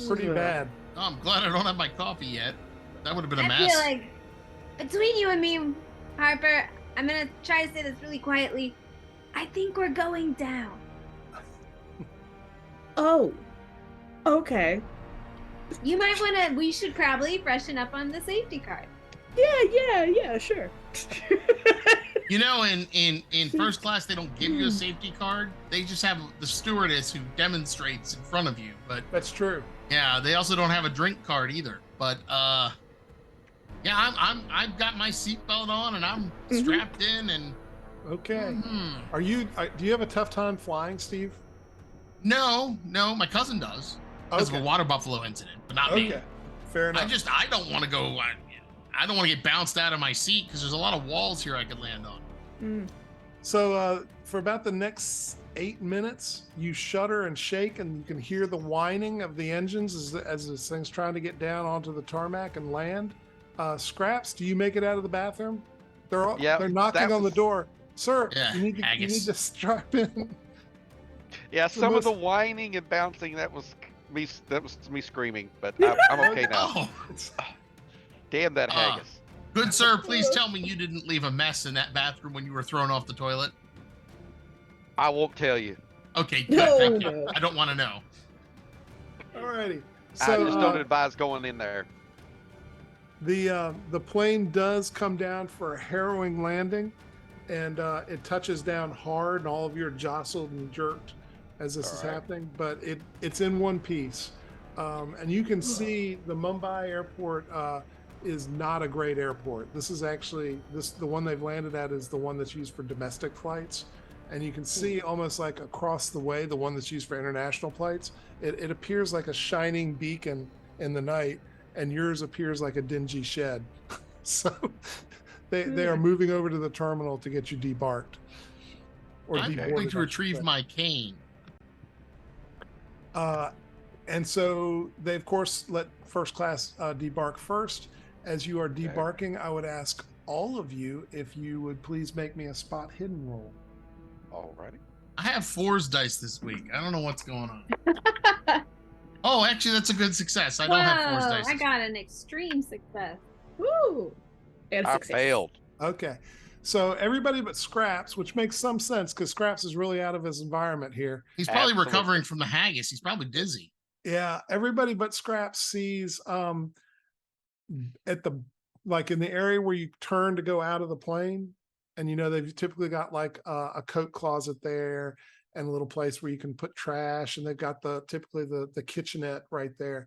Speaker 1: Pretty
Speaker 2: Ugh.
Speaker 1: bad.
Speaker 3: Oh, I'm glad I don't have my coffee yet. That would have been a
Speaker 5: I
Speaker 3: mess.
Speaker 5: feel like between you and me, Harper, I'm gonna try to say this really quietly. I think we're going down.
Speaker 2: Oh, okay.
Speaker 5: You might wanna. We should probably freshen up on the safety card.
Speaker 2: Yeah, sure.
Speaker 3: You know, in first class, they don't give you a safety card. They just have the stewardess who demonstrates in front of you. But
Speaker 1: That's true.
Speaker 3: yeah, they also don't have a drink card either. But yeah, I've got my seatbelt on and I'm
Speaker 2: Mhm.
Speaker 3: strapped in and
Speaker 1: Okay.
Speaker 3: mhm.
Speaker 1: Do you have a tough time flying, Steve?
Speaker 3: No, my cousin does because of
Speaker 1: Okay.
Speaker 3: a water buffalo incident, but not me.
Speaker 1: Okay. Fair enough.
Speaker 3: I don't want to go. I don't want to get bounced out of my seat because there's a lot of walls here I could land on.
Speaker 2: Mm.
Speaker 1: So for about the next 8 minutes, you shudder and shake, and you can hear the whining of the engines as this thing's trying to get down onto the tarmac and land. Scraps, do you make it out of the bathroom? They're
Speaker 4: Yeah,
Speaker 1: they're knocking
Speaker 4: that
Speaker 1: on the
Speaker 4: was-
Speaker 1: door. Sir,
Speaker 3: Yeah,
Speaker 1: you need
Speaker 3: haggis.
Speaker 1: to strap in.
Speaker 4: Yeah, some of the
Speaker 1: most-
Speaker 4: whining and bouncing that was me screaming, but I'm okay now.
Speaker 3: Oh,
Speaker 4: Damn that haggis.
Speaker 3: good sir, please tell me you didn't leave a mess in that bathroom when you were thrown off the toilet.
Speaker 4: I won't tell you.
Speaker 3: Okay, good,
Speaker 2: No,
Speaker 3: thank you.
Speaker 2: no.
Speaker 3: I don't want to know.
Speaker 1: Alrighty.
Speaker 4: I
Speaker 1: So
Speaker 4: just don't advise going in there.
Speaker 1: the plane does come down for a harrowing landing, and it touches down hard, and all of you are jostled and jerked as this is
Speaker 4: All right.
Speaker 1: happening, but it's in one piece. And you can see the Mumbai airport is not a great airport. This is actually the one they've landed at is the one that's used for domestic flights. And you can see almost like across the way, the one that's used for international flights, it appears like a shining beacon in the night, and yours appears like a dingy shed. So they are moving over to the terminal to get you debarked. Or
Speaker 3: I'm
Speaker 1: deboarded,
Speaker 3: going to
Speaker 1: I should
Speaker 3: retrieve
Speaker 1: say.
Speaker 3: my cane.
Speaker 1: And so they, of course, let first class debark first. As you are debarking, I would ask all of you if you would please make me a spot hidden roll.
Speaker 4: Alrighty.
Speaker 3: I have 4s dice this week. I don't know what's going on. Oh, actually, that's a good success. I don't have 4s
Speaker 5: Whoa,
Speaker 3: dice.
Speaker 5: I got an extreme success.
Speaker 2: Woo! And a
Speaker 4: I
Speaker 2: success.
Speaker 4: failed.
Speaker 1: Okay. So everybody but Scraps, which makes some sense because Scraps is really out of his environment here.
Speaker 3: He's probably
Speaker 4: Absolutely.
Speaker 3: recovering from the haggis. He's probably dizzy.
Speaker 1: Yeah, everybody but Scraps sees at the like in the area where you turn to go out of the plane, and they've typically got like a coat closet there and a little place where you can put trash, and they've got typically the kitchenette right there.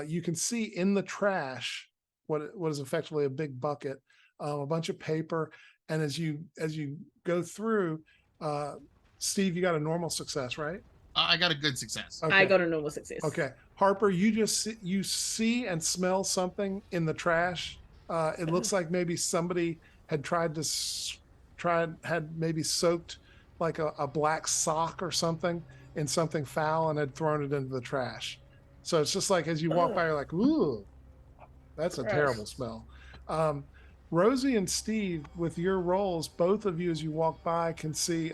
Speaker 1: You can see in the trash what is effectively a big bucket, a bunch of paper, and as you go through, Steve, you got a normal success, right?
Speaker 3: I got a good success.
Speaker 1: Okay.
Speaker 2: I got a normal success.
Speaker 1: Okay, Harper, you see and smell something in the trash. It looks like maybe somebody had tried to had maybe soaked like a black sock or something in something foul and had thrown it into the trash. So it's just like as you walk by, you're like, ooh, that's a
Speaker 2: Gross.
Speaker 1: terrible smell. Rosie and Steve, with your rolls, both of you as you walk by can see.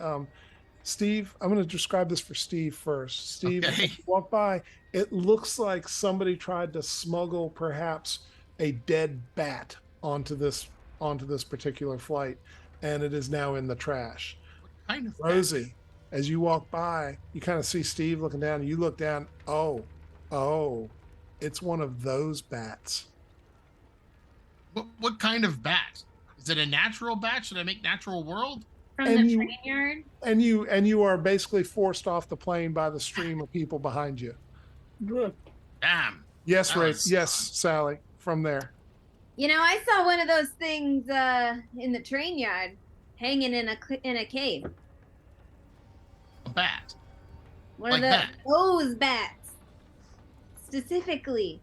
Speaker 1: Steve, I'm going to describe this for Steve first. Steve,
Speaker 3: Okay.
Speaker 1: as you walk by, it looks like somebody tried to smuggle perhaps a dead bat onto this particular flight, and it is now in the trash.
Speaker 3: What kind of
Speaker 1: Rosie, as you walk by, you kind of see Steve looking down, and you look down. Oh, it's one of those bats.
Speaker 3: What kind of bat? Is it a natural bat? Should I make natural world?
Speaker 5: From
Speaker 1: And
Speaker 5: the
Speaker 1: you-
Speaker 5: train yard?
Speaker 1: And you are basically forced off the plane by the stream of people behind you.
Speaker 3: Damn.
Speaker 1: Yes,
Speaker 3: That
Speaker 1: Ray.
Speaker 3: was-
Speaker 1: Yes, Sally. From there.
Speaker 5: I saw one of those things in the train yard, hanging in a cave.
Speaker 3: A bat.
Speaker 5: One
Speaker 3: Like
Speaker 5: of
Speaker 3: that?
Speaker 5: those bats, specifically.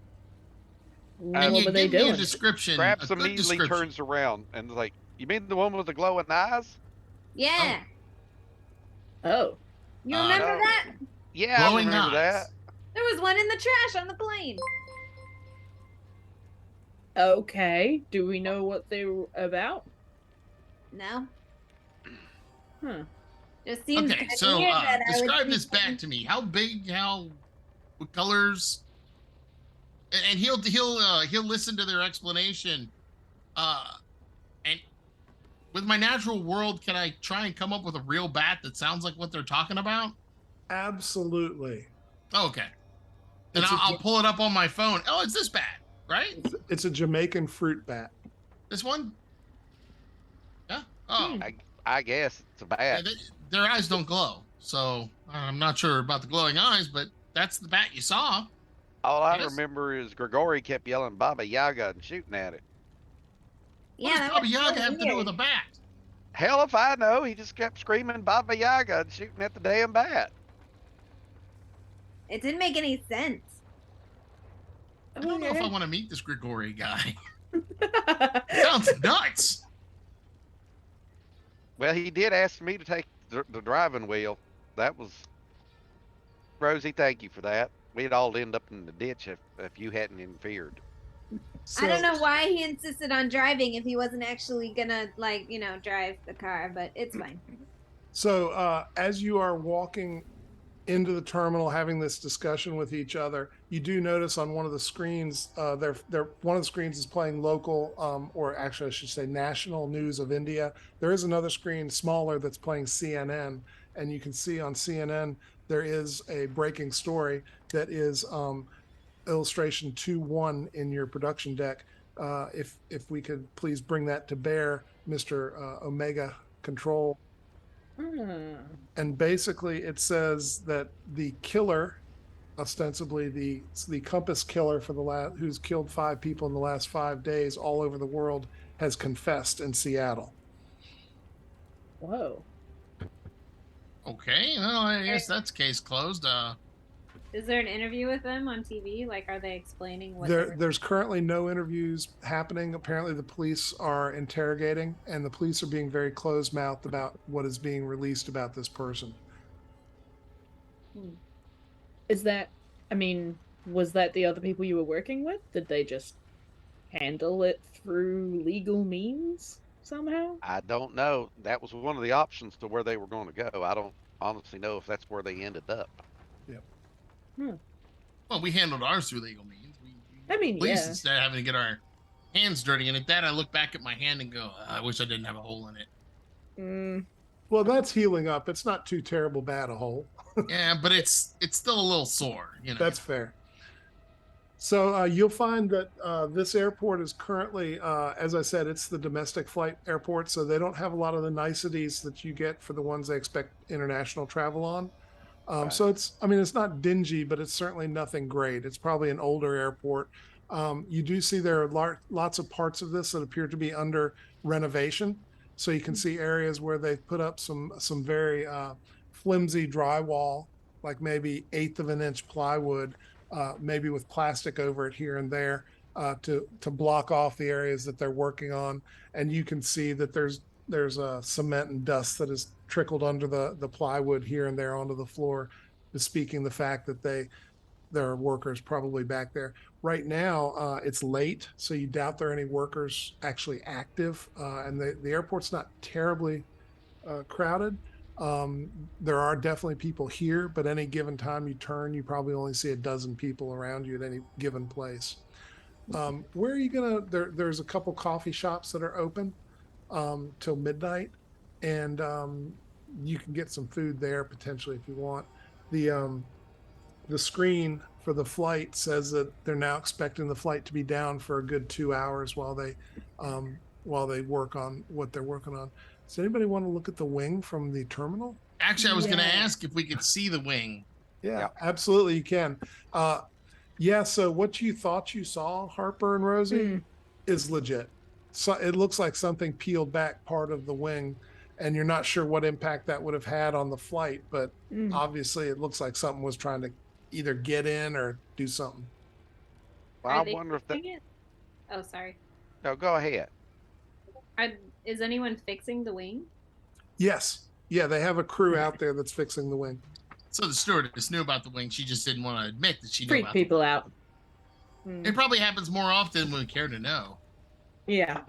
Speaker 3: Can
Speaker 2: What
Speaker 3: you
Speaker 2: were they
Speaker 3: give me a
Speaker 2: doing?
Speaker 3: description?
Speaker 4: Scraps
Speaker 3: a good
Speaker 4: immediately
Speaker 3: description.
Speaker 4: turns around and is like, "You mean the one with the glowing eyes?"
Speaker 5: Yeah,
Speaker 2: Oh.
Speaker 5: you remember
Speaker 4: no.
Speaker 5: that?
Speaker 4: Yeah, I
Speaker 3: Glowing
Speaker 4: remember
Speaker 3: eyes.
Speaker 4: that.
Speaker 5: There was one in the trash on the plane.
Speaker 2: Okay. Do we know what they were about?
Speaker 5: No,
Speaker 2: Huh.
Speaker 5: just seems
Speaker 3: Okay,
Speaker 5: kinda
Speaker 3: so
Speaker 5: weird that I would
Speaker 3: describe
Speaker 5: see
Speaker 3: this bat
Speaker 5: something-
Speaker 3: to me. How big? What colors? And he'll listen to their explanation. And with my natural world, can I try and come up with a real bat that sounds like what they're talking about?
Speaker 1: Absolutely.
Speaker 3: Oh, okay. Then
Speaker 1: It's a
Speaker 3: I'll
Speaker 1: Ja-
Speaker 3: pull it up on my phone. Oh, it's this bat, right?
Speaker 1: It's a Jamaican fruit bat.
Speaker 3: This one? Yeah. Oh,
Speaker 4: I guess it's a
Speaker 3: yeah,
Speaker 4: bat.
Speaker 3: their eyes don't glow, so I'm not sure about the glowing eyes, but that's the bat you saw.
Speaker 4: All I
Speaker 3: Yes.
Speaker 4: remember is Grigori kept yelling Baba Yaga and shooting at it.
Speaker 3: What
Speaker 5: Yeah,
Speaker 3: does
Speaker 5: that
Speaker 3: Baba
Speaker 5: was so
Speaker 3: Yaga have to do with a
Speaker 5: weird.
Speaker 3: bat?
Speaker 4: Hell if I know. He just kept screaming Baba Yaga and shooting at the damn bat.
Speaker 5: It didn't make any sense.
Speaker 3: I don't know if I
Speaker 2: Okay.
Speaker 3: want to meet this Grigori guy. Sounds nuts.
Speaker 4: Well, he did ask me to take the driving wheel. That was Rosie. Thank you for that. We'd all end up in the ditch if you hadn't interfered.
Speaker 1: So,
Speaker 5: I don't know why he insisted on driving if he wasn't actually gonna drive the car, but it's fine.
Speaker 1: So as you are walking into the terminal, having this discussion with each other, you do notice on one of the screens, one of the screens is playing local, or actually I should say national news of India. There is another screen smaller that's playing CNN, and you can see on CNN there is a breaking story that is illustration 2.1 in your production deck. If we could please bring that to bear, Mr. Omega Control.
Speaker 2: Hmm.
Speaker 1: and basically it says that the killer, ostensibly the compass killer for who's killed 5 people in the last 5 days all over the world, has confessed in Seattle.
Speaker 2: Whoa.
Speaker 3: Okay, well, I guess that's case closed.
Speaker 5: Is there an interview with them on TV? Like, are they explaining what
Speaker 1: There's currently no interviews happening. Apparently the police are interrogating, and the police are being very closed-mouthed about what is being released about this person.
Speaker 2: Is that, I mean, was that the other people you were working with? Did they just handle it through legal means somehow?
Speaker 4: I don't know. That was one of the options to where they were going to go. I don't honestly know if that's where they ended up.
Speaker 3: Well, we handled ours through legal means.
Speaker 2: I mean,
Speaker 3: Police,
Speaker 2: yeah.
Speaker 3: instead of having to get our hands dirty. And at that, I look back at my hand and go, I wish I didn't have a hole in it.
Speaker 1: Well, that's healing up. It's not too terrible bad a hole.
Speaker 3: Yeah, but it's still a little sore, you know.
Speaker 1: That's fair. So you'll find that this airport is currently, as I said, it's the domestic flight airport, so they don't have a lot of the niceties that you get for the ones they expect international travel on.
Speaker 4: Right.
Speaker 1: So it's not dingy, but it's certainly nothing great. It's probably an older airport. You do see there are lots of parts of this that appear to be under renovation. So you can see areas where they've put up some very flimsy drywall, like maybe 1/8 of an inch plywood, maybe with plastic over it here and there to block off the areas that they're working on. And you can see that there's cement and dust that has trickled under the plywood here and there onto the floor, bespeaking the fact that there are workers probably back there. Right now, it's late, so you doubt there are any workers actually active, and the airport's not terribly crowded. There are definitely people here, but any given time you turn, you probably only see a dozen people around you at any given place. Where are you gonna? There's a couple coffee shops that are open till midnight, and you can get some food there potentially if you want. The screen for the flight says that they're now expecting the flight to be down for a good 2 hours while they work on what they're working on. Does anybody want to look at the wing from the terminal?
Speaker 3: Actually, I was going to
Speaker 2: Yeah.
Speaker 3: ask if we could see the wing.
Speaker 1: Yeah, absolutely you can. So what you thought you saw, Harper and Rosie, is legit. So it looks like something peeled back part of the wing, and you're not sure what impact that would have had on the flight, but obviously it looks like something was trying to either get in or do something.
Speaker 4: Well,
Speaker 5: Are
Speaker 4: I
Speaker 5: they
Speaker 4: wonder if that.
Speaker 5: fixing it? Oh, sorry.
Speaker 4: No, go ahead.
Speaker 5: Is anyone fixing the wing?
Speaker 1: Yes. Yeah, they have a crew out there that's fixing the wing.
Speaker 3: So the stewardess knew about the wing. She just didn't want to admit that she knew
Speaker 2: Freak
Speaker 3: about
Speaker 2: people out.
Speaker 3: it. Probably happens more often than we care to know.
Speaker 2: Yeah.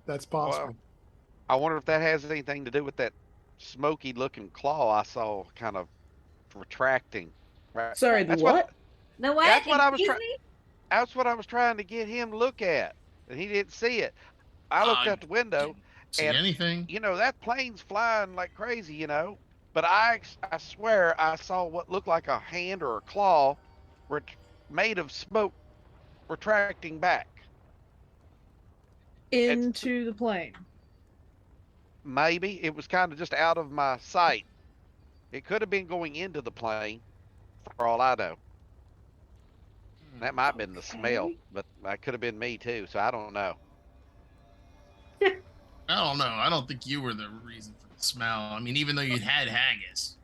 Speaker 1: That's possible.
Speaker 4: Well, I wonder if that has anything to do with that smoky looking claw I saw kind of retracting. Right.
Speaker 2: Sorry, the
Speaker 4: That's
Speaker 2: what?
Speaker 5: The what?
Speaker 4: That's what I was
Speaker 5: Excuse
Speaker 4: trying.
Speaker 5: me?
Speaker 4: That's what I was trying to get him to look at, and he didn't see it. I looked out the window.
Speaker 3: See
Speaker 4: And-
Speaker 3: anything?
Speaker 4: You know, that plane's flying like crazy, you know. But I swear I saw what looked like a hand or a claw made of smoke retracting back.
Speaker 2: Into the plane.
Speaker 4: Maybe it was kind of just out of my sight. It could have been going into the plane, for all I know. That might have been the smell,
Speaker 2: Okay.
Speaker 4: but that could have been me too. So I don't know.
Speaker 3: I don't know. I don't think you were the reason for the smell. I mean, even though you'd had haggis.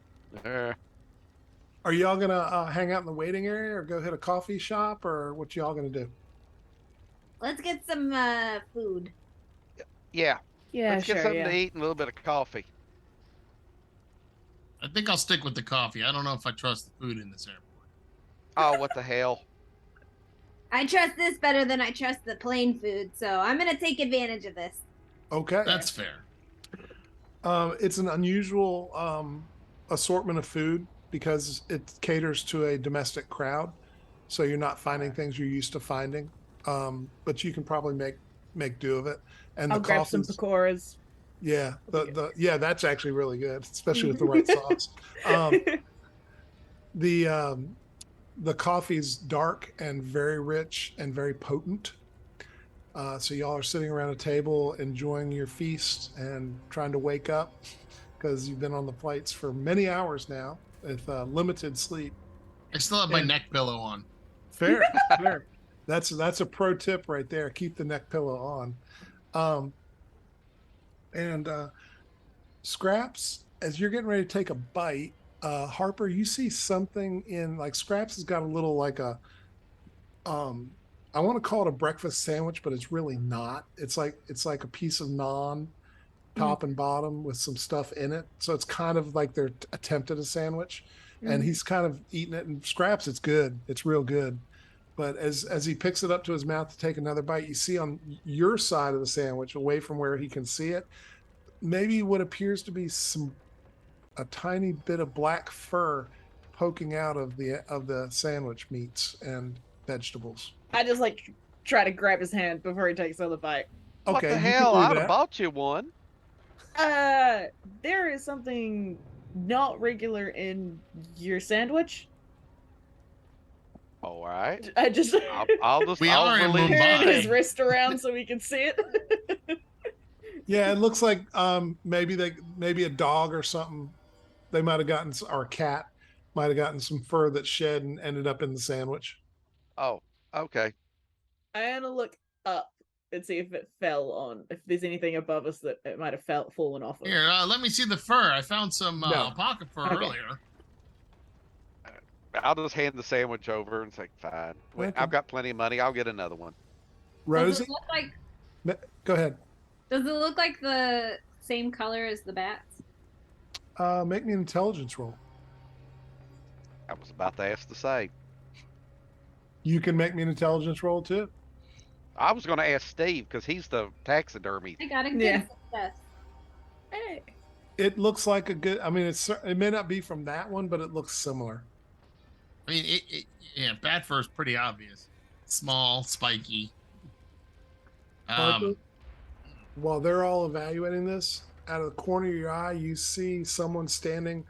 Speaker 1: Are y'all gonna hang out in the waiting area or go hit a coffee shop, or what y'all gonna do?
Speaker 5: Let's get some food.
Speaker 4: Yeah,
Speaker 2: Yeah,
Speaker 4: let's
Speaker 2: sure.
Speaker 4: get something
Speaker 2: Yeah.
Speaker 4: to eat and a little bit of coffee.
Speaker 3: I think I'll stick with the coffee. I don't know if I trust the food in this airport.
Speaker 4: Oh, what the hell?
Speaker 5: I trust this better than I trust the plane food, so I'm gonna take advantage of this.
Speaker 1: Okay.
Speaker 3: That's fair.
Speaker 1: It's an unusual assortment of food because it caters to a domestic crowd. So you're not finding things you're used to finding. But you can probably make do of it. And
Speaker 2: I'll
Speaker 1: the
Speaker 2: grab some
Speaker 1: coffees,
Speaker 2: pakoras.
Speaker 1: yeah, that's actually really good, especially with the right sauce. The coffee's dark and very rich and very potent. So y'all are sitting around a table enjoying your feast and trying to wake up because you've been on the flights for many hours now with limited sleep.
Speaker 3: I still have my
Speaker 1: And-
Speaker 3: neck pillow on.
Speaker 1: Fair, fair. That's a pro tip right there. Keep the neck pillow on. And Scraps, as you're getting ready to take a bite, Harper, you see something in like Scraps has got a little like a I want to call it a breakfast sandwich, but it's really not. It's like a piece of naan, top and bottom with some stuff in it. So it's kind of like their attempt at a sandwich. And he's kind of eating it, and Scraps, it's good. It's real good. But as he picks it up to his mouth to take another bite, you see on your side of the sandwich, away from where he can see it, maybe what appears to be a tiny bit of black fur poking out of the sandwich meats and vegetables.
Speaker 2: I just like try to grab his hand before he takes another bite.
Speaker 4: What
Speaker 1: Okay,
Speaker 4: the
Speaker 1: you can
Speaker 4: hell?
Speaker 1: do
Speaker 4: I'd have
Speaker 1: that.
Speaker 4: bought you one.
Speaker 2: There is something not regular in your sandwich.
Speaker 4: All right.
Speaker 2: I just
Speaker 4: I'll just.
Speaker 3: We
Speaker 4: I'll
Speaker 3: are in
Speaker 4: release-
Speaker 3: Mumbai.
Speaker 2: turn his wrist around so we can see it.
Speaker 1: Yeah, it looks like maybe a dog or something. They might have gotten, or a cat might have gotten some fur that shed and ended up in the sandwich.
Speaker 4: Oh, okay.
Speaker 2: I want to look up and see if it fell on, if there's anything above us that it might have fallen off of.
Speaker 3: Here, let me see the fur. I found some
Speaker 1: No.
Speaker 3: pocket fur
Speaker 2: Okay.
Speaker 3: earlier.
Speaker 4: I'll just hand the sandwich over and say, "Fine.
Speaker 1: Okay.
Speaker 4: I've got plenty of money. I'll get another one."
Speaker 1: Rosie,
Speaker 5: Does it look like
Speaker 1: go ahead.
Speaker 5: Does it look like the same color as the bats?
Speaker 1: Make me an intelligence roll.
Speaker 4: I was about to ask the same.
Speaker 1: You can make me an intelligence roll too.
Speaker 4: I was going to ask Steve because he's the taxidermy.
Speaker 5: I got a good
Speaker 2: Yeah.
Speaker 5: success.
Speaker 2: Hey.
Speaker 1: It looks like a good. I mean, it may not be from that one, but it looks similar.
Speaker 3: I mean, yeah, bat fur is pretty obvious. Small, spiky.
Speaker 1: Harper, while they're all evaluating this, out of the corner of your eye, you see someone standing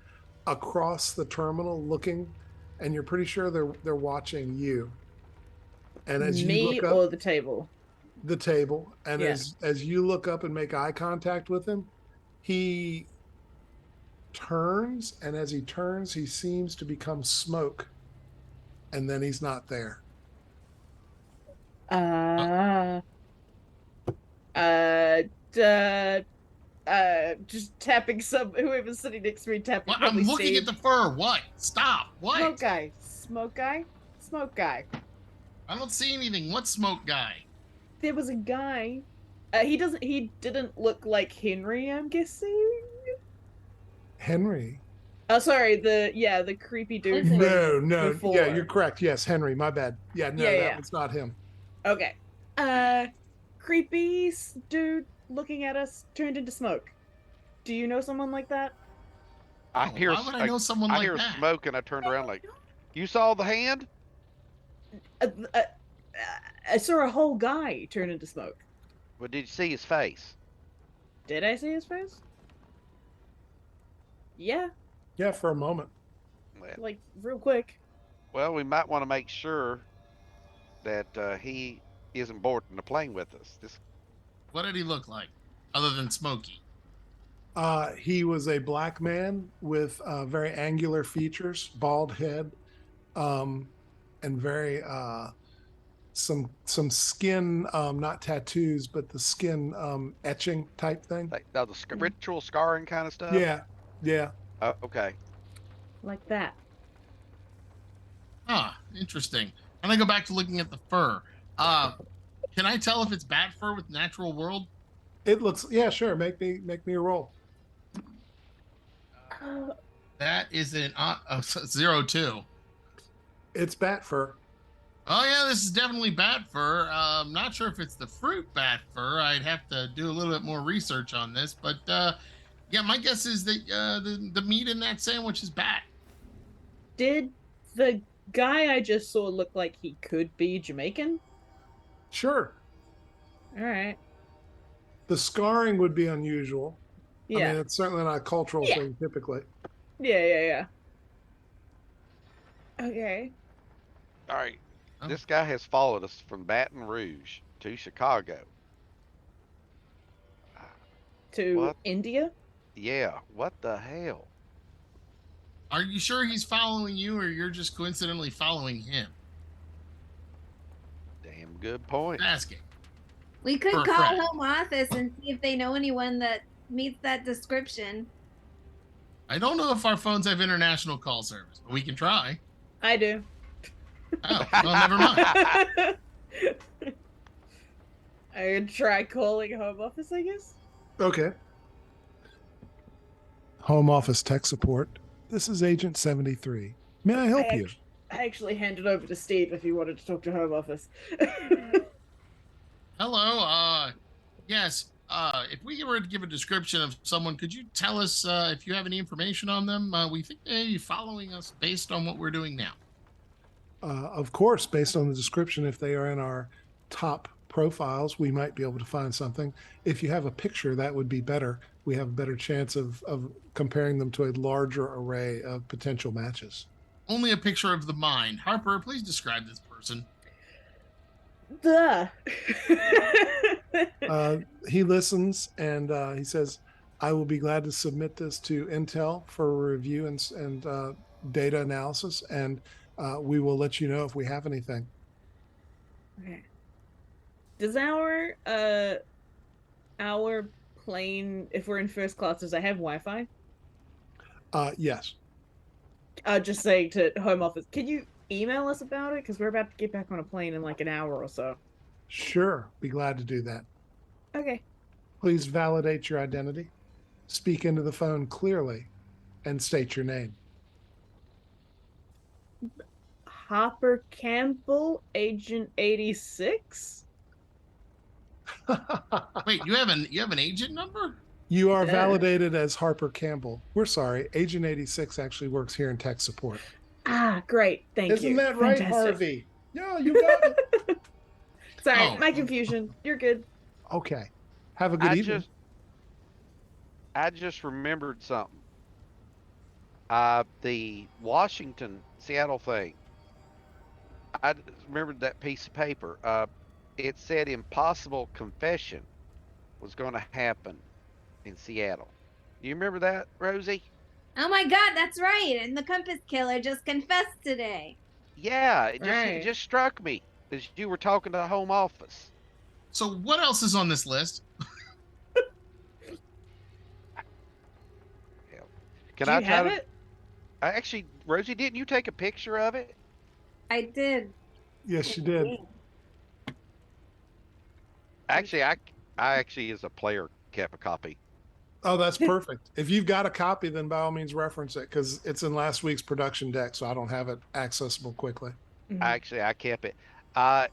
Speaker 1: across the terminal looking, and you're pretty sure they're watching you. And as you
Speaker 2: Me
Speaker 1: look up
Speaker 2: or the table?
Speaker 1: the table, and
Speaker 2: Yeah.
Speaker 1: as you look up and make eye contact with him, he turns, and as he turns, he seems to become smoke, and then he's not there.
Speaker 2: Just tapping whoever's sitting next to me, tapping.
Speaker 3: Well, I'm
Speaker 2: probably
Speaker 3: looking
Speaker 2: Steve.
Speaker 3: at the fur. What? Stop. What?
Speaker 2: Smoke guy.
Speaker 3: I don't see anything. What smoke guy?
Speaker 2: There was a guy. He didn't look like Henry, I'm guessing.
Speaker 1: Henry?
Speaker 2: Oh, sorry, the creepy dude.
Speaker 5: Listen.
Speaker 2: from
Speaker 1: No.
Speaker 2: before.
Speaker 1: Yeah, you're correct. Yes, Henry. My bad. Yeah, no,
Speaker 2: Yeah,
Speaker 1: that
Speaker 2: yeah.
Speaker 1: was not him.
Speaker 2: Okay. Creepy dude looking at us turned into smoke. Do you know someone like that?
Speaker 4: I
Speaker 3: Oh,
Speaker 4: hear.
Speaker 3: why would I know someone
Speaker 4: I
Speaker 3: like
Speaker 4: hear
Speaker 3: that?
Speaker 4: smoke, and I turned around like, "You saw the hand?"
Speaker 2: I saw a whole guy turn into smoke.
Speaker 4: But did you see his face?
Speaker 2: Did I see his face? Yeah,
Speaker 1: Yeah, for a moment.
Speaker 2: like real quick.
Speaker 4: Well, we might want to make sure that he isn't boarding the plane with us.
Speaker 3: What did he look like, other than smoky?
Speaker 1: He was a black man with very angular features, bald head, and very some skin, not tattoos, but the skin etching type thing.
Speaker 4: Like the ritual scarring kind of stuff.
Speaker 1: Yeah.
Speaker 4: Oh, okay.
Speaker 2: Like that.
Speaker 3: Interesting. And I go back to looking at the fur. Can I tell if it's bat fur with natural world?
Speaker 1: It looks. Yeah, sure. Make me a roll.
Speaker 3: That is an 02.
Speaker 1: It's bat fur.
Speaker 3: Oh yeah, this is definitely bat fur. I'm not sure if it's the fruit bat fur. I'd have to do a little bit more research on this, but yeah, my guess is that the meat in that sandwich is bat.
Speaker 2: Did the guy I just saw look like he could be Jamaican?
Speaker 1: Sure.
Speaker 2: All right.
Speaker 1: The scarring would be unusual.
Speaker 2: Yeah.
Speaker 1: I mean, it's certainly not a cultural
Speaker 2: Yeah.
Speaker 1: thing typically.
Speaker 2: Yeah. Okay.
Speaker 4: All right.
Speaker 3: Oh.
Speaker 4: This guy has followed us from Baton Rouge to Chicago.
Speaker 2: To
Speaker 4: What?
Speaker 2: India?
Speaker 4: Yeah, what the hell?
Speaker 3: Are you sure he's following you, or you're just coincidentally following him?
Speaker 4: Damn good point.
Speaker 3: Asking.
Speaker 5: We could
Speaker 3: For a
Speaker 5: call
Speaker 3: friend.
Speaker 5: home office and see if they know anyone that meets that description.
Speaker 3: I don't know if our phones have international call service, but we can try.
Speaker 2: I do.
Speaker 3: Oh, well, never mind.
Speaker 2: I could try calling home office, I guess.
Speaker 1: Okay. Home office tech support. This is Agent 73. May I help you?
Speaker 2: I actually handed over to Steve if he wanted to talk to home office.
Speaker 3: Hello. Yes. If we were to give a description of someone, could you tell us if you have any information on them? We think they're following us based on what we're doing now.
Speaker 1: Of course, based on the description, if they are in our top profiles, we might be able to find something. If you have a picture, that would be better. We have a better chance of comparing them to a larger array of potential matches.
Speaker 3: Only a picture of the mind. Harper, please describe this person.
Speaker 2: Duh.
Speaker 1: He listens and he says, I will be glad to submit this to Intel for review and data analysis, and we will let you know if we have anything.
Speaker 2: Okay. Does our plane, if we're in first class, does it have Wi-Fi?
Speaker 1: Yes.
Speaker 2: Just saying to home office, can you email us about it? Because we're about to get back on a plane in like an hour or so.
Speaker 1: Sure. Be glad to do that.
Speaker 2: Okay.
Speaker 1: Please validate your identity. Speak into the phone clearly and state your name.
Speaker 2: Hopper Campbell, Agent 86.
Speaker 3: Wait, you have an agent number?
Speaker 1: You are
Speaker 2: Yeah.
Speaker 1: validated as Harper Campbell. We're sorry. Agent 86 actually works here in tech support.
Speaker 2: Ah, great. Thank you.
Speaker 1: Isn't that right,
Speaker 2: Fantastic.
Speaker 1: Harvey? Yeah, you got it.
Speaker 2: Sorry,
Speaker 3: Oh.
Speaker 2: my confusion. You're good.
Speaker 1: Okay. Have a good evening.
Speaker 4: I just remembered something. The Washington, Seattle thing. I remembered that piece of paper. It said impossible confession was going to happen in Seattle. Do you remember that, Rosie?
Speaker 5: Oh my god, that's right. And the Compass Killer just confessed today.
Speaker 4: Yeah, it
Speaker 2: Right.
Speaker 4: just struck me as you were talking to the home office.
Speaker 3: So what else is on this list?
Speaker 4: Can
Speaker 2: Do
Speaker 4: I
Speaker 2: you
Speaker 4: try
Speaker 2: have
Speaker 4: to?
Speaker 2: it?
Speaker 4: Actually, Rosie, didn't you take a picture of it?
Speaker 5: I did.
Speaker 1: Yes, you did.
Speaker 4: Actually, I actually, as a player, kept a copy.
Speaker 1: Oh, that's perfect. If you've got a copy, then by all means reference it because it's in last week's production deck, so I don't have it accessible quickly.
Speaker 2: Mhm.
Speaker 4: Actually, I kept it. I'll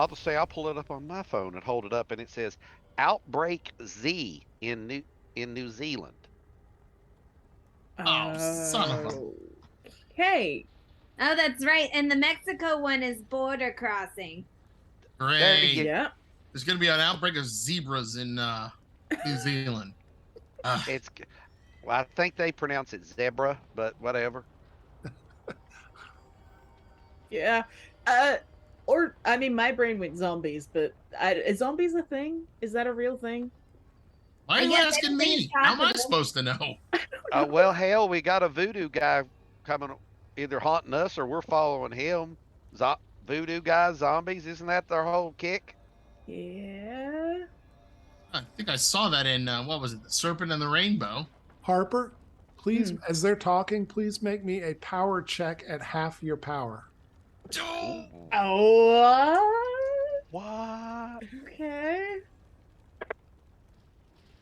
Speaker 4: just say I'll pull it up on my phone and hold it up, and it says Outbreak Z in New Zealand.
Speaker 3: Oh, son of a-
Speaker 2: Okay.
Speaker 5: Oh, that's right. And the Mexico one is border crossing.
Speaker 3: Great.
Speaker 4: you-
Speaker 2: Yeah.
Speaker 3: There's going to be an outbreak of zebras in New Zealand.
Speaker 4: It's, well, I think they pronounce it zebra, but whatever.
Speaker 2: Yeah. Or I mean, my brain went zombies, but is zombies a thing? Is that a real thing?
Speaker 3: Why are
Speaker 5: I
Speaker 3: you
Speaker 5: guess
Speaker 3: asking me?
Speaker 5: everything's
Speaker 3: How am I
Speaker 5: possible.
Speaker 3: supposed to know?
Speaker 4: Well, hell, we got a voodoo guy coming, either haunting us or we're following him. Voodoo guys, zombies, isn't that their whole kick?
Speaker 2: Yeah.
Speaker 3: I think I saw that in, what was it, The Serpent and the Rainbow.
Speaker 1: Harper, please, as they're talking, please make me a power check at half your power.
Speaker 3: Oh,
Speaker 2: Oh.
Speaker 4: What?
Speaker 2: Okay.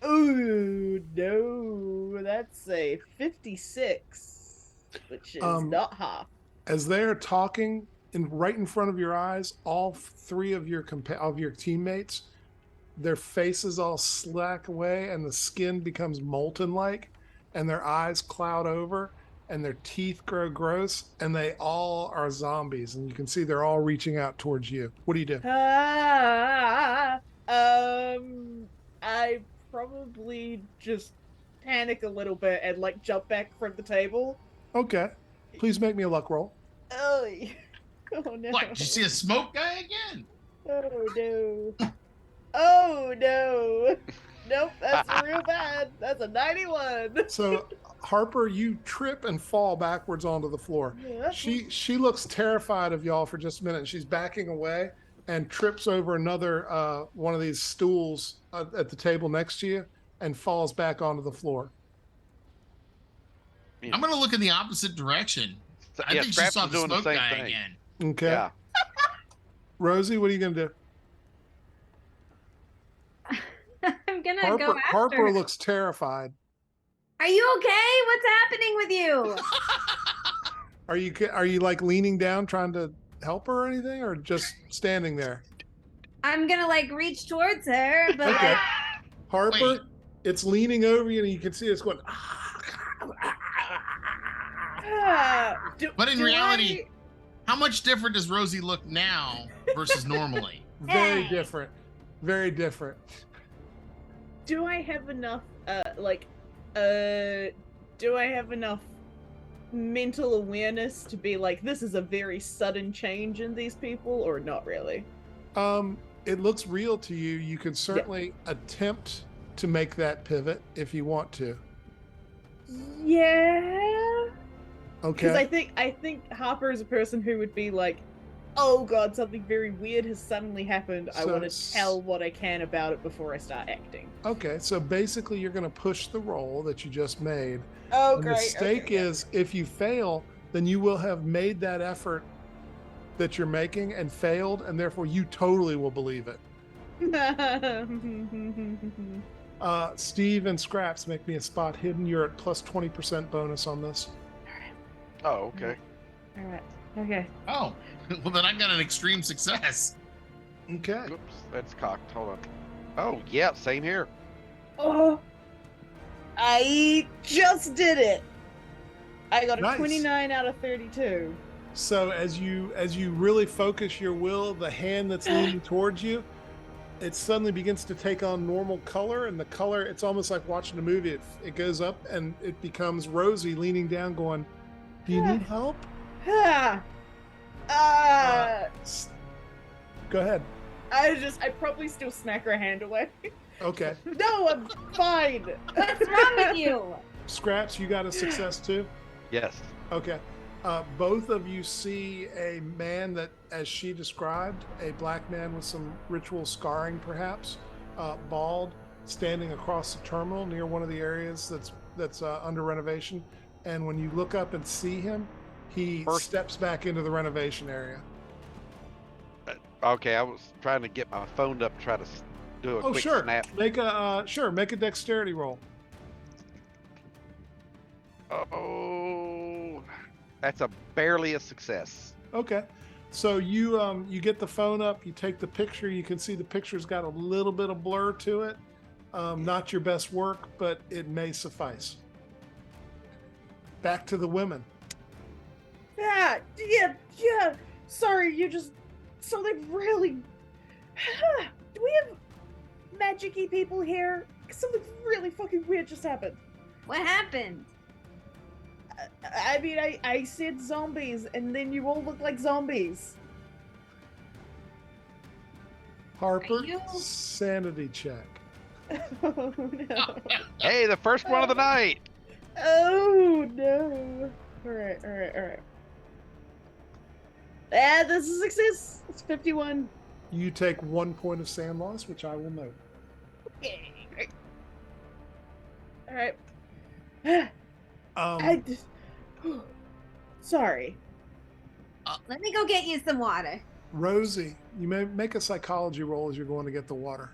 Speaker 2: Oh no, that's a 56, which is not half.
Speaker 1: As they're talking, right in front of your eyes, all three of your teammates, their faces all slack away, and the skin becomes molten-like, and their eyes cloud over, and their teeth grow gross, and they all are zombies. And you can see they're all reaching out towards you. What do you do?
Speaker 2: I probably just panic a little bit and like jump back from the table.
Speaker 1: Okay, please make me a luck roll.
Speaker 2: Oh, oh no!
Speaker 3: what? Did you see a smoke guy again?
Speaker 2: Oh no! Oh no! Nope, that's real bad. That's a 91.
Speaker 1: So Harper, you trip and fall backwards onto the floor.
Speaker 2: Yeah.
Speaker 1: She looks terrified of y'all for just a minute. She's backing away and trips over another one of these stools at the table next to you and falls back onto the floor.
Speaker 3: I'm gonna look in the opposite direction. I think she
Speaker 4: Scraps
Speaker 3: saw
Speaker 4: is
Speaker 3: the
Speaker 4: doing the
Speaker 3: smoke
Speaker 4: same
Speaker 3: guy
Speaker 4: thing.
Speaker 3: again.
Speaker 1: Okay.
Speaker 4: Yeah.
Speaker 1: Rosie, what are you gonna do?
Speaker 5: I'm gonna go after
Speaker 1: Harper
Speaker 5: her.
Speaker 1: looks terrified.
Speaker 5: Are you okay? What's happening with you?
Speaker 1: Are you like leaning down trying to help her or anything, or just standing there?
Speaker 5: I'm gonna like reach towards her, but
Speaker 1: Okay.
Speaker 5: like,
Speaker 1: Harper,
Speaker 3: Wait.
Speaker 1: it's leaning over you and you can see it's going.
Speaker 3: But in reality, how much different does Rosie look now versus normally?
Speaker 1: Very
Speaker 5: Hey.
Speaker 1: different. Very different.
Speaker 2: do I have enough do I have enough mental awareness to be like, this is a very sudden change in these people, or not really?
Speaker 1: It looks real to you. You can certainly attempt to make that pivot if you want to.
Speaker 2: Yeah. Because
Speaker 1: Okay.
Speaker 2: I think Harper is a person who would be like, oh god, something very weird has suddenly happened. I
Speaker 1: So
Speaker 2: want
Speaker 1: it's-
Speaker 2: to tell what I can about it before I start acting.
Speaker 1: Okay. So basically, you're going to push the roll that you just made.
Speaker 2: Oh,
Speaker 1: The
Speaker 2: great.
Speaker 1: mistake
Speaker 2: okay,
Speaker 1: is if you fail, then you will have made that effort that you're making and failed, and therefore you totally will believe it.
Speaker 2: yeah.
Speaker 1: Steve and Scraps, make me a spot hidden. You're at plus 20% bonus on this.
Speaker 4: Oh, okay.
Speaker 2: All right. Okay.
Speaker 3: Oh, well then I got an extreme success.
Speaker 1: Okay.
Speaker 4: Oops, that's cocked. Hold on. Oh, yeah, same here.
Speaker 2: Oh, I just did it. I got a
Speaker 1: Nice.
Speaker 2: 29 out of 32.
Speaker 1: So as you really focus your will, the hand that's leaning towards you, it suddenly begins to take on normal color, and the color, it's almost like watching a movie. It goes up and it becomes Rosie leaning down going, do you need help?
Speaker 2: Ah.
Speaker 1: S- Go ahead.
Speaker 2: I probably still smack her hand away.
Speaker 1: Okay.
Speaker 2: No, I'm fine.
Speaker 5: what's wrong with you?
Speaker 1: Scraps, you got a success too?
Speaker 4: Yes.
Speaker 1: Okay. Both of you see a man that, as she described, a black man with some ritual scarring, perhaps, bald, standing across the terminal near one of the areas that's under renovation. And when you look up and see him, he
Speaker 4: First-
Speaker 1: steps back into the renovation area.
Speaker 4: Okay, I was trying to get my phone up to try to do a
Speaker 1: Oh,
Speaker 4: quick
Speaker 1: sure.
Speaker 4: snap.
Speaker 1: Make a dexterity roll.
Speaker 4: Oh, that's barely a success.
Speaker 1: Okay. So you get the phone up, you take the picture, you can see the picture's got a little bit of blur to it. Not your best work, but it may suffice. Back to the women.
Speaker 2: Yeah. Sorry, you just something really. Do we have magic-y people here? Something really fucking weird just happened.
Speaker 5: What happened?
Speaker 2: I mean, I said zombies, and then you all look like zombies.
Speaker 1: Harper,
Speaker 5: Are you-
Speaker 1: sanity check.
Speaker 2: Oh no.
Speaker 4: Hey, the first one of the night.
Speaker 2: Oh no. Alright. Ah, this is a success. It's 51.
Speaker 1: You take 1 point of sand loss, which I will note.
Speaker 2: Okay, great. Alright.
Speaker 1: Um,
Speaker 2: Sorry.
Speaker 5: Let me go get you some water.
Speaker 1: Rosie, you may make a psychology roll as you're going to get the water.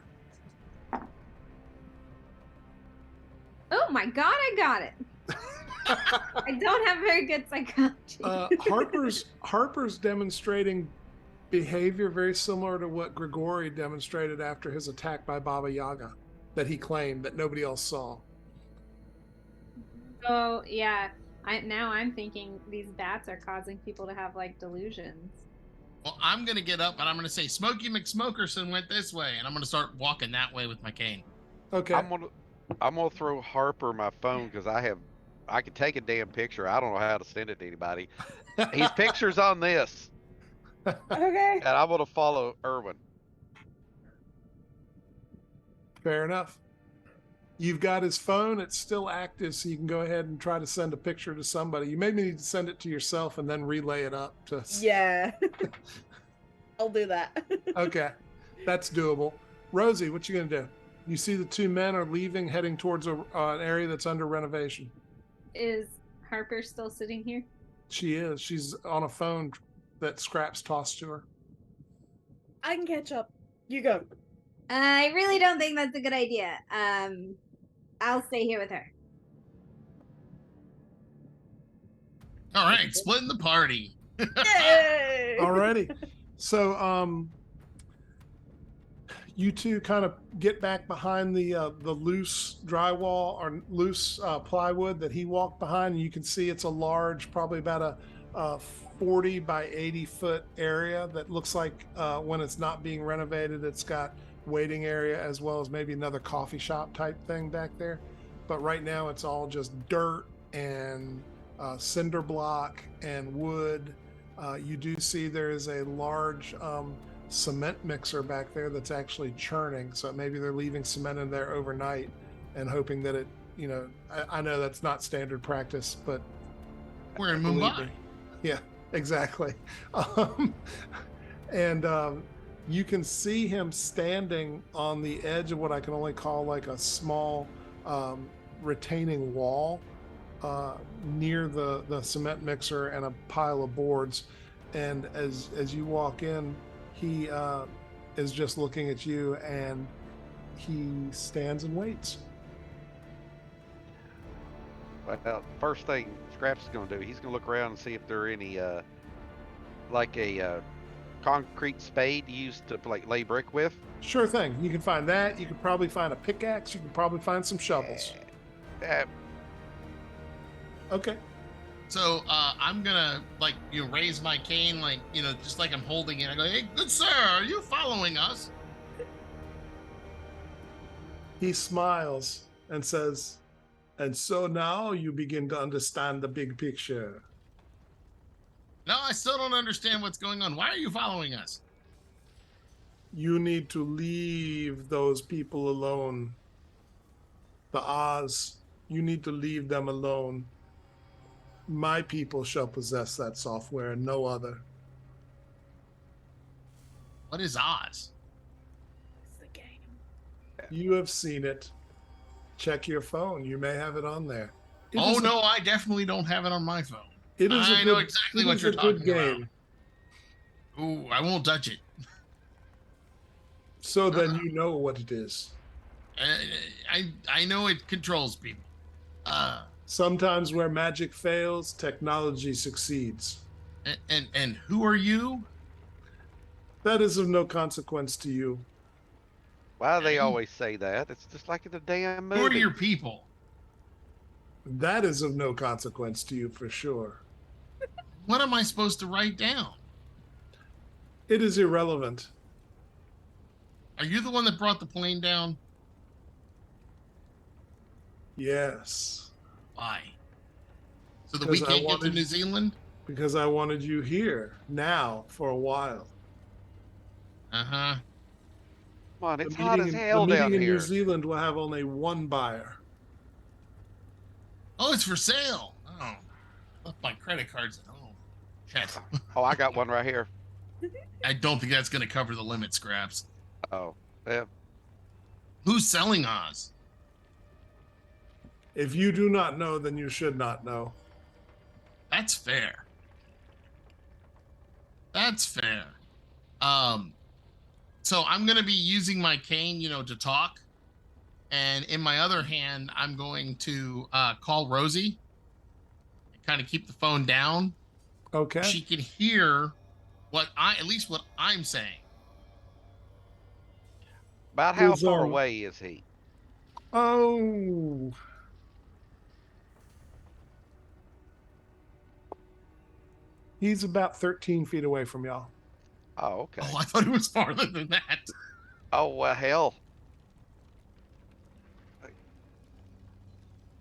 Speaker 5: Oh my god, I got it. I don't have very good psychology.
Speaker 1: Harper's demonstrating behavior very similar to what Grigori demonstrated after his attack by Baba Yaga, that he claimed that nobody else saw.
Speaker 5: Oh yeah. I'm thinking these bats are causing people to have like delusions.
Speaker 3: Well, I'm gonna get up and I'm gonna say Smokey McSmokerson went this way, and I'm gonna start walking that way with my cane.
Speaker 1: Okay.
Speaker 4: I'm gonna throw Harper my phone because I can take a damn picture. I don't know how to send it to anybody. His picture's on this,
Speaker 2: Okay.
Speaker 4: and I'm gonna follow Irwin.
Speaker 1: Fair enough. You've got his phone. It's still active, so you can go ahead and try to send a picture to somebody. You maybe need to send it to yourself and then relay it up to.
Speaker 2: Yeah. I'll do that.
Speaker 1: Okay, that's doable. Rosie, what you gonna do? You see the two men are leaving, heading towards an area that's under renovation.
Speaker 5: Is Harper still sitting here?
Speaker 1: She is. She's on a phone that Scraps tossed to her.
Speaker 2: I can catch up. You go.
Speaker 5: I really don't think that's a good idea. I'll stay here with her.
Speaker 3: All right, splitting the party.
Speaker 2: Yay!
Speaker 1: Alrighty. So you two kind of get back behind the loose drywall or loose plywood that he walked behind, and you can see it's a large, probably about a 40 by 80 foot area that looks like when it's not being renovated, it's got waiting area as well as maybe another coffee shop type thing back there. But right now it's all just dirt and cinder block and wood. You do see there is a large cement mixer back there that's actually churning. So maybe they're leaving cement in there overnight and hoping that it, I know that's not standard practice, but
Speaker 3: We're in
Speaker 1: believe
Speaker 3: Mumbai.
Speaker 1: me. Yeah, exactly. And you can see him standing on the edge of what I can only call like a small retaining wall near the cement mixer and a pile of boards. And as you walk in, he is just looking at you, and he stands and waits.
Speaker 4: Well, first thing Scraps is going to do, he's going to look around and see if there are any, like a concrete spade used to like lay brick with.
Speaker 1: Sure thing. You can find that. You could probably find a pickaxe. You can probably find some shovels. Okay.
Speaker 3: So I'm gonna raise my cane, just like I'm holding it. I go, "Hey, good sir, are you following us?"
Speaker 1: He smiles and says, "And so now you begin to understand the big picture.
Speaker 3: No, I still don't understand what's going on. Why are you following us?
Speaker 1: You need to leave those people alone. The Oz, you need to leave them alone. My people shall possess that software and no other."
Speaker 3: What is Oz?
Speaker 2: It's the game.
Speaker 1: You have seen it. Check your phone. You may have it on there. It
Speaker 3: Oh
Speaker 1: is a-
Speaker 3: no, I definitely don't have it on my phone.
Speaker 1: It is a
Speaker 3: I know
Speaker 1: good-
Speaker 3: exactly
Speaker 1: it
Speaker 3: what
Speaker 1: is
Speaker 3: you're
Speaker 1: a good
Speaker 3: talking about.
Speaker 1: game.
Speaker 3: Ooh, I won't touch it.
Speaker 1: So then you know what it is.
Speaker 3: I know it controls people.
Speaker 1: Sometimes where magic fails, technology succeeds.
Speaker 3: And who are you?
Speaker 1: That is of no consequence to you.
Speaker 4: Why do they always say that? It's just like in the damn movie.
Speaker 3: Who are your people?
Speaker 1: That is of no consequence to you for sure.
Speaker 3: What am I supposed to write down?
Speaker 1: It is irrelevant.
Speaker 3: Are you the one that brought the plane down?
Speaker 1: Yes,
Speaker 3: Why? So that we
Speaker 1: Because I
Speaker 3: can't get to
Speaker 1: wanted-
Speaker 3: New Zealand?
Speaker 1: because I wanted you here now for a while.
Speaker 3: Uh-huh.
Speaker 4: Come on, it's
Speaker 1: The
Speaker 4: hot as
Speaker 1: meeting
Speaker 4: hell down
Speaker 1: in
Speaker 4: here.
Speaker 1: New Zealand will have only one buyer.
Speaker 3: Oh, it's for sale. Oh, left my credit cards at home. Shit.
Speaker 4: Oh, I got one right here.
Speaker 3: I don't think that's going to cover the limit, Scraps.
Speaker 4: Oh, yeah.
Speaker 3: Who's selling Oz?
Speaker 1: If you do not know, then you should not know.
Speaker 3: That's fair. That's fair. So I'm going to be using my cane, to talk. And in my other hand, I'm going to call Rosie and kind of keep the phone down.
Speaker 1: Okay.
Speaker 3: She can hear at least what I'm saying.
Speaker 4: About how
Speaker 1: Is,
Speaker 4: far
Speaker 1: um,
Speaker 4: away is he?
Speaker 1: Oh. He's about 13 feet away from y'all.
Speaker 4: Oh, okay.
Speaker 3: Oh, I thought it was farther than that.
Speaker 4: Oh, well, hell.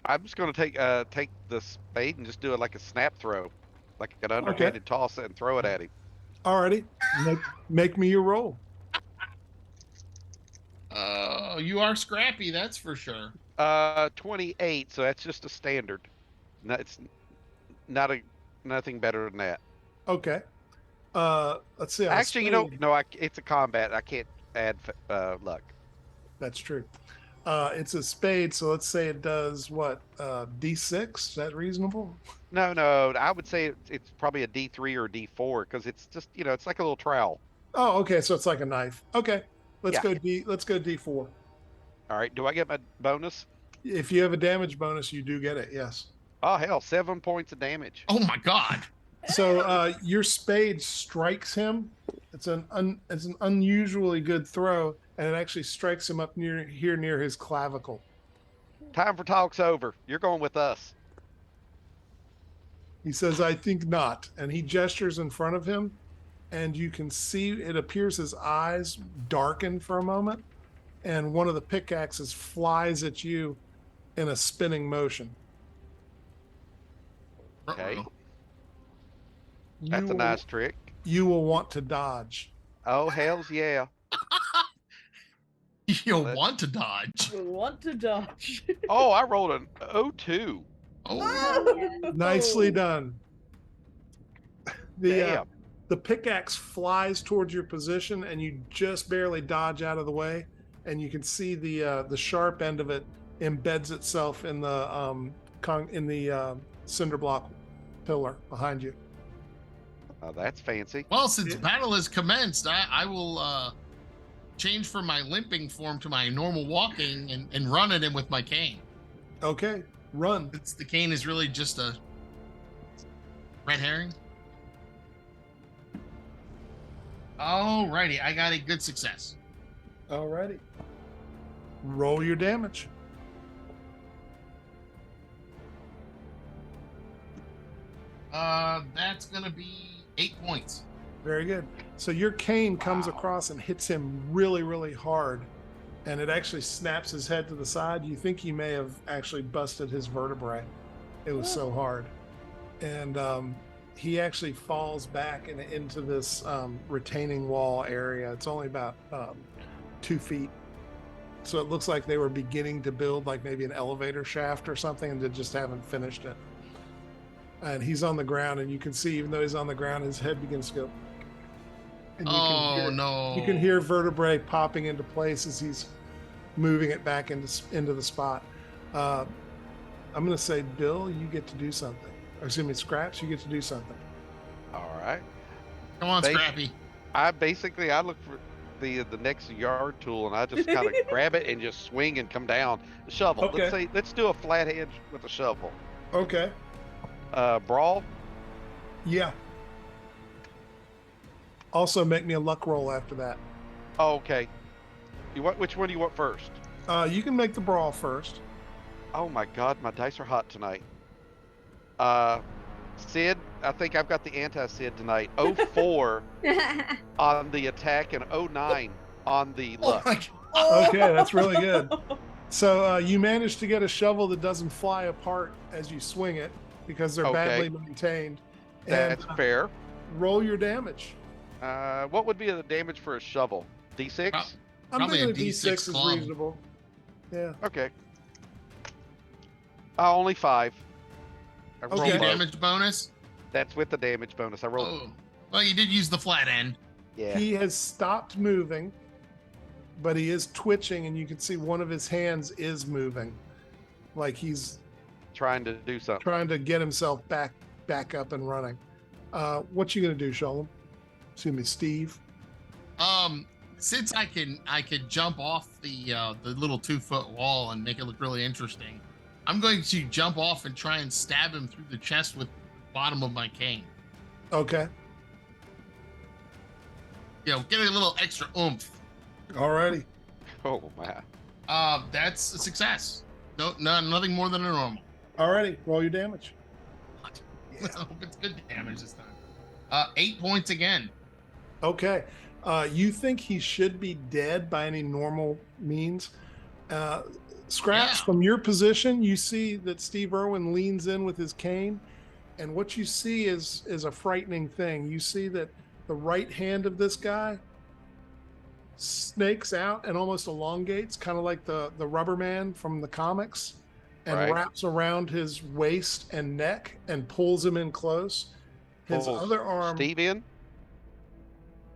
Speaker 4: I'm just going to take the spade and just do it like a snap throw. Like an underhanded toss it and throw it at him.
Speaker 1: Alrighty. Make me your roll.
Speaker 3: Oh, you are scrappy, that's for sure.
Speaker 4: 28. So that's just a standard. No, it's nothing better than that.
Speaker 1: Okay. Let's see.
Speaker 4: Actually, no, it's a combat. I can't add luck.
Speaker 1: That's true. It's a spade, so let's say it does what? D6? Is that reasonable?
Speaker 4: No, I would say it's probably a D3 or a D4 because it's just, it's like a little trowel.
Speaker 1: Oh, okay. So it's like a knife. Okay. Let's
Speaker 4: Yeah.
Speaker 1: go D4.
Speaker 4: All right, do I get my bonus?
Speaker 1: If you have a damage bonus, you do get it. Yes.
Speaker 4: Oh, hell, 7 points of damage.
Speaker 3: Oh my God.
Speaker 1: So your spade strikes him. It's an unusually good throw, and it actually strikes him up near his clavicle.
Speaker 4: Time for talk's over. You're going with us.
Speaker 1: He says, "I think not," and he gestures in front of him, and you can see it appears his eyes darken for a moment, and one of the pickaxes flies at you in a spinning motion.
Speaker 4: Okay.
Speaker 3: Uh-oh.
Speaker 4: That's a
Speaker 1: You
Speaker 4: nice trick.
Speaker 1: You will want to dodge.
Speaker 4: Oh, hells yeah.
Speaker 3: You'll want to dodge.
Speaker 2: You want to dodge.
Speaker 4: Oh, I rolled an 02.
Speaker 3: Oh.
Speaker 1: Nicely done.
Speaker 4: Damn.
Speaker 1: The pickaxe flies towards your position, and you just barely dodge out of the way, and you can see the sharp end of it embeds itself in the cinder block pillar behind you.
Speaker 4: Oh, that's fancy.
Speaker 3: Well, since battle has commenced, I will change from my limping form to my normal walking and run at him with my cane.
Speaker 1: Okay, run.
Speaker 3: Since the cane is really just a red herring. Alrighty, I got a good success.
Speaker 1: Alrighty. Roll your damage.
Speaker 3: That's gonna be 8 points.
Speaker 1: Very good. So your cane comes across and hits him really, really hard, and it actually snaps his head to the side. You think he may have actually busted his vertebrae. It was so hard. And he actually falls back into this retaining wall area. It's only about 2 feet. So it looks like they were beginning to build like maybe an elevator shaft or something, and they just haven't finished it. And he's on the ground, and you can see, even though he's on the ground, his head begins to go. And
Speaker 3: No.
Speaker 1: you can hear vertebrae popping into place as he's moving it back into the spot. I'm going to say, Bill, you get to do something. Or excuse me, Scraps, you get to do something.
Speaker 4: All right.
Speaker 3: Come on,
Speaker 4: Thank-
Speaker 3: Scrappy.
Speaker 4: I look for the next yard tool, and I just kind of grab it and just swing and come down. The shovel.
Speaker 1: Okay.
Speaker 4: Let's do a flat edge with a shovel.
Speaker 1: Okay.
Speaker 4: Brawl.
Speaker 1: Yeah. Also, make me a luck roll after that.
Speaker 4: Oh, okay. Which one do you want first?
Speaker 1: You can make the brawl first.
Speaker 4: Oh my God, my dice are hot tonight. Sid, I think I've got the anti-Sid tonight. 04 on the attack and 09 on the
Speaker 3: Oh
Speaker 4: luck.
Speaker 3: my God.
Speaker 1: Okay, that's really good. So you manage to get a shovel that doesn't fly apart as you swing it because they're
Speaker 4: Okay.
Speaker 1: badly maintained.
Speaker 4: That's
Speaker 1: And
Speaker 4: fair.
Speaker 1: roll your damage.
Speaker 4: What would be the damage for a shovel? D6?
Speaker 1: I'm
Speaker 3: Probably a
Speaker 1: thinking a
Speaker 3: D6
Speaker 1: D6 is
Speaker 3: club.
Speaker 1: reasonable. Yeah.
Speaker 4: Okay. Only 5. I rolled
Speaker 1: Okay.
Speaker 4: low.
Speaker 3: Damage bonus.
Speaker 4: That's with the damage bonus. I rolled.
Speaker 3: Oh. Well, you did use the flat end.
Speaker 4: Yeah.
Speaker 1: He has stopped moving, but he is twitching, and you can see one of his hands is moving. Like he's
Speaker 4: Trying to do something.
Speaker 1: trying to get himself back up and running. What you gonna do, Sholem? Excuse me, Steve.
Speaker 3: Since I could jump off the little 2-foot wall and make it look really interesting, I'm going to jump off and try and stab him through the chest with the bottom of my cane.
Speaker 1: Okay.
Speaker 3: Get a little extra oomph.
Speaker 1: Alrighty.
Speaker 4: Oh my.
Speaker 3: That's a success. Nothing more than a normal.
Speaker 1: Alrighty. Roll your damage.
Speaker 3: Let's hope it's good damage this time. 8 points again.
Speaker 1: Okay. You think he should be dead by any normal means? Scraps,
Speaker 3: Yeah.
Speaker 1: from your position, you see that Steve Irwin leans in with his cane, and what you see is a frightening thing. You see that the right hand of this guy snakes out and almost elongates, kind of like the Rubber Man from the comics, and
Speaker 4: Right.
Speaker 1: wraps around his waist and neck and pulls him in close. His
Speaker 4: Pulls
Speaker 1: other arm.
Speaker 4: Steve in.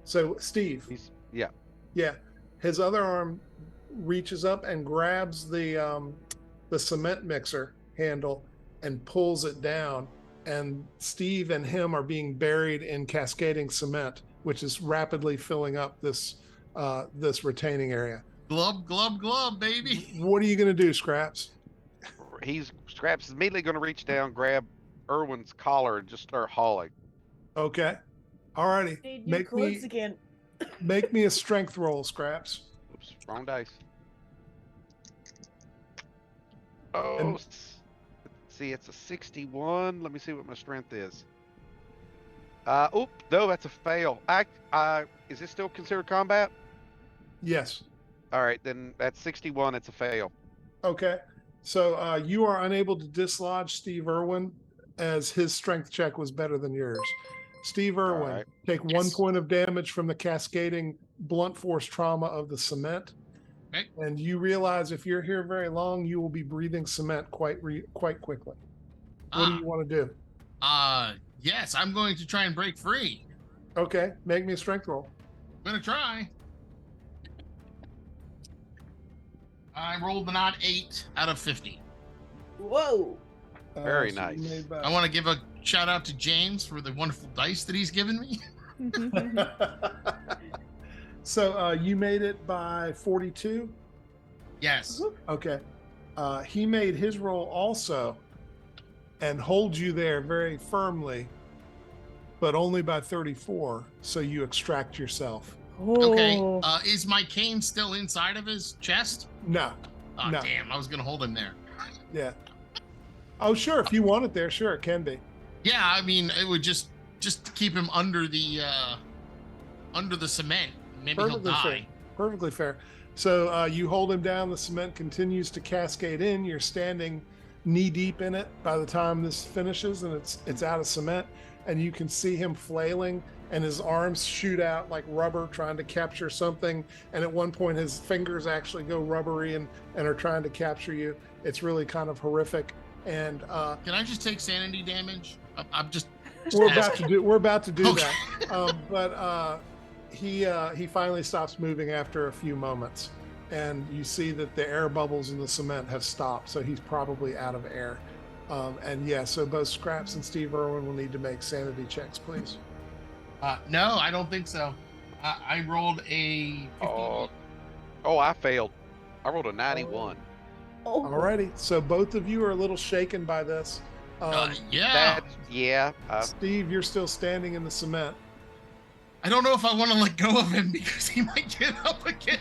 Speaker 1: So Steve,
Speaker 4: Yeah.
Speaker 1: yeah, his other arm reaches up and grabs the cement mixer handle and pulls it down, and Steve and him are being buried in cascading cement, which is rapidly filling up this retaining area.
Speaker 3: Glub, glub, glub, baby.
Speaker 1: What are you going to do, Scraps?
Speaker 4: Scraps is immediately going to reach down, grab Irwin's collar, and just start hauling.
Speaker 1: Okay, alrighty.
Speaker 2: Need new
Speaker 1: Make
Speaker 2: clothes
Speaker 1: me
Speaker 2: again.
Speaker 1: make me a strength roll, Scraps.
Speaker 4: Oops, wrong dice. Oh,
Speaker 1: And-
Speaker 4: see, it's a 61. Let me see what my strength is. No, that's a fail. Is this still considered combat?
Speaker 1: Yes.
Speaker 4: All right, then that's 61. It's a fail.
Speaker 1: Okay. So you are unable to dislodge Steve Irwin, as his strength check was better than yours. Steve Irwin,
Speaker 4: right.
Speaker 1: take 1
Speaker 3: Yes.
Speaker 1: point of damage from the cascading blunt force trauma of the cement.
Speaker 3: Okay.
Speaker 1: And you realize if you're here very long, you will be breathing cement quite quickly. What do you want to do?
Speaker 3: Yes, I'm going to try and break free.
Speaker 1: Okay, make me a strength roll.
Speaker 3: I'm gonna try. I rolled an odd 8 out of 50.
Speaker 2: Whoa.
Speaker 4: Very
Speaker 1: you
Speaker 4: nice.
Speaker 1: made about-
Speaker 3: I want to give a shout out to James for the wonderful dice that he's given me.
Speaker 1: So you made it by 42.
Speaker 3: Yes.
Speaker 1: Okay. He made his roll also and holds you there very firmly, but only by 34. So you extract yourself.
Speaker 3: Okay.
Speaker 2: Oh.
Speaker 3: Is my cane still inside of his chest?
Speaker 1: No.
Speaker 3: Oh,
Speaker 1: No.
Speaker 3: damn. I was going to hold him there.
Speaker 1: Yeah. Oh, sure. If you want it there, sure, it can be.
Speaker 3: Yeah, I mean, it would just to keep him under the cement. Maybe he'll
Speaker 1: Perfectly fair.
Speaker 3: die.
Speaker 1: Perfectly fair. So you hold him down. The cement continues to cascade in. You're standing knee deep in it by the time this finishes, and it's out of cement. And you can see him flailing, and his arms shoot out like rubber, trying to capture something. And at one point, his fingers actually go rubbery and are trying to capture you. It's really kind of horrific. And
Speaker 3: Can I just take sanity damage? I'm just.
Speaker 1: we're about to do
Speaker 3: Okay.
Speaker 1: that. But he finally stops moving after a few moments, and you see that the air bubbles in the cement have stopped, so he's probably out of air. And yeah, so both Scraps and Steve Irwin will need to make sanity checks, please.
Speaker 3: No, I don't think so. I rolled a 58.
Speaker 4: Oh, I failed. I rolled a 91.
Speaker 2: Oh.
Speaker 1: Alrighty, so both of you are a little shaken by this.
Speaker 3: Yeah.
Speaker 1: Steve, you're still standing in the cement.
Speaker 3: I don't know if I want to let go of him because he might get up again.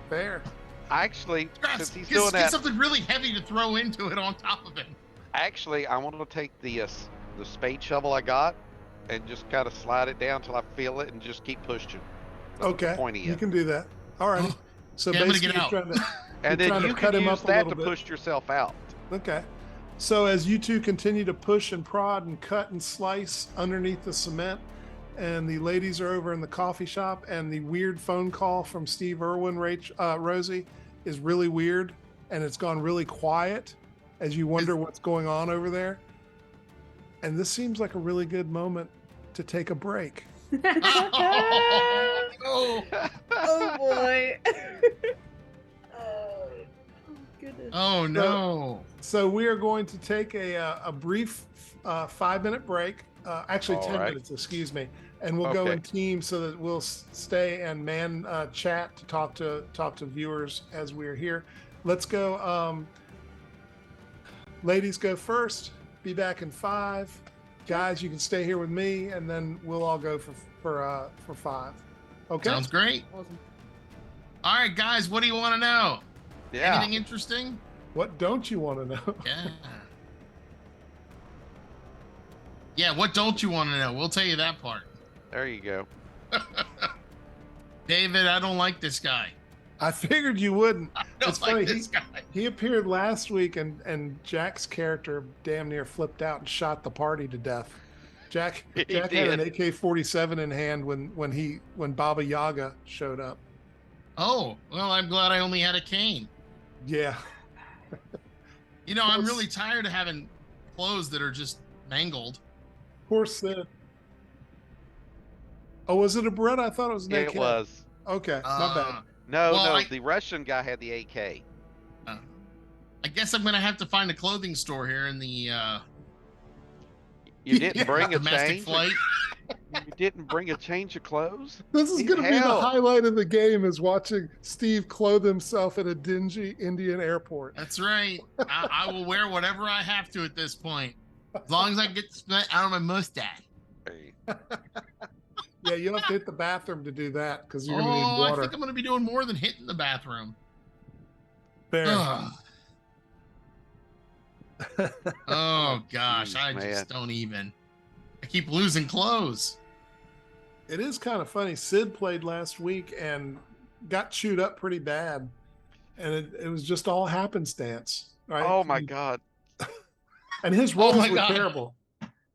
Speaker 1: Fair.
Speaker 4: Actually,
Speaker 3: Scraps,
Speaker 4: since he's
Speaker 3: get
Speaker 4: doing that,
Speaker 3: something really heavy to throw into it on top of him.
Speaker 4: actually, I want to take the spade shovel I got and just kind of slide it down till I feel it and just keep pushing. With the
Speaker 1: Okay,
Speaker 4: pointy
Speaker 1: you
Speaker 4: end.
Speaker 1: can do that. Alrighty. So
Speaker 3: Yeah, I'm gonna
Speaker 1: basically,
Speaker 3: get
Speaker 1: you're
Speaker 3: out.
Speaker 1: trying to
Speaker 4: And
Speaker 1: you're
Speaker 4: then
Speaker 1: trying
Speaker 4: you
Speaker 1: to cut
Speaker 4: can
Speaker 1: him
Speaker 4: use
Speaker 1: up a
Speaker 4: that
Speaker 1: little
Speaker 4: to
Speaker 1: bit.
Speaker 4: push yourself out.
Speaker 1: Okay. So as you two continue to push and prod and cut and slice underneath the cement, and the ladies are over in the coffee shop, and the weird phone call from Steve Irwin, Rosie, is really weird, and it's gone really quiet as you wonder what's going on over there. And this seems like a really good moment to take a break.
Speaker 3: Oh,
Speaker 2: Oh boy. Oh goodness.
Speaker 3: oh no.
Speaker 1: So we are going to take a brief 5-minute break. Actually,
Speaker 4: All
Speaker 1: 10
Speaker 4: right.
Speaker 1: minutes, excuse me. And we'll go
Speaker 4: Okay.
Speaker 1: in teams so that we'll stay and man chat to talk to viewers as we're here. Let's go. Ladies go first. Be back in 5. Guys, you can stay here with me, and then we'll all go for 5. Okay.
Speaker 3: Sounds great.
Speaker 2: Awesome.
Speaker 3: All right, guys, what do you want to know?
Speaker 4: Yeah.
Speaker 3: Anything interesting?
Speaker 1: What don't you want to know?
Speaker 3: Yeah. Yeah, what don't you want to know? We'll tell you that part.
Speaker 4: There you go.
Speaker 3: David, I don't like this guy.
Speaker 1: I figured you wouldn't.
Speaker 3: I don't
Speaker 1: It's
Speaker 3: like
Speaker 1: funny,
Speaker 3: this guy.
Speaker 1: He appeared last week, and Jack's character damn near flipped out and shot the party to death. Jack
Speaker 4: He
Speaker 1: Jack had an
Speaker 4: did.
Speaker 1: AK-47 in hand when Baba Yaga showed up.
Speaker 3: Oh, well, I'm glad I only had a cane.
Speaker 1: Yeah.
Speaker 3: You know, I'm really tired of having clothes that are just mangled.
Speaker 1: Poor Sid. Oh, was it a Beretta? I thought it was an AK.
Speaker 4: It was.
Speaker 1: Okay, my bad.
Speaker 4: No,
Speaker 3: Well,
Speaker 4: no, the Russian guy had the AK.
Speaker 3: I guess I'm gonna have to find a clothing store here in the
Speaker 4: You didn't bring a
Speaker 3: domestic
Speaker 4: change.
Speaker 3: flight.
Speaker 4: You didn't bring a change of clothes.
Speaker 1: This is going to be the
Speaker 4: Hell.
Speaker 1: highlight of the game, is watching Steve clothe himself at a dingy Indian airport.
Speaker 3: That's right. I will wear whatever I have to at this point, as long as I get spent out of my mustache.
Speaker 4: Hey,
Speaker 1: Yeah, you'll have to hit the bathroom to do that because you're going to need
Speaker 3: Oh, I
Speaker 1: water.
Speaker 3: think I'm gonna be doing more than hitting the bathroom.
Speaker 1: Fair.
Speaker 3: Ugh. Oh gosh, I
Speaker 4: Man.
Speaker 3: just don't even. I keep losing clothes.
Speaker 1: It is kind of funny. Sid played last week and got chewed up pretty bad. And it was just all happenstance. Right?
Speaker 4: oh my God.
Speaker 1: And his
Speaker 3: Oh
Speaker 1: roles
Speaker 3: my
Speaker 1: were
Speaker 3: God.
Speaker 1: terrible.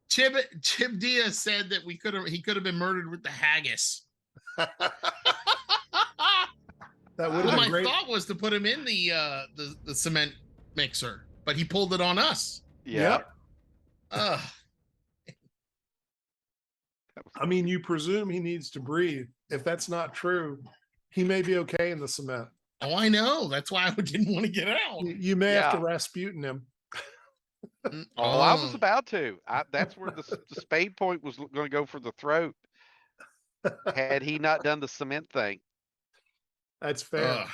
Speaker 3: Chip Diaz said that he could have been murdered with the haggis.
Speaker 1: That would have
Speaker 3: Well,
Speaker 1: been
Speaker 3: my
Speaker 1: great.
Speaker 3: thought was to put him in the cement mixer, but he pulled it on us.
Speaker 4: Yeah.
Speaker 1: Yep.
Speaker 3: Ugh.
Speaker 1: I mean, you presume he needs to breathe. If that's not true, he may be okay in the cement.
Speaker 3: Oh, I know. That's why I didn't want to get out.
Speaker 1: You may have to
Speaker 4: Yeah.
Speaker 1: Rasputin him.
Speaker 4: Oh, I was about to. That's where the spade point was going to go for the throat. Had he not done the cement thing.
Speaker 1: That's fair.
Speaker 3: Ugh.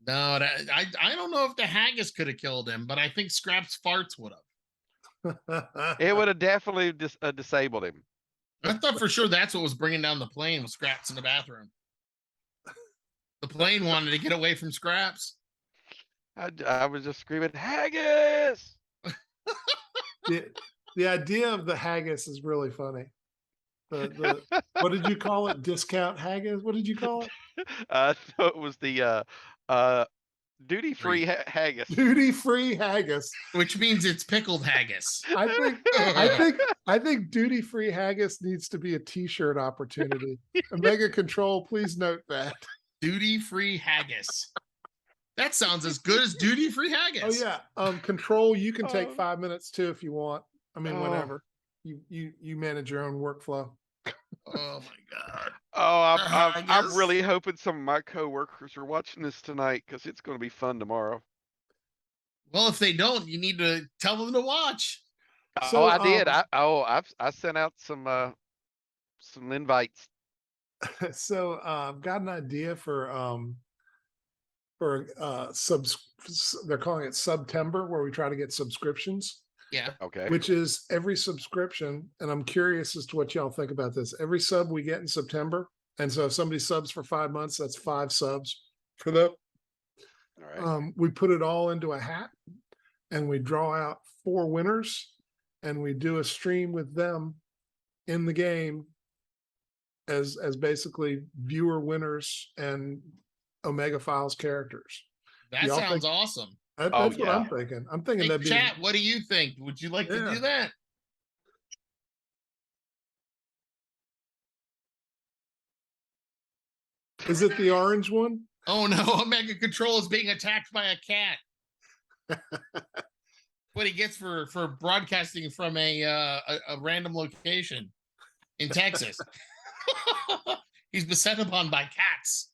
Speaker 3: No, I don't know if the haggis could have killed him, but I think Scrap's farts would have.
Speaker 4: It would have definitely disabled him.
Speaker 3: I thought for sure that's what was bringing down the plane, was Scraps in the bathroom. The plane wanted to get away from Scraps.
Speaker 4: I was just screaming, haggis!
Speaker 1: The idea of the haggis is really funny. The what did you call it? Discount haggis? What did you call it?
Speaker 4: So it was the duty-free haggis.
Speaker 1: Duty-free haggis.
Speaker 3: Which means it's pickled haggis.
Speaker 1: I think duty-free haggis needs to be a t-shirt opportunity. Omega Control, please note that.
Speaker 3: Duty-free haggis. That sounds as good as duty-free haggis.
Speaker 1: Oh yeah. Control, you can take
Speaker 4: Oh.
Speaker 1: 5 minutes too if you want. I mean,
Speaker 4: Oh.
Speaker 1: whatever. You manage your own workflow.
Speaker 3: Oh my God.
Speaker 4: Oh, I'm
Speaker 3: Haggis.
Speaker 4: really hoping some of my coworkers are watching this tonight because it's going to be fun tomorrow.
Speaker 3: Well, if they don't, you need to tell them to watch.
Speaker 1: So,
Speaker 4: I did. I sent out some invites.
Speaker 1: So I've got an idea for they're calling it September, where we try to get subscriptions,
Speaker 3: Yeah.
Speaker 4: Okay.
Speaker 1: which is every subscription. And I'm curious as to what y'all think about this. Every sub we get in September. And so if somebody subs for 5 months, that's 5 subs for them.
Speaker 4: All right.
Speaker 1: We put it all into a hat and we draw out 4 winners and we do a stream with them in the game as basically viewer winners and Omega Files characters.
Speaker 3: That
Speaker 1: Y'all
Speaker 3: sounds
Speaker 1: think-
Speaker 3: awesome.
Speaker 1: That's
Speaker 4: Oh,
Speaker 1: what
Speaker 4: yeah.
Speaker 1: I'm thinking. I'm thinking
Speaker 3: Hey,
Speaker 1: that'd be
Speaker 3: chat, what do you think? Would you like to
Speaker 1: Yeah.
Speaker 3: do that?
Speaker 1: Is it the orange one?
Speaker 3: Oh no, Omega Control is being attacked by a cat. What he gets for broadcasting from a random location in Texas. He's beset upon by cats.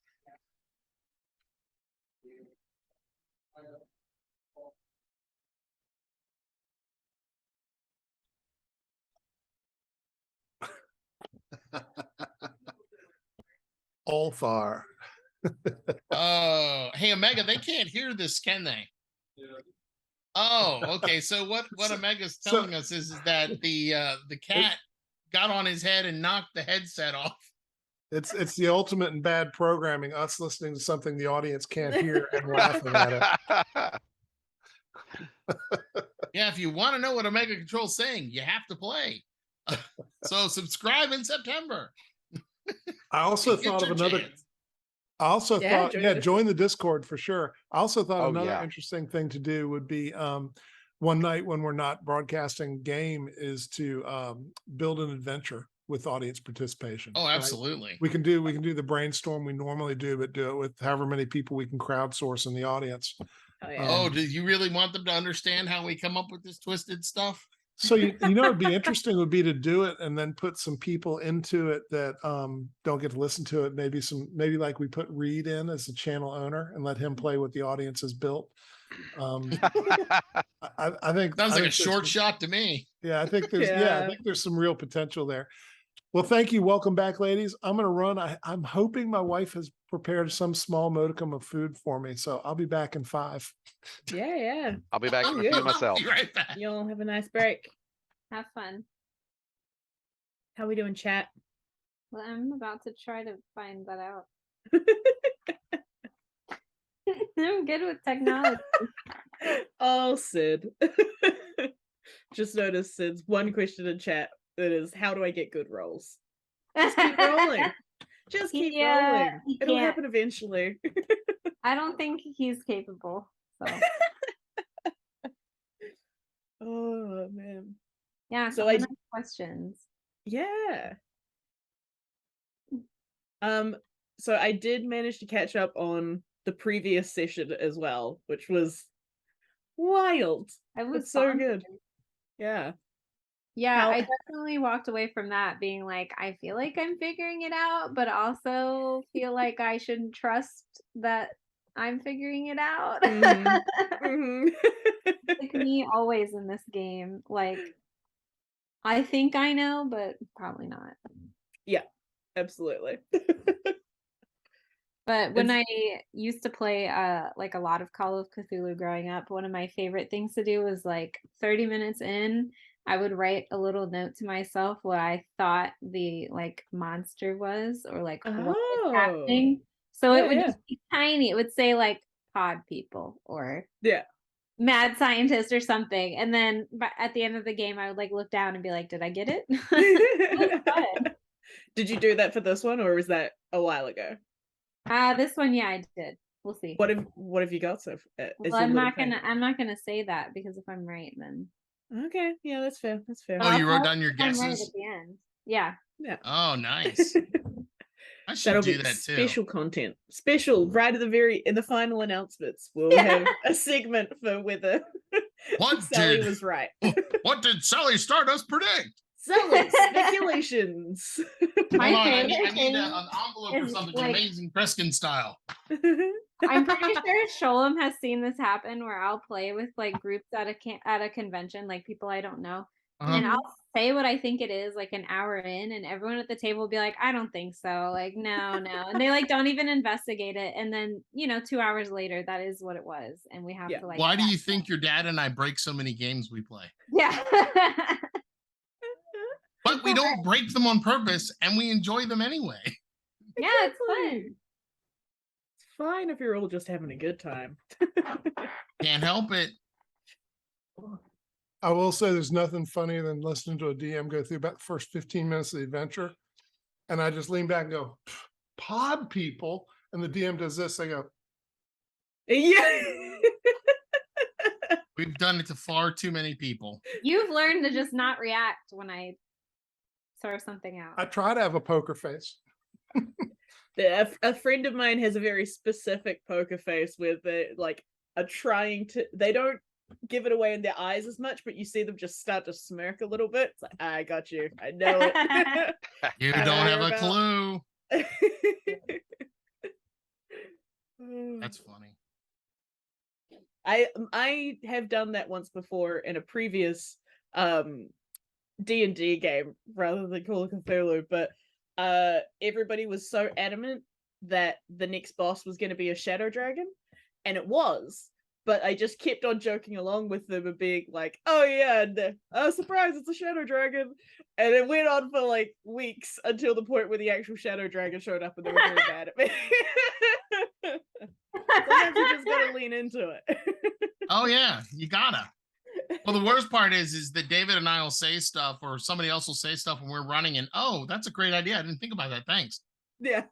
Speaker 1: All far.
Speaker 3: Oh, hey Omega, they can't hear this, can they? Oh, okay. So what
Speaker 1: So-
Speaker 3: Omega's
Speaker 1: so-
Speaker 3: telling us is that the cat got on his head and knocked the headset off.
Speaker 1: It's the ultimate in bad programming, us listening to something the audience can't hear and laughing at it.
Speaker 3: Yeah, if you want to know what Omega Control's saying, you have to play. So subscribe in September.
Speaker 1: I also
Speaker 3: Get
Speaker 1: thought of
Speaker 3: your
Speaker 1: another.
Speaker 3: chance.
Speaker 1: I also thought,
Speaker 2: join
Speaker 1: yeah,
Speaker 2: the
Speaker 1: join the Discord for sure. I also thought
Speaker 4: Oh,
Speaker 1: another
Speaker 4: yeah.
Speaker 1: interesting thing to do would be one night when we're not broadcasting game is to build an adventure with audience participation.
Speaker 3: Oh,
Speaker 1: right?
Speaker 3: absolutely.
Speaker 1: We can do the brainstorm we normally do, but do it with however many people we can crowdsource in the audience.
Speaker 2: Oh, yeah.
Speaker 3: Oh, do you really want them to understand how we come up with this twisted stuff?
Speaker 1: So you know it'd be interesting would be to do it and then put some people into it that don't get to listen to it. Maybe like we put Reed in as the channel owner and let him play what the audience has built. I think
Speaker 3: Sounds like a
Speaker 1: there's
Speaker 3: short
Speaker 1: some-
Speaker 3: shot to me.
Speaker 1: Yeah, I think there's some real potential there. Well, thank you. Welcome back, ladies. I'm going to run. I'm hoping my wife has prepared some small modicum of food for me, so I'll be back in 5.
Speaker 2: Yeah.
Speaker 4: I'll be back in a few
Speaker 2: Good.
Speaker 4: myself.
Speaker 3: Be right back.
Speaker 2: Y'all have a nice break.
Speaker 5: Have fun.
Speaker 2: How we doing, chat?
Speaker 5: Well, I'm about to try to find that out. I'm good with technology.
Speaker 2: Oh, Sid. Just noticed Sid's one question in chat. That is, how do I get good rolls? Just keep rolling. Just keep rolling.
Speaker 5: he
Speaker 2: It'll
Speaker 5: can't.
Speaker 2: happen eventually.
Speaker 5: I don't think he's capable. So
Speaker 2: Oh man.
Speaker 5: yeah.
Speaker 2: So
Speaker 5: So
Speaker 2: I
Speaker 5: nice questions.
Speaker 2: Yeah. So I did manage to catch up on the previous session as well, which was wild.
Speaker 5: I was
Speaker 2: It's so
Speaker 5: bonkers.
Speaker 2: good. Yeah.
Speaker 5: Yeah,
Speaker 2: How-
Speaker 5: I definitely walked away from that being like, I feel like I'm figuring it out, but also feel like I shouldn't trust that I'm figuring it out.
Speaker 2: Mhm. Mhm.
Speaker 5: Like me always in this game. Like I think I know, but probably not.
Speaker 2: Absolutely.
Speaker 5: But when
Speaker 2: It's-
Speaker 5: I used to play like a lot of Call of Cthulhu growing up, one of my favorite things to do was like 30 minutes in, I would write a little note to myself what I thought the like monster was or like what was
Speaker 2: Oh.
Speaker 5: happening. So
Speaker 2: Yeah,
Speaker 5: it would
Speaker 2: yeah.
Speaker 5: just be tiny. It would say like pod people or
Speaker 2: Yeah.
Speaker 5: mad scientist or something. And then at the end of the game, I would like look down and be like, did I get it? It was fun.
Speaker 2: Did you do that for this one, or was that a while ago?
Speaker 5: This one, yeah, I did. We'll see.
Speaker 2: What have you got so far?
Speaker 5: Well, I'm not gonna say that because if I'm right, then
Speaker 2: Okay, yeah, that's fair. That's fair.
Speaker 5: But
Speaker 3: Oh,
Speaker 5: I'll
Speaker 3: you wrote
Speaker 5: tell
Speaker 3: down your
Speaker 5: if I'm right
Speaker 3: guesses?
Speaker 5: at the end. Yeah.
Speaker 2: Yeah.
Speaker 3: Oh, nice. I should
Speaker 2: That'll
Speaker 3: do
Speaker 2: be
Speaker 3: that too.
Speaker 2: special content. Special right at the in the final announcements. We'll have a segment for whether
Speaker 3: What
Speaker 2: Sally
Speaker 3: did-
Speaker 2: was right.
Speaker 3: What did Sally Stardust predict?
Speaker 2: Sally speculations.
Speaker 5: My
Speaker 3: Hold on, I
Speaker 5: favorite
Speaker 3: need
Speaker 5: thing
Speaker 3: an envelope or
Speaker 5: is,
Speaker 3: something,
Speaker 5: like-
Speaker 3: Amazing Preskin style.
Speaker 5: I'm pretty sure Sholem has seen this happen where I'll play with like groups at a convention, like people I don't know. And
Speaker 3: Uh-huh.
Speaker 5: I'll say what I think it is like an hour in, and everyone at the table will be like, I don't think so. Like, no. And they like don't even investigate it. And then, 2 hours later, that is what it was. And we have
Speaker 2: Yeah.
Speaker 5: to like
Speaker 3: Why do you think your dad and I break so many games we play?
Speaker 5: Yeah.
Speaker 3: But we don't break them on purpose and we enjoy them anyway.
Speaker 5: Yeah, it's fun.
Speaker 2: It's fine if you're all just having a good time.
Speaker 3: Can't help it.
Speaker 1: I will say there's nothing funnier than listening to a DM go through about the first 15 minutes of the adventure. And I just lean back and go, pod people. And the DM does this. I go,
Speaker 2: Yeah.
Speaker 3: We've done it to far too many people.
Speaker 5: You've learned to just not react when I throw something out.
Speaker 1: I try to have a poker face.
Speaker 2: A friend of mine has a very specific poker face where they like are trying to, they don't give it away in their eyes as much, but you see them just start to smirk a little bit. It's like, I got you. I know it.
Speaker 3: You
Speaker 2: I
Speaker 3: don't
Speaker 2: know
Speaker 3: have a
Speaker 2: about-
Speaker 3: clue. That's funny.
Speaker 2: I have done that once before in a previous D&D game rather than Call of Cthulhu, but everybody was so adamant that the next boss was going to be a shadow dragon, and it was, but I just kept on joking along with them and being like, oh yeah, and surprise, it's a shadow dragon, and it went on for like weeks until the point where the actual shadow dragon showed up and they were very mad at me. Sometimes you just gotta lean into it.
Speaker 3: Oh yeah, you gotta. Well, the worst part is that David and I will say stuff, or somebody else will say stuff when we're running, and oh, that's a great idea. I didn't think about that. Thanks.
Speaker 2: Yeah.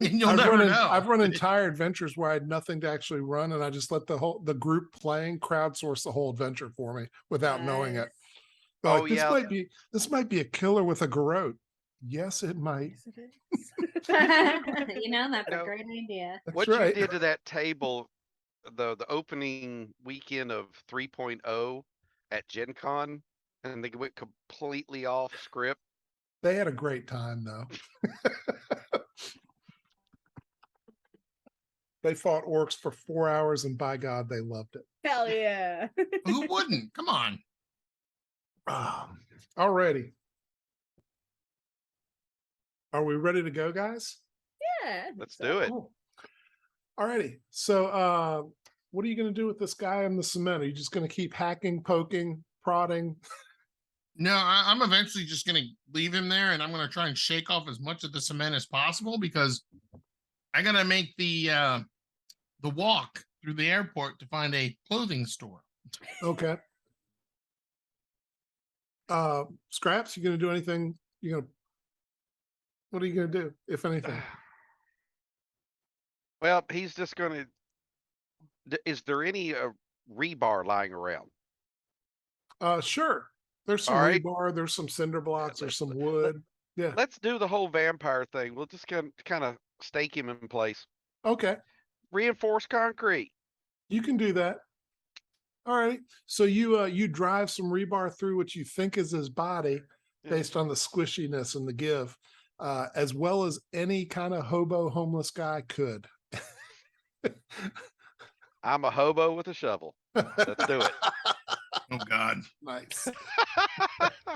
Speaker 3: And you'll never know.
Speaker 1: I've run entire adventures where I had nothing to actually run, and I just let the group playing crowdsource the whole adventure for me without knowing it. They're
Speaker 4: Oh,
Speaker 1: like, this
Speaker 4: yeah.
Speaker 1: this might be a killer with a garrote. Yes, it might.
Speaker 2: Yes, it is.
Speaker 5: That's
Speaker 4: No.
Speaker 5: a great idea.
Speaker 1: That's
Speaker 4: What
Speaker 1: right.
Speaker 4: you did to that table, the opening weekend of 3.0 at Gen Con, and they went completely off script.
Speaker 1: They had a great time though. They fought orcs for 4 hours, and by God, they loved it.
Speaker 2: Hell yeah.
Speaker 3: Who wouldn't? Come on.
Speaker 1: Alrighty. Are we ready to go, guys?
Speaker 2: Yeah.
Speaker 4: Let's do it.
Speaker 1: Cool. Alrighty. So, what are you going to do with this guy in the cement? Are you just going to keep hacking, poking, prodding?
Speaker 3: No, I'm eventually just going to leave him there, and I'm going to try and shake off as much of the cement as possible because I got to make the walk through the airport to find a clothing store.
Speaker 1: Okay. Scraps, you going to do anything? What are you going to do, if anything?
Speaker 4: Well, he's just gonna. Is there any rebar lying around?
Speaker 1: Sure. There's some
Speaker 4: All right.
Speaker 1: rebar. There's some cinder blocks. There's some wood. Yeah.
Speaker 4: Let's do the whole vampire thing. We'll just kind of stake him in place.
Speaker 1: Okay.
Speaker 4: Reinforced concrete.
Speaker 1: You can do that. All right. So you drive some rebar through what you think is his body
Speaker 4: Yeah.
Speaker 1: based on the squishiness and the give, as well as any kind of hobo homeless guy could.
Speaker 4: I'm a hobo with a shovel. Let's do it.
Speaker 3: Oh God.
Speaker 1: Nice.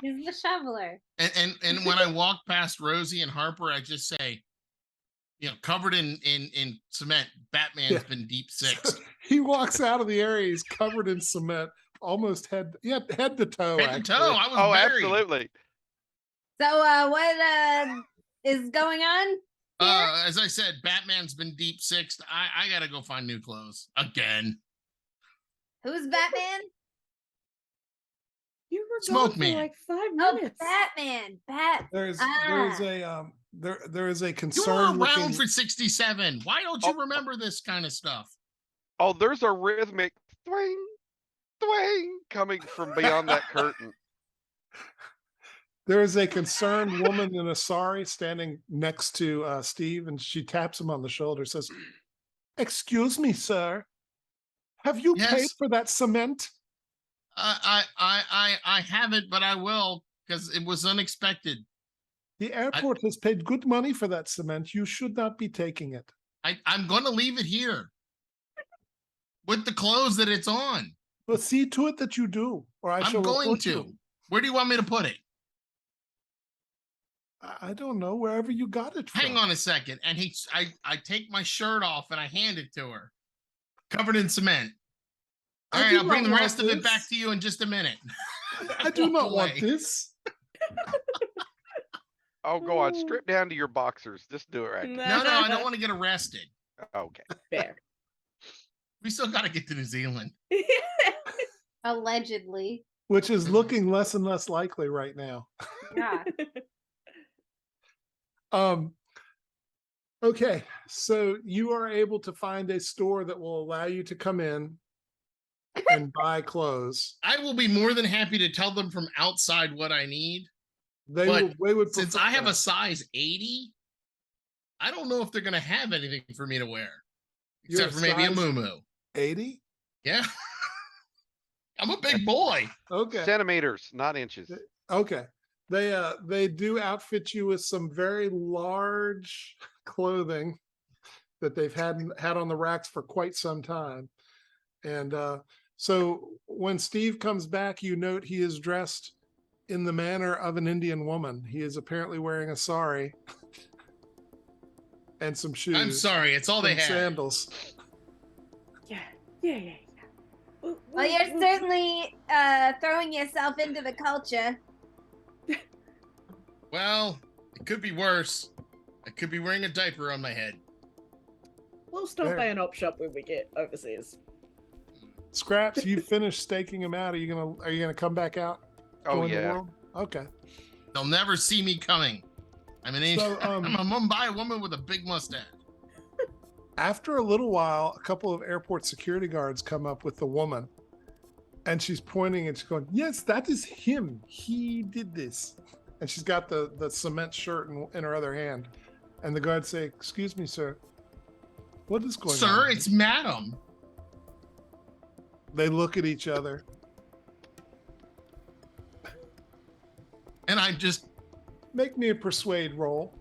Speaker 5: He's the shoveler.
Speaker 3: And when I walk past Rosie and Harper, I just say, covered in cement, Batman's
Speaker 1: Yeah.
Speaker 3: been deep six.
Speaker 1: He walks out of the area. He's covered in cement, almost head to toe.
Speaker 3: Head to toe.
Speaker 1: actually.
Speaker 3: I was
Speaker 4: Oh,
Speaker 3: buried.
Speaker 4: absolutely.
Speaker 5: So, what is going on?
Speaker 3: As I said, Batman's been deep sixed. I gotta go find new clothes again.
Speaker 5: Who's Batman?
Speaker 2: You were
Speaker 3: Smoke
Speaker 2: gone for
Speaker 3: man.
Speaker 2: like 5
Speaker 5: Oh,
Speaker 2: minutes.
Speaker 5: Batman.
Speaker 1: There's a
Speaker 3: You
Speaker 1: concern
Speaker 3: were around
Speaker 1: looking.
Speaker 3: for 67. Why don't you remember this kind of stuff?
Speaker 4: Oh, there's a rhythmic thwing, thwing coming from beyond that curtain.
Speaker 1: There is a concerned woman in a sari standing next to Steve, and she taps him on the shoulder, says, "Excuse me, sir. Have you paid
Speaker 3: Yes.
Speaker 1: for that cement?"
Speaker 3: I haven't, but I will because it was unexpected.
Speaker 1: The airport has paid good money for that cement. You should not be taking it.
Speaker 3: I'm going to leave it here with the clothes that it's on.
Speaker 1: But see to it that you do, or I
Speaker 3: I'm
Speaker 1: shall
Speaker 3: going
Speaker 1: report
Speaker 3: to.
Speaker 1: you.
Speaker 3: Where do you want me to put it?
Speaker 1: I don't know, wherever you got it from.
Speaker 3: Hang on a second. And I take my shirt off and I hand it to her, covered in cement. All
Speaker 1: I
Speaker 3: right,
Speaker 1: do
Speaker 3: I'll bring the
Speaker 1: not
Speaker 3: rest of
Speaker 1: want
Speaker 3: it back
Speaker 1: this.
Speaker 3: to you in just a minute.
Speaker 1: I do not want
Speaker 3: Boy.
Speaker 1: this.
Speaker 4: Oh, go on. Strip down to your boxers. Just do it right.
Speaker 3: No, I don't want to get arrested.
Speaker 4: Okay.
Speaker 2: Fair.
Speaker 3: We still got to get to New Zealand.
Speaker 5: Allegedly.
Speaker 1: Which is looking less and less likely right now.
Speaker 5: Yeah.
Speaker 1: Okay, so you are able to find a store that will allow you to come in and buy clothes.
Speaker 3: I will be more than happy to tell them from outside what I need.
Speaker 1: They
Speaker 3: But
Speaker 1: would
Speaker 3: Since
Speaker 1: prefer
Speaker 3: I have a
Speaker 1: that.
Speaker 3: size 80, I don't know if they're going to have anything for me to wear.
Speaker 1: You're
Speaker 3: Except for maybe a
Speaker 1: size
Speaker 3: muumuu.
Speaker 1: 80.
Speaker 3: Yeah. I'm a big boy.
Speaker 1: Okay.
Speaker 4: Centimeters, not inches.
Speaker 1: Okay. They do outfit you with some very large clothing that they've had on the racks for quite some time. And so when Steve comes back, you note he is dressed in the manner of an Indian woman. He is apparently wearing a sari and some shoes.
Speaker 3: I'm sorry. It's all they
Speaker 1: some
Speaker 3: have.
Speaker 1: sandals.
Speaker 2: Yeah.
Speaker 5: Well, you're certainly throwing yourself into the culture.
Speaker 3: Well, it could be worse. I could be wearing a diaper on my head.
Speaker 2: We'll stop
Speaker 1: Fair.
Speaker 2: by an op shop when we get overseas.
Speaker 1: Scraps, you finished staking him out. Are you gonna come back out?
Speaker 4: Oh,
Speaker 1: join the
Speaker 4: yeah.
Speaker 1: world? Okay.
Speaker 3: They'll never see me coming. I'm an Asian.
Speaker 1: So,
Speaker 3: I'm a Mumbai woman with a big mustache.
Speaker 1: After a little while, a couple of airport security guards come up with the woman, and she's pointing and she's going, "Yes, that is him. He did this." And she's got the cement shirt in her other hand. And the guards say, "Excuse me, sir. What is going on?"
Speaker 3: Sir, it's Madam.
Speaker 1: They look at each other.
Speaker 3: And I just,
Speaker 1: Make me a persuade roll.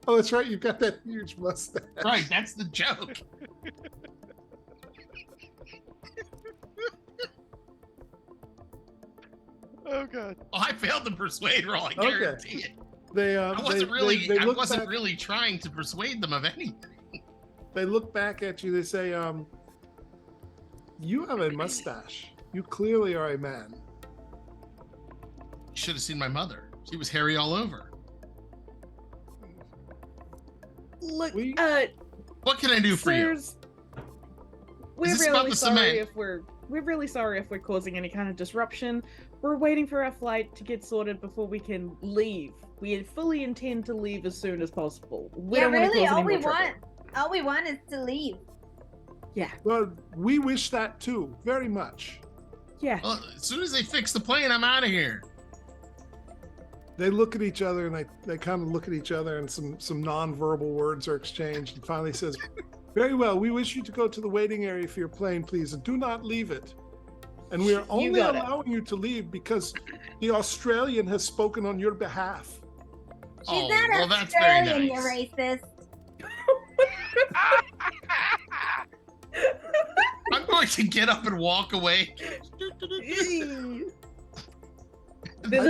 Speaker 1: Oh, that's right. You've got that huge mustache.
Speaker 3: right, that's the joke.
Speaker 4: Oh god.
Speaker 3: Oh, I failed the persuade roll, I guarantee it.
Speaker 1: They
Speaker 3: I wasn't really
Speaker 1: they
Speaker 3: I
Speaker 1: look
Speaker 3: wasn't
Speaker 1: back,
Speaker 3: really trying to persuade them of anything.
Speaker 1: They look back at you. They say, "You have a mustache. You clearly are a man."
Speaker 3: You should have seen my mother. She was hairy all over.
Speaker 2: Look,
Speaker 1: We-
Speaker 3: What can I do for you?
Speaker 2: sirs, we're
Speaker 3: this about
Speaker 2: really
Speaker 3: the
Speaker 2: sorry
Speaker 3: cement?
Speaker 2: if we're really sorry if we're causing any kind of disruption. We're waiting for our flight to get sorted before we can leave. We fully intend to leave as soon as possible. We
Speaker 5: Yeah,
Speaker 2: don't want to
Speaker 5: really,
Speaker 2: cause
Speaker 5: all
Speaker 2: any
Speaker 5: we
Speaker 2: more trouble.
Speaker 5: all we want is to leave.
Speaker 2: Yeah,
Speaker 1: Well, we wish that too, very much.
Speaker 2: yeah.
Speaker 3: Well, as soon as they fix the plane, I'm out of here.
Speaker 1: They look at each other and they kind of look at each other, and some nonverbal words are exchanged. And finally says, "Very well. We wish you to go to the waiting area for your plane, please, and do not leave it. And we are only
Speaker 2: got it.
Speaker 1: allowing you to leave because the Australian has spoken on your behalf."
Speaker 5: She's
Speaker 3: Oh,
Speaker 5: not
Speaker 3: well, that's very
Speaker 5: Australian, you
Speaker 3: nice.
Speaker 5: racist.
Speaker 3: I'm going to get up and walk away.
Speaker 2: There's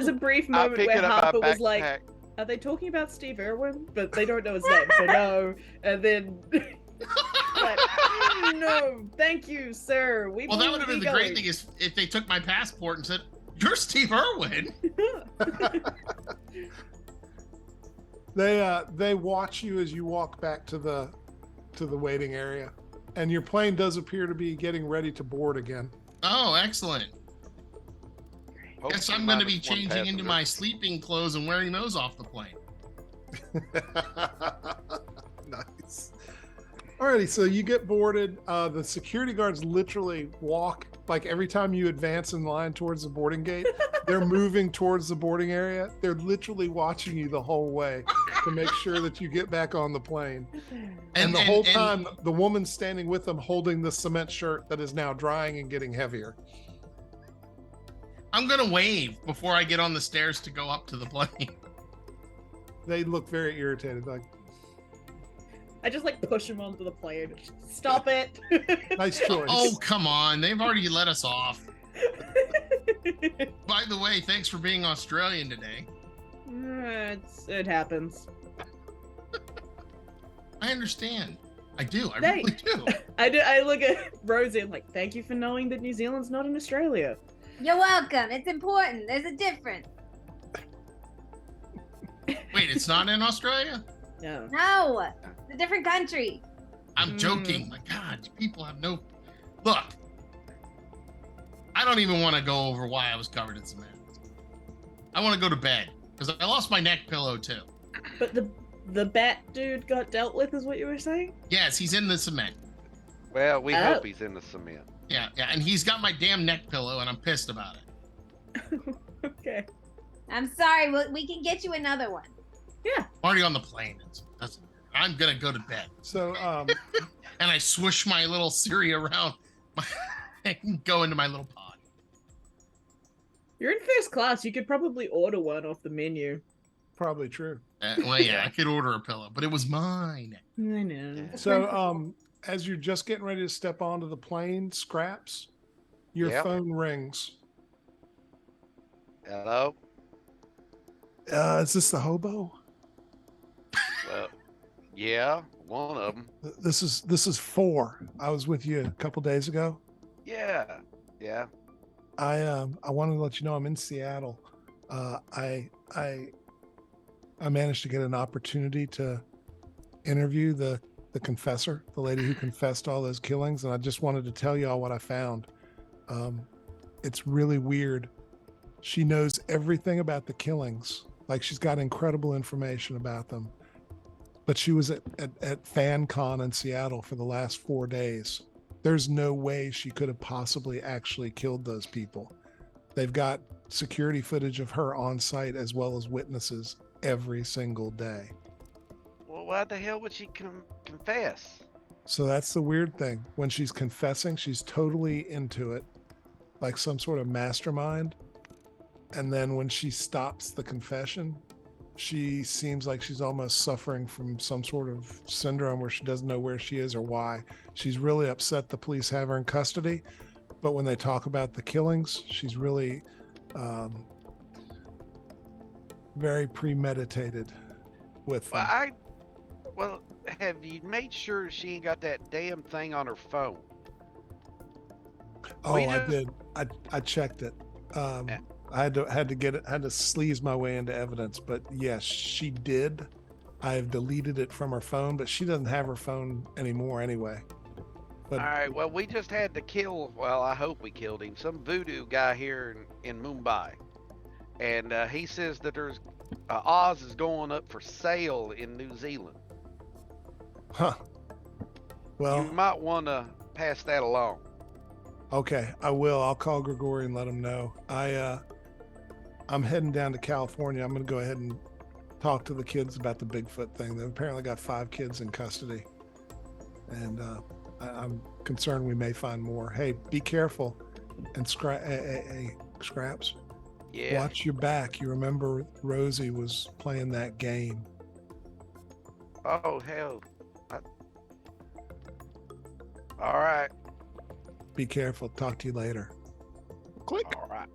Speaker 2: a brief
Speaker 4: I'm
Speaker 2: moment
Speaker 4: picking
Speaker 2: where
Speaker 4: up
Speaker 2: Harper
Speaker 4: my
Speaker 2: was like,
Speaker 4: backpack.
Speaker 2: "Are they talking about Steve Irwin?" But they don't know his name, so no. And then, but, no, thank you, sir. We
Speaker 3: Well, that
Speaker 2: will
Speaker 3: would have been
Speaker 2: be
Speaker 3: the great
Speaker 2: going."
Speaker 3: thing is if they took my passport and said, "You're Steve Irwin."
Speaker 1: They watch you as you walk back to the waiting area, and your plane does appear to be getting ready to board again.
Speaker 3: Oh, excellent. Guess I'm going to be
Speaker 4: Minus one
Speaker 3: changing into
Speaker 4: passenger.
Speaker 3: my sleeping clothes and wearing those off the plane.
Speaker 1: Nice. Alrighty, so you get boarded. The security guards literally walk, like every time you advance in line towards the boarding gate, they're moving towards the boarding area. They're literally watching you the whole way to make sure that you get back on the plane. And the whole time, the woman's standing with them holding the cement shirt that is now drying and getting heavier.
Speaker 3: I'm going to wave before I get on the stairs to go up to the plane.
Speaker 1: They look very irritated, like,
Speaker 2: I just like push him onto the plane. Stop it.
Speaker 1: nice choice.
Speaker 3: Oh, come on. They've already let us off. By the way, thanks for being Australian today.
Speaker 2: It happens.
Speaker 3: I understand. I do. I
Speaker 2: Hey.
Speaker 3: really do.
Speaker 2: I look at Rosie and like, thank you for knowing that New Zealand's not in Australia.
Speaker 5: You're welcome. It's important. There's a difference.
Speaker 3: Wait, it's not in Australia?
Speaker 2: No.
Speaker 5: No, it's a different country.
Speaker 3: I'm joking. My God, people have no. Look, I don't even want to go over why I was covered in cement. I want to go to bed because I lost my neck pillow too.
Speaker 2: But the bat dude got dealt with, is what you were saying?
Speaker 3: Yes, he's in the cement.
Speaker 4: Well, we
Speaker 2: Oh.
Speaker 4: hope he's in the cement.
Speaker 3: Yeah, and he's got my damn neck pillow, and I'm pissed about it.
Speaker 2: Okay.
Speaker 5: I'm sorry. We can get you another one.
Speaker 3: I'm already on the plane. I'm gonna go to bed,
Speaker 1: So,
Speaker 3: and I swoosh my little Siri around, and go into my little pod.
Speaker 2: You're in first class. You could probably order one off the menu.
Speaker 1: probably true.
Speaker 3: Well, yeah, I could order a pillow, but it was mine.
Speaker 2: I know.
Speaker 4: Yeah.
Speaker 1: So, as you're just getting ready to step onto the plane, Scraps, your
Speaker 4: Yep.
Speaker 1: phone rings.
Speaker 4: Hello?
Speaker 1: Is this the hobo?
Speaker 4: Well, yeah, one of them.
Speaker 1: This is 4. I was with you a couple days ago.
Speaker 4: Yeah, yeah.
Speaker 1: I wanted to let you know I'm in Seattle. I managed to get an opportunity to interview the confessor, the lady who confessed all those killings, and I just wanted to tell y'all what I found. It's really weird. She knows everything about the killings, Like she's got incredible information about them. But she was at FanCon in Seattle for the last 4 days. There's no way she could have possibly actually killed those people. They've got security footage of her on site as well as witnesses every single day.
Speaker 4: Well, why the hell would she confess?
Speaker 1: So that's the weird thing. When she's confessing, she's totally into it, like some sort of mastermind. And then when she stops the confession, she seems like she's almost suffering from some sort of syndrome where she doesn't know where she is or why. She's really upset the police have her in custody. But when they talk about the killings, she's really very premeditated with them.
Speaker 4: Well, have you made sure she ain't got that damn thing on her phone?
Speaker 1: Oh, I did. I checked it.
Speaker 4: Yeah.
Speaker 1: I had to get it, had to sleaze my way into evidence, but yes, she did. I have deleted it from her phone, but she doesn't have her phone anymore anyway. But
Speaker 4: All right, well, we just had to kill, well, I hope we killed him, some voodoo guy here in Mumbai. And he says that there's Oz is going up for sale in New Zealand.
Speaker 1: huh. Well,
Speaker 4: You might want to pass that along.
Speaker 1: okay, I will. I'll call Grigori and let him know. I'm heading down to California. I'm going to go ahead and talk to the kids about the Bigfoot thing. They've apparently got 5 kids in custody, and I'm concerned we may find more. Hey, be careful, and Scraps,
Speaker 4: Yeah.
Speaker 1: watch your back. You remember Rosie was playing that game.
Speaker 4: Oh, hell. All right.
Speaker 1: Be careful. Talk to you later. Click.
Speaker 4: All right.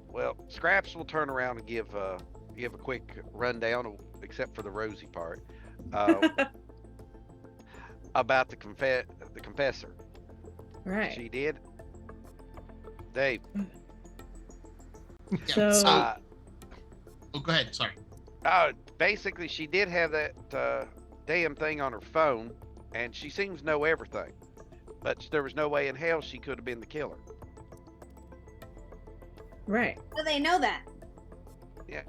Speaker 4: Well, Scraps will turn around and give a quick rundown, except for the Rosie part, about the confessor.
Speaker 2: Right.
Speaker 4: She did. Dave.
Speaker 3: Yeah,
Speaker 2: So-
Speaker 3: oh, go ahead. Sorry.
Speaker 4: Basically, she did have that damn thing on her phone, and she seems to know everything. But there was no way in hell she could have been the killer.
Speaker 2: Right.
Speaker 5: So they know that.
Speaker 4: Yeah.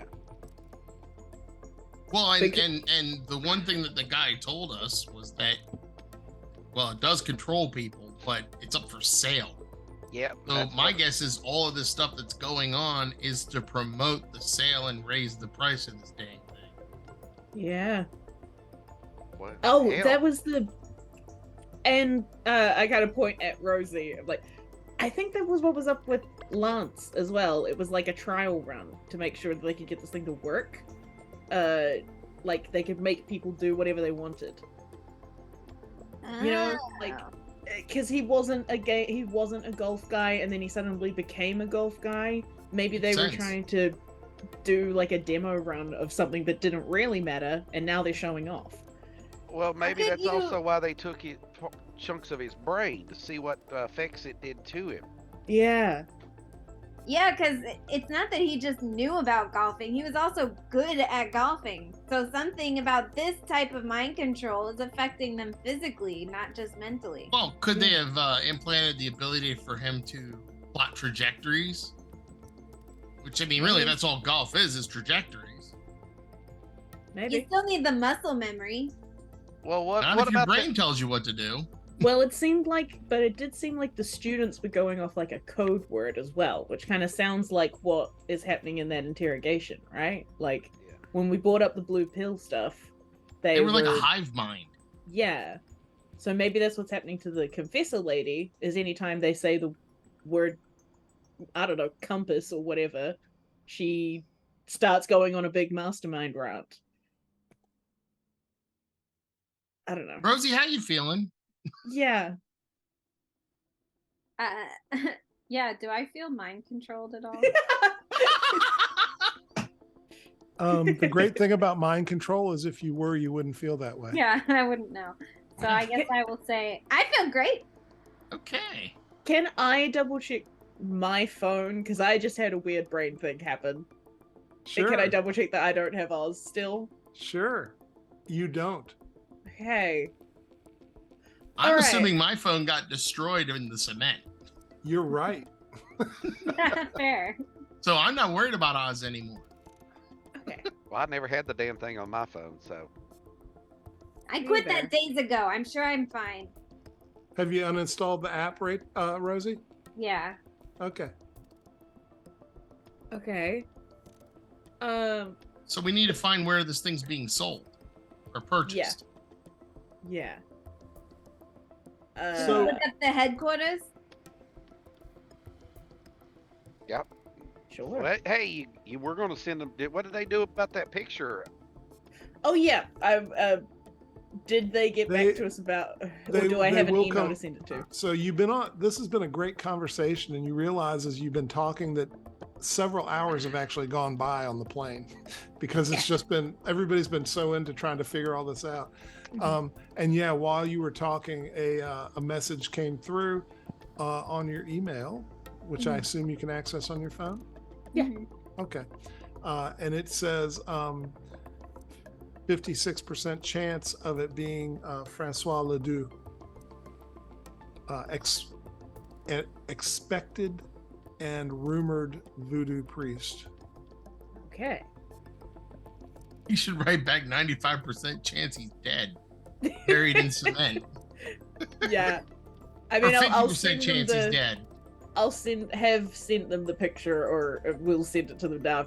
Speaker 3: Well, and,
Speaker 2: Because-
Speaker 3: and the one thing that the guy told us was that, well, it does control people, but it's up for sale.
Speaker 4: Yep.
Speaker 3: So
Speaker 4: that's
Speaker 3: my
Speaker 4: what-
Speaker 3: guess is all of this stuff that's going on is to promote the sale and raise the price of this dang thing.
Speaker 2: Yeah.
Speaker 4: what
Speaker 2: Oh,
Speaker 4: the hell?
Speaker 2: that was the. And I got to point at Rosie. Like, I think that was what was up with Lance as well. It was like a trial run to make sure that they could get this thing to work. Like they could make people do whatever they wanted. You know, like
Speaker 5: Oh.
Speaker 2: because he wasn't a golf guy, and then he suddenly became a golf guy. Maybe they
Speaker 3: Makes
Speaker 2: were
Speaker 3: sense.
Speaker 2: trying to do like a demo run of something that didn't really matter, and now they're showing off.
Speaker 4: Well, maybe
Speaker 5: could
Speaker 4: that's
Speaker 5: you-
Speaker 4: also why they took chunks of his brain to see what effects it did to him.
Speaker 2: Yeah.
Speaker 5: Yeah, because it's not that he just knew about golfing. He was also good at golfing. So something about this type of mind control is affecting them physically, not just mentally.
Speaker 3: Well, could they have implanted the ability for him to plot trajectories? Which, I mean, really, that's all golf is trajectories.
Speaker 5: You
Speaker 2: Maybe.
Speaker 5: still need the muscle memory.
Speaker 4: Well, what
Speaker 3: Not if your
Speaker 4: about
Speaker 3: brain tells you what to do.
Speaker 2: Well, it did seem like the students were going off like a code word as well, which kind of sounds like what is happening in that interrogation, right? Like
Speaker 4: Yeah.
Speaker 2: when we brought up the blue pill stuff,
Speaker 3: They were like a hive mind.
Speaker 2: Yeah. So maybe that's what's happening to the confessor lady, is anytime they say the word, I don't know, compass or whatever, she starts going on a big mastermind rant. I don't know.
Speaker 3: Rosie, how you feeling?
Speaker 2: Yeah.
Speaker 5: Yeah, do I feel mind controlled at all?
Speaker 1: The great thing about mind control is if you were, you wouldn't feel that way.
Speaker 5: Yeah, I wouldn't know. So I guess I will say I feel great.
Speaker 3: Okay.
Speaker 2: Can I double check my phone? Because I just had a weird brain thing happen.
Speaker 1: Sure.
Speaker 2: And can I double check that I don't have Oz still?
Speaker 1: Sure. You don't.
Speaker 2: Okay.
Speaker 3: I'm
Speaker 2: All right.
Speaker 3: assuming my phone got destroyed in the cement.
Speaker 1: You're right.
Speaker 5: Fair.
Speaker 3: So I'm not worried about Oz anymore.
Speaker 2: Okay.
Speaker 4: Well, I never had the damn thing on my phone, so.
Speaker 5: I
Speaker 2: Me
Speaker 5: quit
Speaker 2: neither.
Speaker 5: that days ago. I'm sure I'm fine.
Speaker 1: Have you uninstalled the app, Rosie?
Speaker 5: Yeah.
Speaker 1: Okay.
Speaker 2: Okay.
Speaker 3: So we need to find where this thing's being sold or purchased.
Speaker 2: Yeah.
Speaker 1: So-
Speaker 5: Look up the headquarters.
Speaker 2: Sure.
Speaker 4: Well, hey, you were going to send them. What did they do about that picture?
Speaker 2: Oh yeah. Did they get
Speaker 1: They-
Speaker 2: back to us about, or
Speaker 1: they-
Speaker 2: do I
Speaker 1: they
Speaker 2: have an
Speaker 1: will
Speaker 2: email
Speaker 1: come-
Speaker 2: to send it to?
Speaker 1: So this has been a great conversation, and you realize as you've been talking that several hours have actually gone by on the plane because it's just been, everybody's been so into trying to figure all this out.
Speaker 2: Mhm.
Speaker 1: And yeah, while you were talking, a message came through on your email, which I
Speaker 2: Mhm.
Speaker 1: assume you can access on your phone.
Speaker 2: Yeah.
Speaker 5: Mhm.
Speaker 1: Okay. And it says 56% chance of it being Francois Ledoux. Expected and rumored voodoo priest.
Speaker 2: Okay.
Speaker 3: You should write back 95% chance he's dead, buried in cement.
Speaker 2: Yeah. I
Speaker 3: Or
Speaker 2: mean,
Speaker 3: 50%
Speaker 2: I'll send them
Speaker 3: chance he's
Speaker 2: the,
Speaker 3: dead.
Speaker 2: I'll sent them the picture, or we'll send it to them now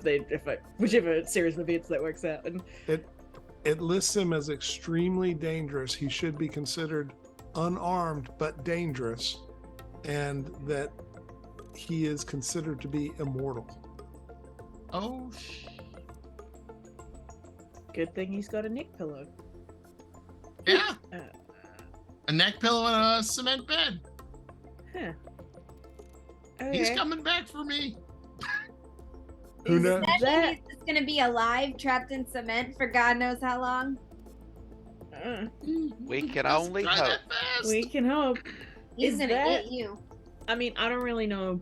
Speaker 2: whichever series of events that works out. And
Speaker 1: It lists him as extremely dangerous. He should be considered unarmed but dangerous, and that he is considered to be immortal.
Speaker 3: Oh,
Speaker 2: good thing he's got a neck pillow.
Speaker 3: yeah.
Speaker 2: Uh,
Speaker 3: A neck pillow and a cement bed.
Speaker 2: Huh.
Speaker 3: He's
Speaker 2: Okay.
Speaker 3: coming back for me.
Speaker 1: Who
Speaker 2: Is
Speaker 1: knows?
Speaker 5: That
Speaker 2: that-
Speaker 5: means he's just gonna be alive, trapped in cement for God knows how long.
Speaker 4: We can
Speaker 3: Let's
Speaker 4: only
Speaker 3: try
Speaker 4: hope.
Speaker 3: that fast.
Speaker 2: We can hope.
Speaker 5: He's
Speaker 2: Is
Speaker 5: gonna
Speaker 2: that-
Speaker 5: get you.
Speaker 2: I mean, I don't really know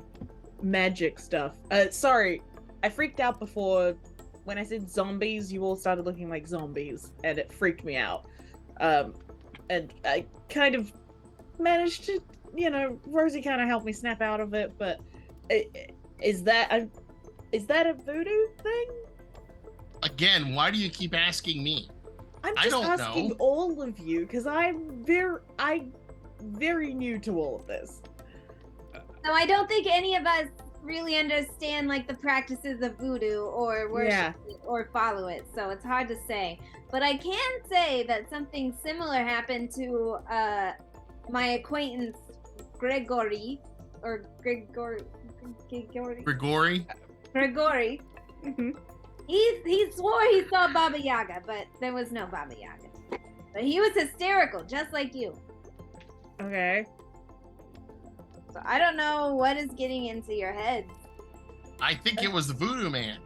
Speaker 2: magic stuff. Sorry, I freaked out before when I said zombies. You all started looking like zombies, and it freaked me out. And I kind of managed to, Rosie kind of helped me snap out of it. But is that a voodoo thing?
Speaker 3: Again, why do you keep asking me?
Speaker 2: I'm
Speaker 3: I
Speaker 2: just
Speaker 3: don't
Speaker 2: asking
Speaker 3: know.
Speaker 2: all of you because I'm very new to all of this.
Speaker 5: So I don't think any of us really understand like the practices of voodoo or worship
Speaker 2: Yeah.
Speaker 5: it or follow it. So it's hard to say. But I can say that something similar happened to my acquaintance Gregory.
Speaker 3: Grigori?
Speaker 2: Mhm.
Speaker 5: He swore he saw Baba Yaga, but there was no Baba Yaga. But he was hysterical, just like you.
Speaker 2: Okay.
Speaker 5: So I don't know what is getting into your head.
Speaker 3: I think it was the voodoo man.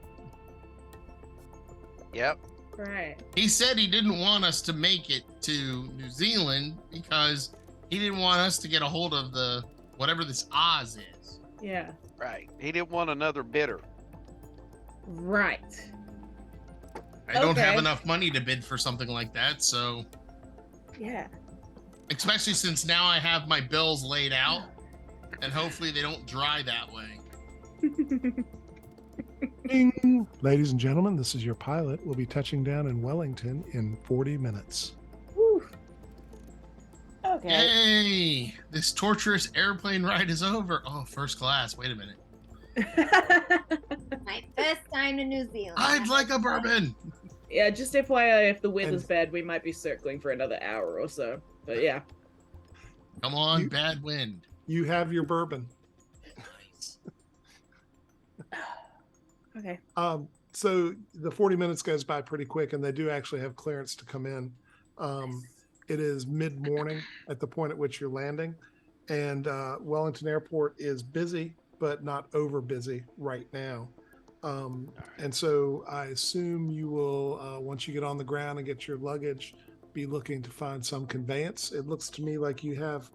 Speaker 4: Yep.
Speaker 2: Right.
Speaker 3: He said he didn't want us to make it to New Zealand because he didn't want us to get a hold of the whatever this Oz is.
Speaker 2: Yeah.
Speaker 4: Right. He didn't want another bidder.
Speaker 2: Right.
Speaker 3: I don't have
Speaker 2: Okay.
Speaker 3: enough money to bid for something like that, so
Speaker 2: Yeah.
Speaker 3: especially since now I have my bills laid out and hopefully they don't dry that way.
Speaker 1: Ding. Ladies and gentlemen, this is your pilot. We'll be touching down in Wellington in 40 minutes.
Speaker 2: Whew. Okay.
Speaker 3: Yay! This torturous airplane ride is over. Oh, first class. Wait a minute.
Speaker 5: My first time to New Zealand.
Speaker 3: I'd like a bourbon.
Speaker 2: Yeah, just FYI, if the weather's
Speaker 1: And-
Speaker 2: bad, we might be circling for another hour or so. But yeah.
Speaker 3: Come on,
Speaker 1: You-
Speaker 3: bad wind.
Speaker 1: You have your bourbon.
Speaker 2: Okay.
Speaker 1: So the 40 minutes goes by pretty quick, and they do actually have clearance to come in. It is mid-morning at the point at which you're landing, and Wellington Airport is busy, but not over busy right now. And so I assume you will, once you get on the ground and get your luggage, be looking to find some conveyance. It looks to me like you have,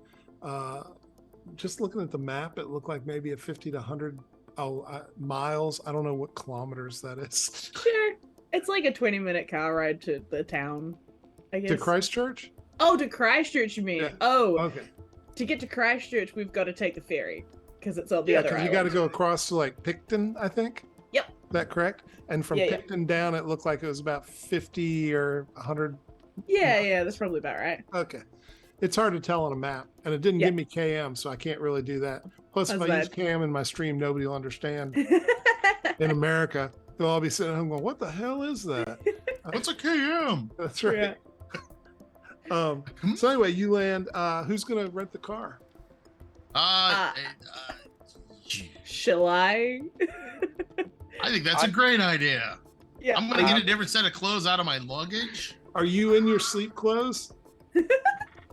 Speaker 1: just looking at the map, it looked like maybe a 50 to 100 miles. I don't know what kilometers that is.
Speaker 2: Sure. It's like a 20-minute car ride to the town, I guess.
Speaker 1: To Christchurch?
Speaker 2: Oh, to Christchurch, you mean?
Speaker 1: Yeah.
Speaker 2: Oh,
Speaker 1: Okay.
Speaker 2: to get to Christchurch, we've got to take the ferry. because it's on the
Speaker 1: Yeah,
Speaker 2: other
Speaker 1: because
Speaker 2: island.
Speaker 1: you got to go across to like Picton, I think.
Speaker 2: Yep.
Speaker 1: Is that correct? And from
Speaker 2: Yeah, yeah.
Speaker 1: Picton down, it looked like it was about 50 or 100.
Speaker 2: Yeah, that's probably about right.
Speaker 1: Okay. It's hard to tell on a map, and it didn't
Speaker 2: Yeah.
Speaker 1: give me KM, so I can't really do that. Plus, if
Speaker 2: That's
Speaker 1: I use
Speaker 2: bad.
Speaker 1: KM in my stream, nobody will understand. In America, they'll all be sitting at home going, "What the hell is that?"
Speaker 3: What's a KM?
Speaker 1: That's right.
Speaker 2: Yeah.
Speaker 1: So anyway, you land. Who's gonna rent the car?
Speaker 2: Shall I?
Speaker 3: I think that's a great idea.
Speaker 2: Yeah.
Speaker 3: I'm gonna get a different set of clothes out of my luggage.
Speaker 1: Are you in your sleep clothes?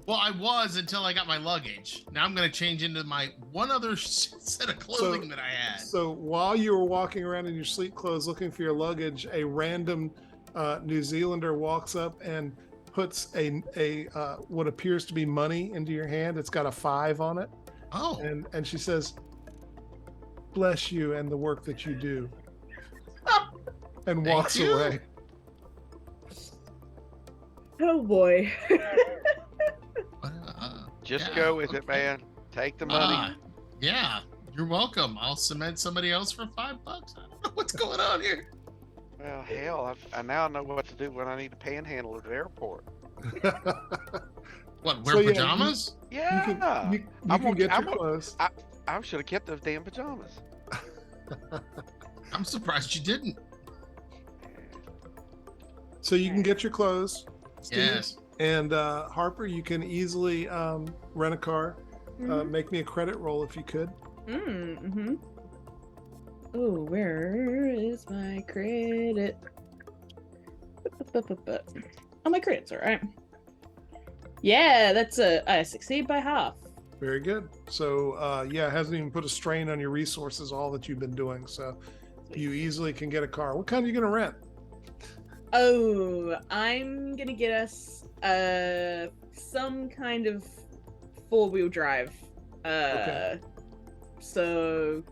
Speaker 3: Well, I was until I got my luggage. Now I'm gonna change into my one other set of clothing that I had.
Speaker 1: So while you were walking around in your sleep clothes looking for your luggage, a random New Zealander walks up and puts a what appears to be money into your hand. It's got a 5 on it.
Speaker 3: Oh,
Speaker 1: And she says, "Bless you and the work that you do," and
Speaker 3: Thank
Speaker 1: walks
Speaker 3: you.
Speaker 1: away.
Speaker 2: Oh boy.
Speaker 4: Just
Speaker 3: yeah,
Speaker 4: go with it,
Speaker 3: okay.
Speaker 4: man. Take the money.
Speaker 3: Yeah, you're welcome. I'll cement somebody else for $5. I don't know what's going on here.
Speaker 4: Well, hell, I now know what to do when I need to panhandle at the airport.
Speaker 3: What, wear
Speaker 1: So, yeah,
Speaker 3: pajamas?
Speaker 4: Yeah.
Speaker 1: You
Speaker 4: I'm
Speaker 1: can
Speaker 4: gonna-
Speaker 1: get
Speaker 4: I'm
Speaker 1: your
Speaker 4: gonna-
Speaker 1: clothes.
Speaker 4: I should have kept those damn pajamas.
Speaker 3: I'm surprised you didn't.
Speaker 1: So you can get your clothes. Steve.
Speaker 3: Yes.
Speaker 1: And Harper, you can easily rent a car. Make me a credit roll if you could.
Speaker 2: Mm-hmm. Oh, where is my credit? Oh, my credit's all right. Yeah, that's I succeed by half.
Speaker 1: Very good. So yeah, it hasn't even put a strain on your resources, all that you've been doing. So you easily can get a car. What kind are you going to rent?
Speaker 2: Oh, I'm gonna get us some kind of 4-wheel drive.
Speaker 1: Okay.
Speaker 2: So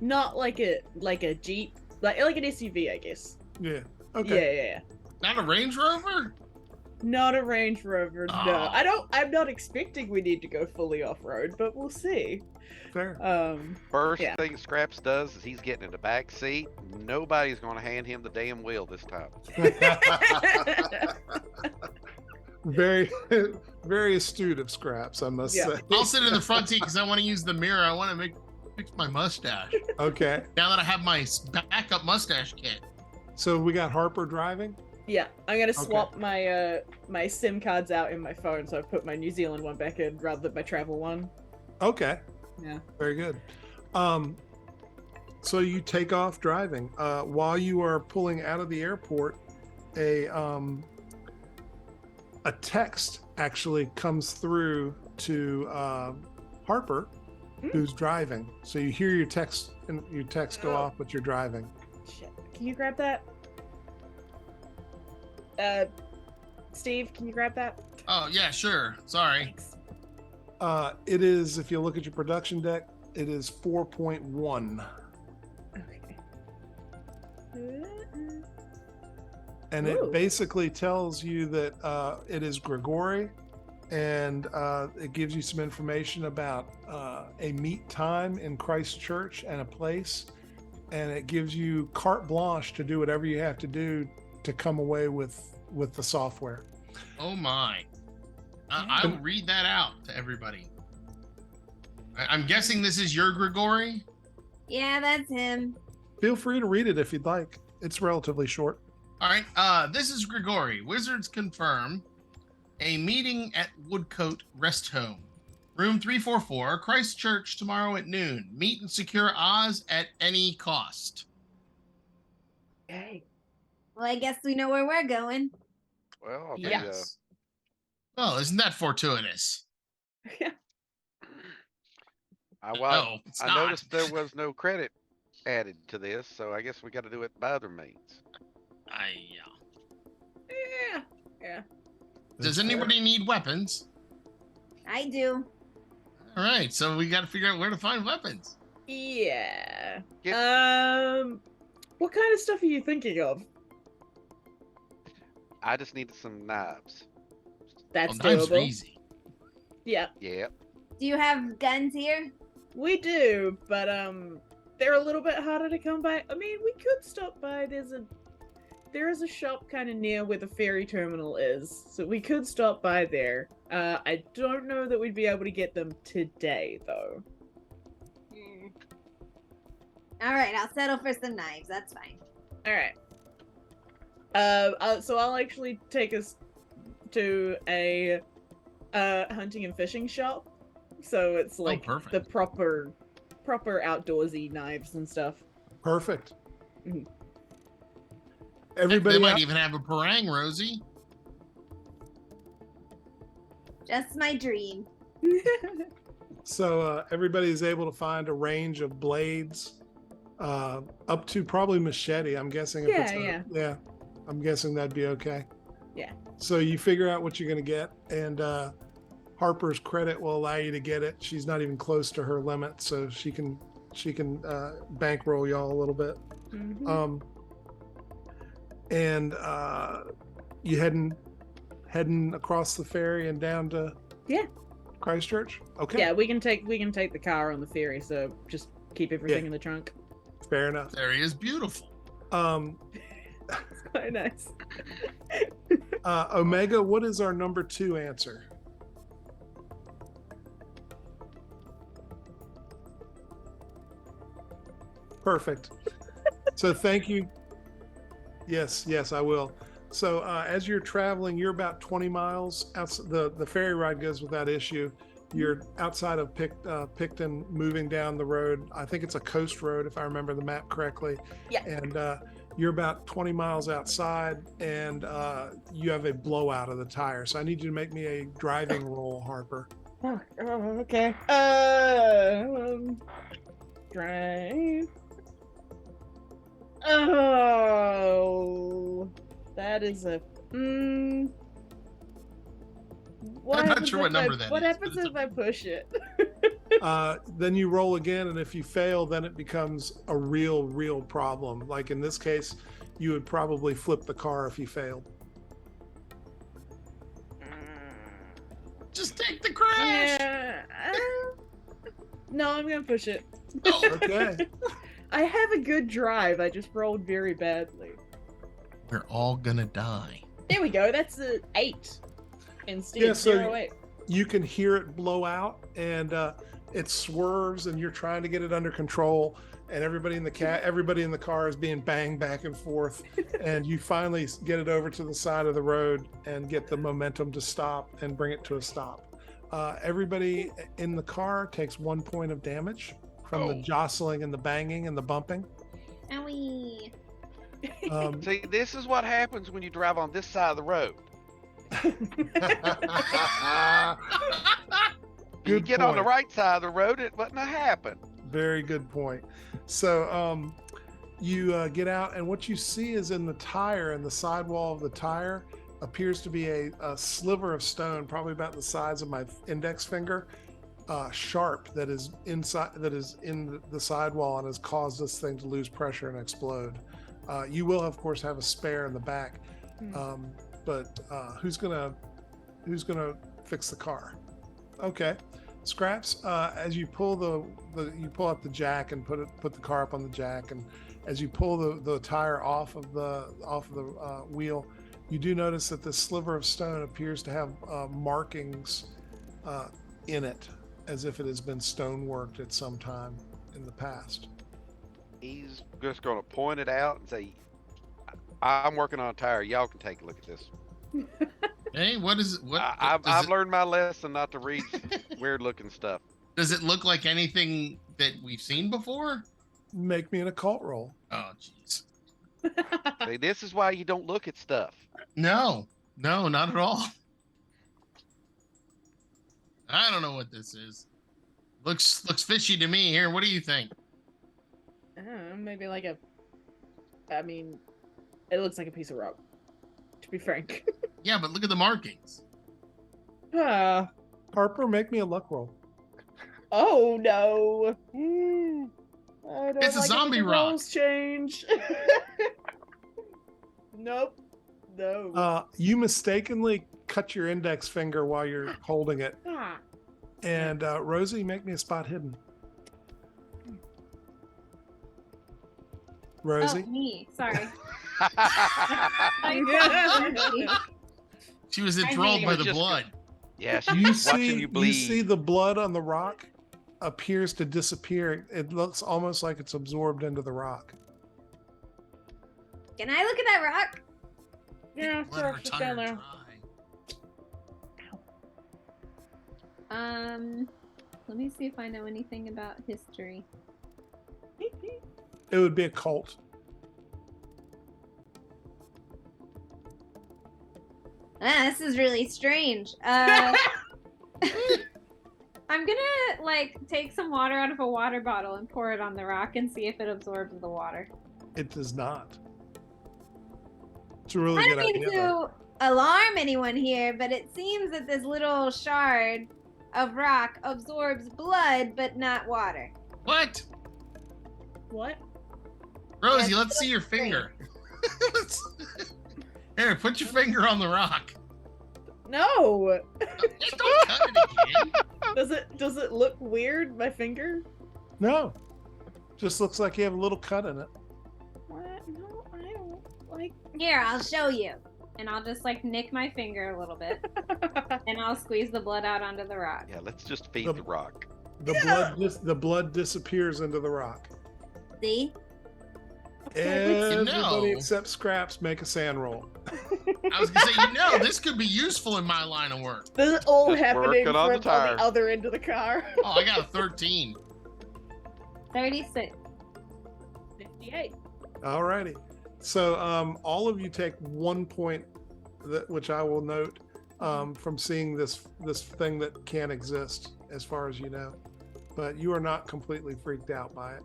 Speaker 2: not like a Jeep, like an SUV, I guess.
Speaker 1: Yeah. Okay.
Speaker 2: Yeah.
Speaker 3: Not a Range Rover?
Speaker 2: Not a Range Rover. No,
Speaker 3: Oh.
Speaker 2: I'm not expecting we need to go fully off road, but we'll see.
Speaker 1: Fair.
Speaker 4: First
Speaker 2: Yeah.
Speaker 4: thing Scraps does is he's getting in the back seat. Nobody's going to hand him the damn wheel this time.
Speaker 1: Very, very astute of Scraps, I must
Speaker 2: Yeah.
Speaker 1: say.
Speaker 3: I'll sit in the front seat because I want to use the mirror. I want to fix my mustache.
Speaker 1: Okay.
Speaker 3: Now that I have my backup mustache kit.
Speaker 1: So we got Harper driving.
Speaker 2: Yeah, I'm gonna swap my my SIM cards out in my phone, so I put my New Zealand one back in rather than my travel one.
Speaker 1: Okay.
Speaker 2: Yeah.
Speaker 1: Very good. So you take off driving. While you are pulling out of the airport, a text actually comes through to Harper, who's driving. So you hear your text go off, but you're driving.
Speaker 2: Shit. Can you grab that? Steve, can you grab that?
Speaker 3: Oh, yeah, sure. Sorry.
Speaker 2: Thanks.
Speaker 1: It is, if you look at your production deck, it is 4.1.
Speaker 2: Okay.
Speaker 1: And
Speaker 2: Ooh.
Speaker 1: it basically tells you that it is Grigori, and it gives you some information about a meet time in Christchurch and a place, and it gives you carte blanche to do whatever you have to do to come away with the software.
Speaker 3: Oh, my. I will read that out to everybody. I'm guessing this is your Grigori?
Speaker 5: Yeah, that's him.
Speaker 1: Feel free to read it if you'd like. It's relatively short.
Speaker 3: All right. This is Grigori. Wizards confirm a meeting at Woodcote Rest Home. Room 344, Christchurch, tomorrow at noon. Meet and secure Oz at any cost.
Speaker 2: Okay.
Speaker 5: Well, I guess we know where we're going.
Speaker 4: Well, I'll
Speaker 2: Yeah.
Speaker 4: be,
Speaker 3: Well, isn't that fortuitous?
Speaker 4: I
Speaker 3: It's
Speaker 4: I
Speaker 3: not.
Speaker 4: noticed there was no credit added to this, so I guess we got to do it by other means.
Speaker 2: Yeah.
Speaker 3: Does anybody need weapons?
Speaker 5: I do.
Speaker 3: All right, so we got to figure out where to find weapons.
Speaker 2: Yeah.
Speaker 4: Yeah.
Speaker 2: What kind of stuff are you thinking of?
Speaker 4: I just needed some knives.
Speaker 2: That's
Speaker 3: Knives are
Speaker 2: doable.
Speaker 3: easy.
Speaker 2: Yeah.
Speaker 4: Yeah.
Speaker 5: Do you have guns here?
Speaker 2: We do, but they're a little bit harder to come by. I mean, we could stop by. There is a shop kind of near where the ferry terminal is, so we could stop by there. I don't know that we'd be able to get them today, though.
Speaker 5: All right, I'll settle for some knives. That's fine.
Speaker 2: All right. So I'll actually take us to a hunting and fishing shop. So it's like
Speaker 3: perfect.
Speaker 2: the proper outdoorsy knives and stuff.
Speaker 1: Perfect.
Speaker 2: Mhm.
Speaker 1: Everybody
Speaker 3: They might
Speaker 1: out-
Speaker 3: even have a parang, Rosie.
Speaker 5: Just my dream.
Speaker 1: So everybody is able to find a range of blades, up to probably machete. I'm guessing. Yeah. I'm guessing that'd be okay.
Speaker 2: Yeah.
Speaker 1: So you figure out what you're going to get, and Harper's credit will allow you to get it. She's not even close to her limit, so she can bankroll y'all a little bit.
Speaker 2: Mhm.
Speaker 1: And you heading across the ferry and down to Christchurch. Okay.
Speaker 2: Yeah, we can take the car on the ferry, so just keep everything in the trunk.
Speaker 1: Fair enough.
Speaker 3: There he is, beautiful.
Speaker 2: It's quite nice.
Speaker 1: Omega, what is our number 2 answer? Perfect. So thank you. Yes, I will. So as you're traveling, you're about 20 miles outside. The ferry ride goes without issue. You're outside of Picton, moving down the road. I think it's a coast road, if I remember the map correctly.
Speaker 2: Yeah.
Speaker 1: And you're about 20 miles outside, and you have a blowout of the tire. So I need you to make me a driving roll, Harper.
Speaker 2: Oh, okay. Drive. Oh, that is a. What
Speaker 3: I'm not
Speaker 2: happens
Speaker 3: sure what
Speaker 2: if I-
Speaker 3: number that
Speaker 2: What
Speaker 3: is,
Speaker 2: happens
Speaker 3: but it's
Speaker 2: if I push it?
Speaker 1: Then you roll again, and if you fail, then it becomes a real problem. Like in this case, you would probably flip the car if you failed.
Speaker 3: Just take the crash.
Speaker 2: Yeah. No, I'm gonna push it.
Speaker 3: Oh,
Speaker 1: Okay.
Speaker 2: I have a good drive. I just rolled very badly.
Speaker 3: we're all gonna die.
Speaker 2: There we go. That's a 8 instead.
Speaker 1: Yeah, so
Speaker 2: 0-8.
Speaker 1: You can hear it blow out, and it swerves, and you're trying to get it under control, and everybody in the car is being banged back and forth, and you finally get it over to the side of the road and get the momentum to stop and bring it to a stop. Everybody in the car takes 1 point of damage from the
Speaker 3: Oh.
Speaker 1: jostling and the banging and the bumping.
Speaker 5: Owie.
Speaker 4: See, this is what happens when you drive on this side of the road. You
Speaker 1: Good
Speaker 4: get on the
Speaker 1: point.
Speaker 4: right side of the road, it wouldn't have happened.
Speaker 1: Very good point. So you get out, and what you see is in the tire, and the sidewall of the tire appears to be a sliver of stone, probably about the size of my index finger, sharp, that is in the sidewall and has caused this thing to lose pressure and explode. You will, of course, have a spare in the back, but who's gonna fix the car? Okay. Scraps, as you pull you pull up the jack and put the car up on the jack, and as you pull the tire off of the wheel, you do notice that this sliver of stone appears to have markings in it, as if it has been stoneworked at some time in the past.
Speaker 4: He's just going to point it out and say, I'm working on a tire. Y'all can take a look at this.
Speaker 3: Hey, what is it? What
Speaker 4: I've
Speaker 3: does it-
Speaker 4: learned my lesson not to read weird looking stuff.
Speaker 3: Does it look like anything that we've seen before?
Speaker 1: Make me an occult roll.
Speaker 3: Oh, jeez.
Speaker 4: See, this is why you don't look at stuff.
Speaker 3: No, not at all. I don't know what this is. Looks fishy to me here. What do you think?
Speaker 2: I don't know, maybe like I mean, it looks like a piece of rock, to be frank.
Speaker 3: Yeah, but look at the markings.
Speaker 1: Harper, make me a luck roll.
Speaker 2: Oh no. I don't
Speaker 3: It's a
Speaker 2: like it when
Speaker 3: zombie
Speaker 2: the
Speaker 3: rock.
Speaker 2: rolls change. Nope. No.
Speaker 1: You mistakenly cut your index finger while you're holding it.
Speaker 2: Ah.
Speaker 1: And Rosie, make me a spot hidden. Rosie.
Speaker 5: Oh, me. Sorry.
Speaker 3: She was
Speaker 5: I
Speaker 3: enthralled
Speaker 5: knew
Speaker 3: by
Speaker 5: you
Speaker 3: the
Speaker 4: were just
Speaker 3: blood.
Speaker 4: Yeah, she's
Speaker 1: You
Speaker 4: watching
Speaker 1: see,
Speaker 4: you bleed.
Speaker 1: you see the blood on the rock appears to disappear. It looks almost like it's absorbed into the rock.
Speaker 5: Can I look at that rock?
Speaker 2: Yeah,
Speaker 3: Let
Speaker 2: sure,
Speaker 3: her
Speaker 2: just
Speaker 3: tongue
Speaker 2: down
Speaker 3: her
Speaker 2: there.
Speaker 3: dry.
Speaker 5: Let me see if I know anything about history.
Speaker 1: It would be a cult.
Speaker 5: This is really strange. I'm gonna like take some water out of a water bottle and pour it on the rock and see if it absorbs the water.
Speaker 1: It does not. It's a really
Speaker 5: I
Speaker 1: good
Speaker 5: don't mean
Speaker 1: idea. though.
Speaker 5: to alarm anyone here, but it seems that this little shard of rock absorbs blood but not water.
Speaker 3: What?
Speaker 2: What?
Speaker 3: Rosie,
Speaker 5: Yeah,
Speaker 3: let's see your finger. Here, put your finger on the rock.
Speaker 2: No.
Speaker 3: Don't cut it again.
Speaker 2: Does it look weird, my finger?
Speaker 1: No. Just looks like you have a little cut in it.
Speaker 2: What? No, I don't like.
Speaker 5: Here, I'll show you. And I'll just like nick my finger a little bit and I'll squeeze the blood out onto the rock.
Speaker 4: Yeah, let's just feed
Speaker 1: The-
Speaker 4: the rock.
Speaker 1: The blood disappears into the rock.
Speaker 5: See?
Speaker 1: Everybody
Speaker 3: know.
Speaker 1: except Scraps make a sand roll.
Speaker 3: I was gonna say, this could be useful in my line of work.
Speaker 2: This is all
Speaker 4: Just
Speaker 2: happening
Speaker 4: working
Speaker 2: from
Speaker 4: on the
Speaker 2: on
Speaker 4: tire.
Speaker 2: the other end of the car.
Speaker 3: Oh, I got a 13.
Speaker 5: 36.
Speaker 2: 58.
Speaker 1: Alrighty. So all of you take 1 point, which I will note from seeing this thing that can't exist, as far as you know. But you are not completely freaked out by it.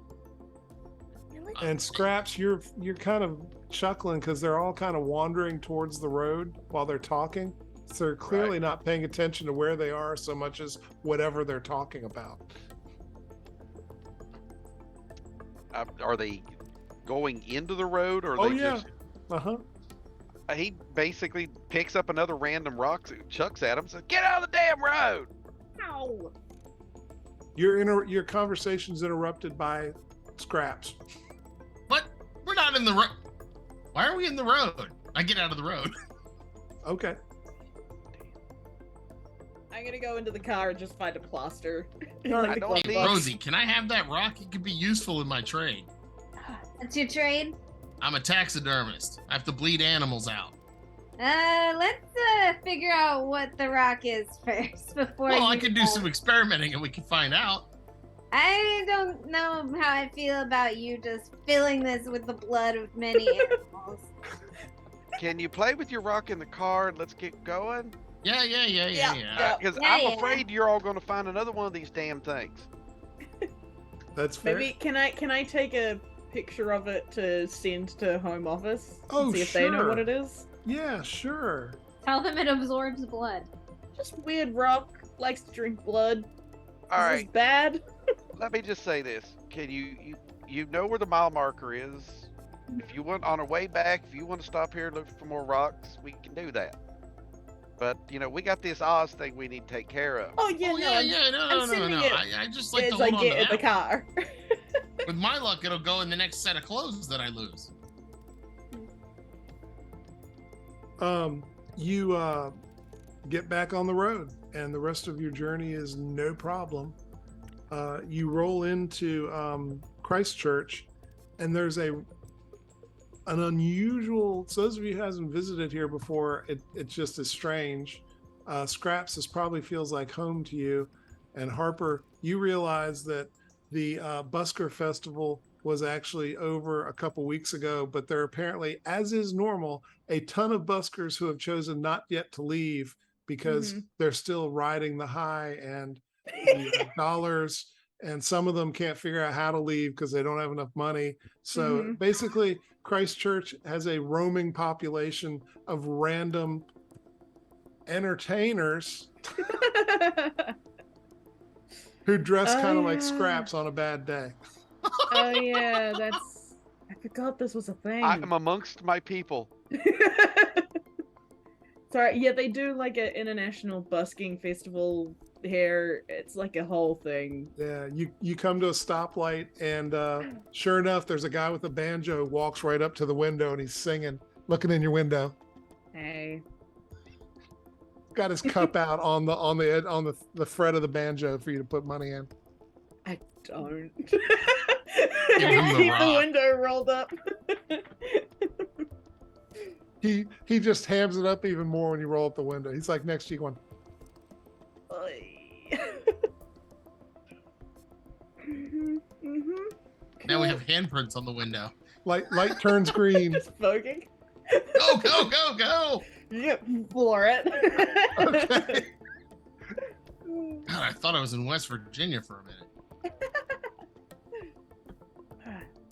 Speaker 2: Really?
Speaker 1: And Scraps, you're kind of chuckling because they're all kind of wandering towards the road while they're talking. So they're clearly
Speaker 4: Right.
Speaker 1: not paying attention to where they are so much as whatever they're talking about.
Speaker 4: Are they going into the road, or are
Speaker 1: Oh
Speaker 4: they
Speaker 1: yeah.
Speaker 4: just?
Speaker 1: Uh-huh.
Speaker 4: He basically picks up another random rock, chucks at him, and says, "Get out of the damn road!"
Speaker 2: Ow.
Speaker 1: Your conversation's interrupted by Scraps.
Speaker 3: What? We're not in the road. Why are we in the road? I get out of the road.
Speaker 1: Okay.
Speaker 2: I'm gonna go into the car and just find a plaster.
Speaker 1: All right.
Speaker 4: I
Speaker 2: The
Speaker 4: don't
Speaker 2: glove
Speaker 4: need-
Speaker 2: box.
Speaker 3: Rosie, can I have that rock? It could be useful in my trade.
Speaker 5: That's your trade?
Speaker 3: I'm a taxidermist. I have to bleed animals out.
Speaker 5: Let's figure out what the rock is first before
Speaker 3: Well,
Speaker 5: you
Speaker 3: I could do some experimenting and we can find out.
Speaker 5: I don't know how I feel about you just filling this with the blood of many animals.
Speaker 4: Can you play with your rock in the car and let's get going?
Speaker 3: Yeah.
Speaker 2: Yeah.
Speaker 4: Because
Speaker 5: Yeah,
Speaker 4: I'm
Speaker 5: yeah.
Speaker 4: afraid you're all going to find another one of these damn things.
Speaker 1: That's fair.
Speaker 2: Maybe can I take a picture of it to send to home office?
Speaker 1: Oh,
Speaker 2: and see if they know
Speaker 1: sure.
Speaker 2: what it is.
Speaker 1: Yeah, sure.
Speaker 5: Tell them it absorbs blood.
Speaker 2: Just weird rock, likes to drink blood.
Speaker 4: All
Speaker 2: This
Speaker 4: right,
Speaker 2: is bad.
Speaker 4: let me just say this. Can you know where the mile marker is? If you want, on our way back, if you want to stop here and look for more rocks, we can do that. But we got this Oz thing we need to take care of.
Speaker 2: Oh yeah,
Speaker 3: Oh,
Speaker 2: no,
Speaker 3: yeah. No.
Speaker 2: I'm sending it
Speaker 3: I just like
Speaker 2: as
Speaker 3: to
Speaker 2: I
Speaker 3: hold on
Speaker 2: get
Speaker 3: to
Speaker 2: in the
Speaker 3: that.
Speaker 2: car.
Speaker 3: With my luck, it'll go in the next set of clothes that I lose.
Speaker 1: You get back on the road, and the rest of your journey is no problem. You roll into Christchurch, and there's an unusual. So those of you who hasn't visited here before, it just is strange. Scraps, this probably feels like home to you, and Harper, you realize that the Busker Festival was actually over a couple weeks ago, but there are apparently, as is normal, a ton of buskers who have chosen not yet to leave because they're still riding the high and the dollars, and some of them can't figure out how to leave because they don't have enough money. So basically, Christchurch has a roaming population of random entertainers who dress kind of like
Speaker 2: yeah.
Speaker 1: Scraps on a bad day.
Speaker 2: Oh yeah, I forgot this was a thing.
Speaker 4: I'm amongst my people.
Speaker 2: Sorry, yeah, they do like an international busking festival here. It's like a whole thing.
Speaker 1: Yeah, you come to a stoplight, and sure enough, there's a guy with a banjo walks right up to the window, and he's singing, looking in your window.
Speaker 2: Hey.
Speaker 1: Got his cup out on the fret of the banjo for you to put money in.
Speaker 2: I don't.
Speaker 3: Give him the
Speaker 2: Keep the
Speaker 3: rock.
Speaker 2: window rolled up.
Speaker 1: He just hams it up even more when you roll up the window. He's like next to you going,
Speaker 3: Now we have handprints on the window.
Speaker 1: light turns green.
Speaker 2: Just voguing.
Speaker 3: Go, go, go, go!
Speaker 2: Yep, floor it.
Speaker 1: Okay.
Speaker 3: God, I thought I was in West Virginia for a minute.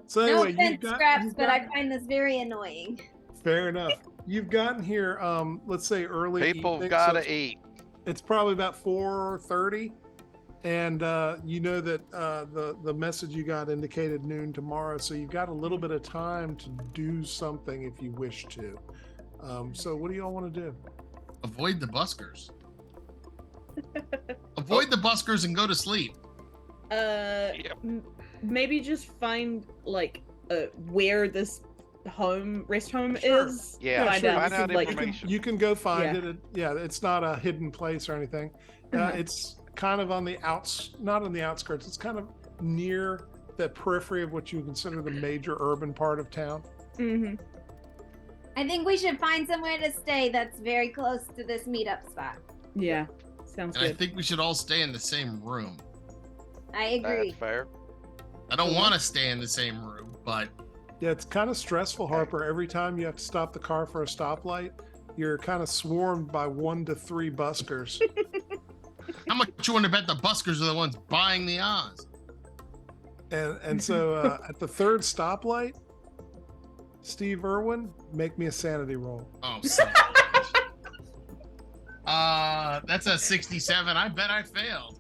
Speaker 1: So
Speaker 5: No
Speaker 1: anyway,
Speaker 5: offense, Scraps,
Speaker 1: you've
Speaker 5: but I
Speaker 1: gotten-
Speaker 5: find this very annoying.
Speaker 1: fair enough. You've gotten here, let's say early.
Speaker 4: People
Speaker 1: evening,
Speaker 4: gotta
Speaker 1: so
Speaker 4: eat.
Speaker 1: it's probably about 4:30, and you know that the message you got indicated noon tomorrow, so you've got a little bit of time to do something if you wish to. So what do y'all want to do?
Speaker 3: Avoid the buskers. Avoid the buskers and go to sleep.
Speaker 4: Yep.
Speaker 2: Maybe just find like where this rest home
Speaker 1: Sure.
Speaker 2: is.
Speaker 4: Yeah,
Speaker 1: sure.
Speaker 4: find
Speaker 2: some,
Speaker 4: out
Speaker 2: like,
Speaker 4: information.
Speaker 1: You can go find
Speaker 2: Yeah.
Speaker 1: it. Yeah, it's not a hidden place or anything.
Speaker 2: Mhm.
Speaker 1: It's kind of on the not on the outskirts. It's kind of near the periphery of what you would consider the major urban part of town.
Speaker 2: Mm-hmm.
Speaker 5: I think we should find somewhere to stay that's very close to this meetup spot.
Speaker 2: Yeah, sounds
Speaker 3: And I
Speaker 2: good.
Speaker 3: think we should all stay in the same room.
Speaker 5: I agree.
Speaker 4: That's fair.
Speaker 3: I don't want to stay in the same room, but
Speaker 1: Yeah, it's kind of stressful, Harper. Every time you have to stop the car for a stoplight, you're kind of swarmed by 1 to 3 buskers.
Speaker 3: how much you want to bet the buskers are the ones buying the Oz?
Speaker 1: And so at the third stoplight, Steve Irwin, make me a sanity roll.
Speaker 3: Oh, son. That's a 67. I bet I failed.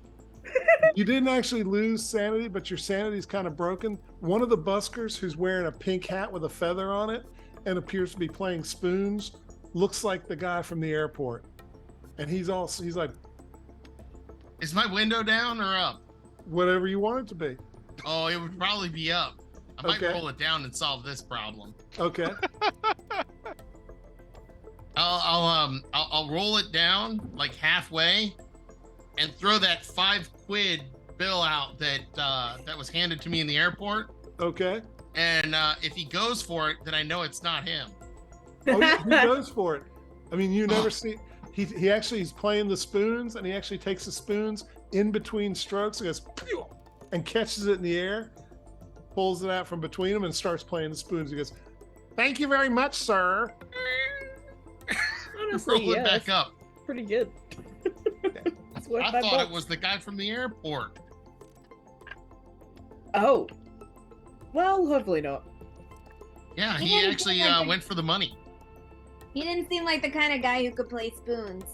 Speaker 1: You didn't actually lose sanity, but your sanity's kind of broken. One of the buskers, who's wearing a pink hat with a feather on it and appears to be playing spoons, looks like the guy from the airport. And he's like,
Speaker 3: Is my window down or up?
Speaker 1: whatever you want it to be.
Speaker 3: Oh, it would probably be up. I might
Speaker 1: Okay.
Speaker 3: roll it down and solve this problem.
Speaker 1: Okay.
Speaker 3: I'll roll it down like halfway and throw that 5 quid bill out that was handed to me in the airport.
Speaker 1: Okay.
Speaker 3: And if he goes for it, then I know it's not him.
Speaker 1: Oh, yeah, he goes for it. I mean, you never see. He actually he's playing the spoons, and he actually takes the spoons in between strokes and goes "Pew!" and catches it in the air, pulls it out from between them, and starts playing the spoons. He goes, "Thank you very much, sir."
Speaker 2: Honestly,
Speaker 3: Roll it
Speaker 2: yeah,
Speaker 3: back
Speaker 2: that's
Speaker 3: up.
Speaker 2: pretty good. It's worth
Speaker 3: I
Speaker 2: 5
Speaker 3: thought it
Speaker 2: bucks.
Speaker 3: was the guy from the airport.
Speaker 2: Oh. Well, hopefully not.
Speaker 3: Yeah,
Speaker 5: He
Speaker 3: he
Speaker 5: didn't
Speaker 3: actually
Speaker 5: look like a-
Speaker 3: went for the money.
Speaker 5: He didn't seem like the kind of guy who could play spoons.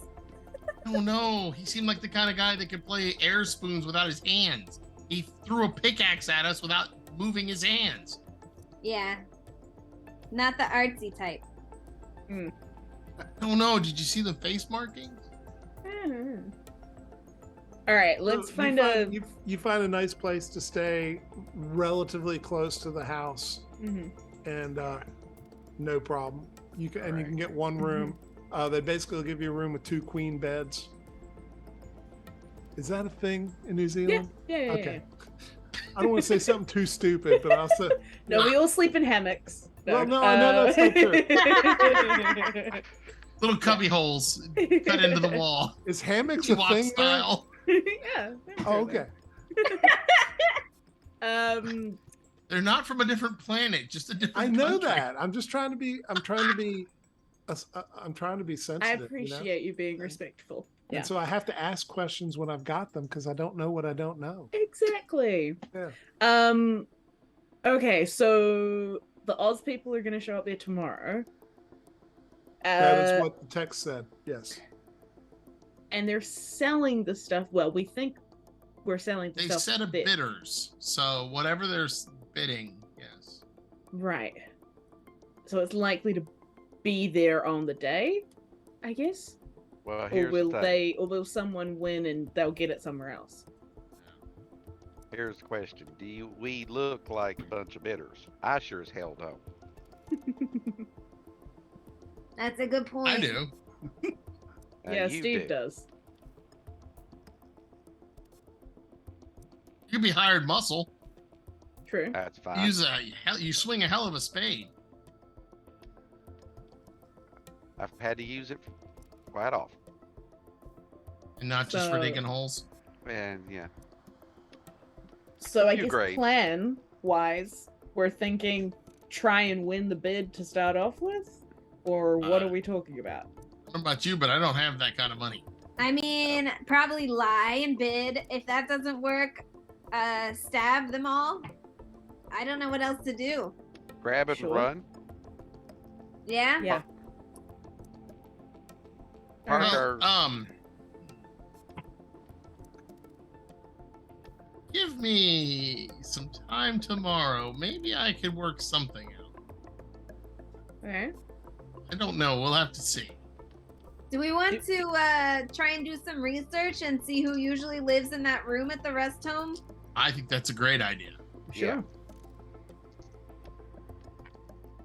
Speaker 3: Oh no, he seemed like the kind of guy that could play air spoons without his hands. He threw a pickaxe at us without moving his hands.
Speaker 5: Yeah. Not the artsy type.
Speaker 3: Oh no, did you see the face markings?
Speaker 2: All right,
Speaker 1: So
Speaker 2: let's
Speaker 1: you
Speaker 2: find
Speaker 1: you find a nice place to stay, relatively close to the house,
Speaker 2: Mhm.
Speaker 1: and no problem. You can
Speaker 3: Right.
Speaker 1: get one room. They basically give you a room with 2 queen beds. Is that a thing in New
Speaker 2: Yeah,
Speaker 1: Zealand?
Speaker 2: yeah.
Speaker 1: Okay. I don't want to say something too stupid, but I'll say
Speaker 2: No, we all sleep in hammocks.
Speaker 1: Well, no, I know that's not
Speaker 2: true.
Speaker 3: Little cubby holes cut into the wall.
Speaker 1: is hammocks a
Speaker 3: Ewok
Speaker 1: thing there?
Speaker 3: style.
Speaker 2: Yeah.
Speaker 1: Oh, okay.
Speaker 3: They're not from a different planet, just a different
Speaker 1: I know
Speaker 3: country.
Speaker 1: that. I'm just trying to be. I'm trying to be sensitive.
Speaker 2: I
Speaker 1: you know?
Speaker 2: appreciate you being respectful.
Speaker 1: And
Speaker 2: Yeah.
Speaker 1: so I have to ask questions when I've got them because I don't know what I don't know.
Speaker 2: Exactly.
Speaker 1: Yeah.
Speaker 2: Okay, so the Oz people are going to show up there tomorrow.
Speaker 1: That is what the text said. Yes.
Speaker 2: And they're selling the stuff. Well, we think we're selling the
Speaker 3: They
Speaker 2: stuff.
Speaker 3: set a
Speaker 2: there.
Speaker 3: bidders, so whatever they're bidding, yes.
Speaker 2: Right. So it's likely to be there on the day, I guess.
Speaker 4: Well,
Speaker 2: Or
Speaker 4: here's the thing.
Speaker 2: or will someone win and they'll get it somewhere else?
Speaker 4: Here's the question: we look like a bunch of bidders? I sure as hell don't.
Speaker 5: That's a good point.
Speaker 3: I do.
Speaker 2: Yeah,
Speaker 4: You
Speaker 2: Steve
Speaker 4: do.
Speaker 2: does.
Speaker 3: You could be hired muscle.
Speaker 2: True.
Speaker 4: That's fine.
Speaker 3: You swing a hell of a spade.
Speaker 4: I've had to use it quite often.
Speaker 3: And not just for
Speaker 2: So-
Speaker 3: digging holes.
Speaker 4: And yeah,
Speaker 2: So I
Speaker 4: Few
Speaker 2: guess
Speaker 4: grades.
Speaker 2: plan wise, we're thinking try and win the bid to start off with? Or what are we talking about?
Speaker 3: I don't know about you, but I don't have that kind of money.
Speaker 5: I mean, probably lie and bid. If that doesn't work, stab them all. I don't know what else to do.
Speaker 4: grab it
Speaker 2: Sure.
Speaker 4: and run.
Speaker 5: Yeah?
Speaker 2: Yeah.
Speaker 4: Park
Speaker 3: Well,
Speaker 4: our-
Speaker 3: give me some time tomorrow. Maybe I could work something out.
Speaker 2: Alright.
Speaker 3: I don't know. We'll have to see.
Speaker 5: Do we want to try and do some research and see who usually lives in that room at the rest home?
Speaker 3: I think that's a great idea.
Speaker 2: Sure.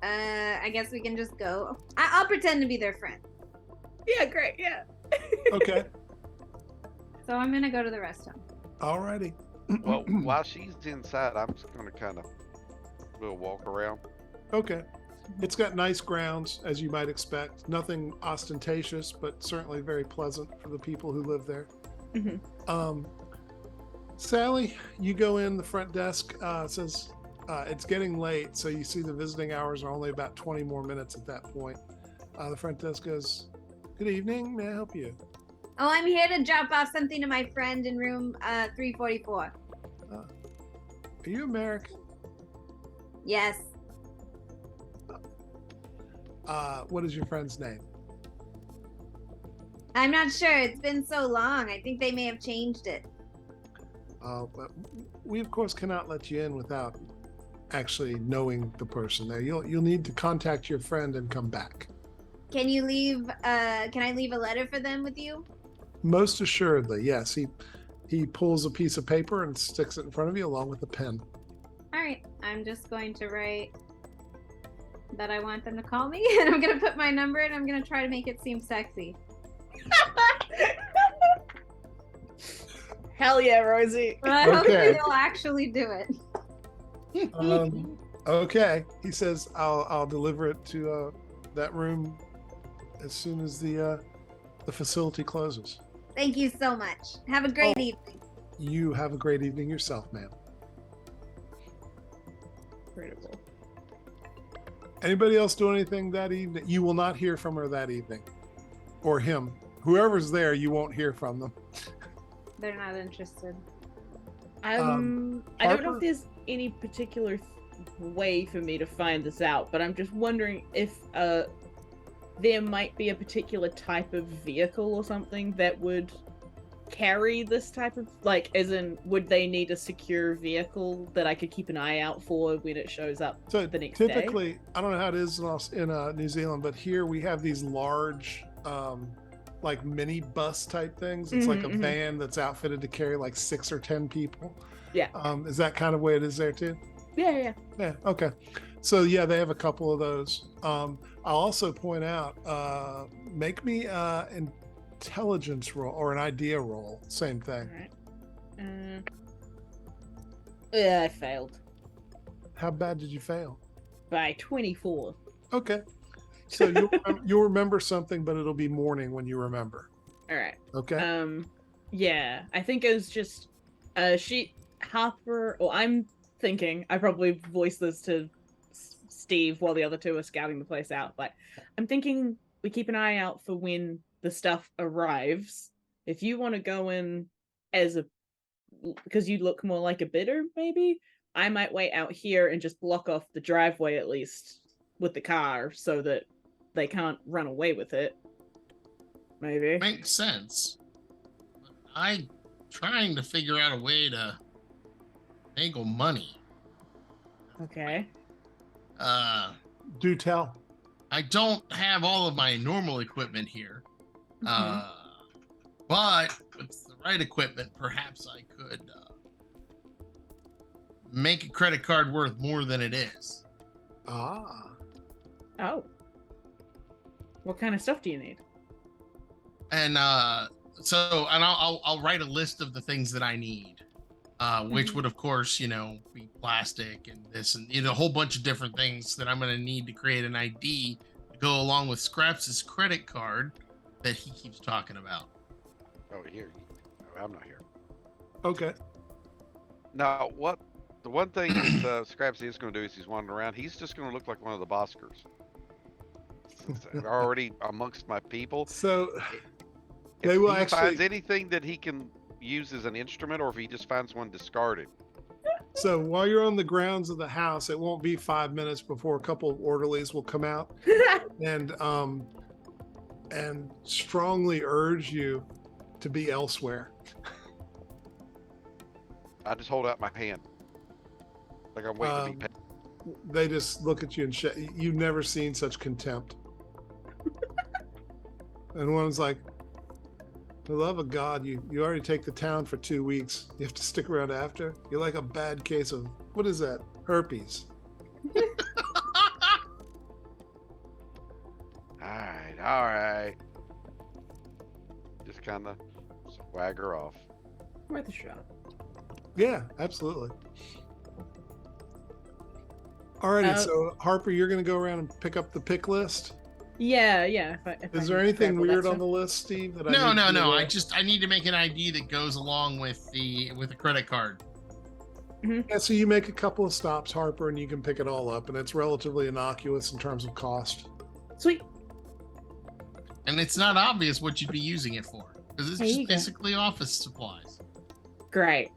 Speaker 5: I guess we can just go. I'll pretend to be their friend.
Speaker 2: Yeah, great, yeah.
Speaker 1: Okay.
Speaker 5: So I'm gonna go to the rest home.
Speaker 1: All righty.
Speaker 4: Well, while she's inside, I'm just gonna kind of we'll walk around.
Speaker 1: Okay. It's got nice grounds, as you might expect. Nothing ostentatious, but certainly very pleasant for the people who live there.
Speaker 2: Mhm.
Speaker 1: Sally, you go in the front desk, says it's getting late, so you see the visiting hours are only about 20 more minutes at that point. The front desk goes, "Good evening, may I help you?"
Speaker 5: Oh, I'm here to drop off something to my friend in room 344.
Speaker 1: Are you American?
Speaker 5: Yes.
Speaker 1: What is your friend's name?
Speaker 5: I'm not sure. It's been so long. I think they may have changed it.
Speaker 1: But we of course cannot let you in without actually knowing the person there. You'll need to contact your friend and come back.
Speaker 5: Can you leave can I leave a letter for them with you?
Speaker 1: Most assuredly, yes. He pulls a piece of paper and sticks it in front of you along with a pen.
Speaker 5: All right. I'm just going to write that I want them to call me and I'm going to put my number and I'm going to try to make it seem sexy.
Speaker 2: Hell yeah, Rosie.
Speaker 5: But I hope
Speaker 1: Okay.
Speaker 5: they'll actually do it.
Speaker 1: Okay. He says, I'll deliver it to that room as soon as the facility closes.
Speaker 5: Thank you so much. Have a great evening.
Speaker 1: You have a great evening yourself, ma'am.
Speaker 2: Incredible.
Speaker 1: Anybody else do anything that evening? You will not hear from her that evening. Or him. Whoever's there, you won't hear from them.
Speaker 5: They're not interested.
Speaker 2: I don't know
Speaker 1: Harper?
Speaker 2: if there's any particular way for me to find this out, but I'm just wondering if there might be a particular type of vehicle or something that would carry this type of, like, as in, would they need a secure vehicle that I could keep an eye out for when it shows up
Speaker 1: So
Speaker 2: the next day?
Speaker 1: typically, I don't know how it is in New Zealand, but here we have these large, like mini bus type things. It's like a
Speaker 2: Mhm, mhm.
Speaker 1: van that's outfitted to carry like 6 or 10 people.
Speaker 2: Yeah.
Speaker 1: Is that kind of way it is there too?
Speaker 2: Yeah.
Speaker 1: Yeah. Okay. So yeah, they have a couple of those. I'll also point out, make me an intelligence roll or an idea roll. Same thing.
Speaker 2: Alright. Yeah, I failed
Speaker 1: How bad did you fail?
Speaker 2: by 24.
Speaker 1: Okay. So you'll remember something, but it'll be morning when you remember.
Speaker 2: Alright.
Speaker 1: Okay.
Speaker 2: Yeah, I think it was just Harper, or I'm thinking, I probably voiced this to Steve while the other two are scouting the place out, but I'm thinking we keep an eye out for when the stuff arrives. If you want to go in because you look more like a bidder, maybe, I might wait out here and just block off the driveway at least with the car so that they can't run away with it. Maybe.
Speaker 3: Makes sense. I'm trying to figure out a way to finagle money.
Speaker 2: Okay.
Speaker 1: Do tell.
Speaker 3: I don't have all of my normal equipment here. But with the right equipment, perhaps I could make a credit card worth more than it is.
Speaker 1: Ah.
Speaker 2: Oh. What kind of stuff do you need?
Speaker 3: And I'll write a list of the things that I need, which would, of course, be plastic and this and a whole bunch of different things that I'm going to need to create an ID to go along with Scraps' credit card that he keeps talking about.
Speaker 4: Oh, here. I'm not here.
Speaker 1: Okay.
Speaker 4: Now, the one thing that Scraps is going to do is he's wandering around. He's just going to look like one of the Boskers. They're already amongst my people.
Speaker 1: So
Speaker 4: If
Speaker 1: they will
Speaker 4: he
Speaker 1: actually.
Speaker 4: finds anything that he can use as an instrument, or if he just finds one discarded.
Speaker 1: So while you're on the grounds of the house, it won't be 5 minutes before a couple of orderlies will come out and strongly urge you to be elsewhere.
Speaker 4: I just hold out my hand, like I'm waiting to be paid.
Speaker 1: They just look at you and you've never seen such contempt. And one's like, for the love of God, you already take the town for 2 weeks. You have to stick around after. You're like a bad case of, what is that? Herpes.
Speaker 4: All right. Just kind of swagger off.
Speaker 2: Worth a shot.
Speaker 1: Yeah, absolutely. Alrighty, so Harper, you're going to go around and pick up the pick list.
Speaker 2: Yeah. If I
Speaker 1: Is there anything
Speaker 2: grab all that
Speaker 1: weird on
Speaker 2: stuff.
Speaker 1: the list, Steve? That
Speaker 3: No.
Speaker 1: I
Speaker 3: I need to make an ID that goes along with the credit card.
Speaker 1: Yeah, so you make a couple of stops, Harper, and you can pick it all up, and it's relatively innocuous in terms of cost.
Speaker 2: Sweet.
Speaker 3: And it's not obvious what you'd be using it for, because it's
Speaker 2: There
Speaker 3: just
Speaker 2: you go.
Speaker 3: basically office supplies.
Speaker 2: Great.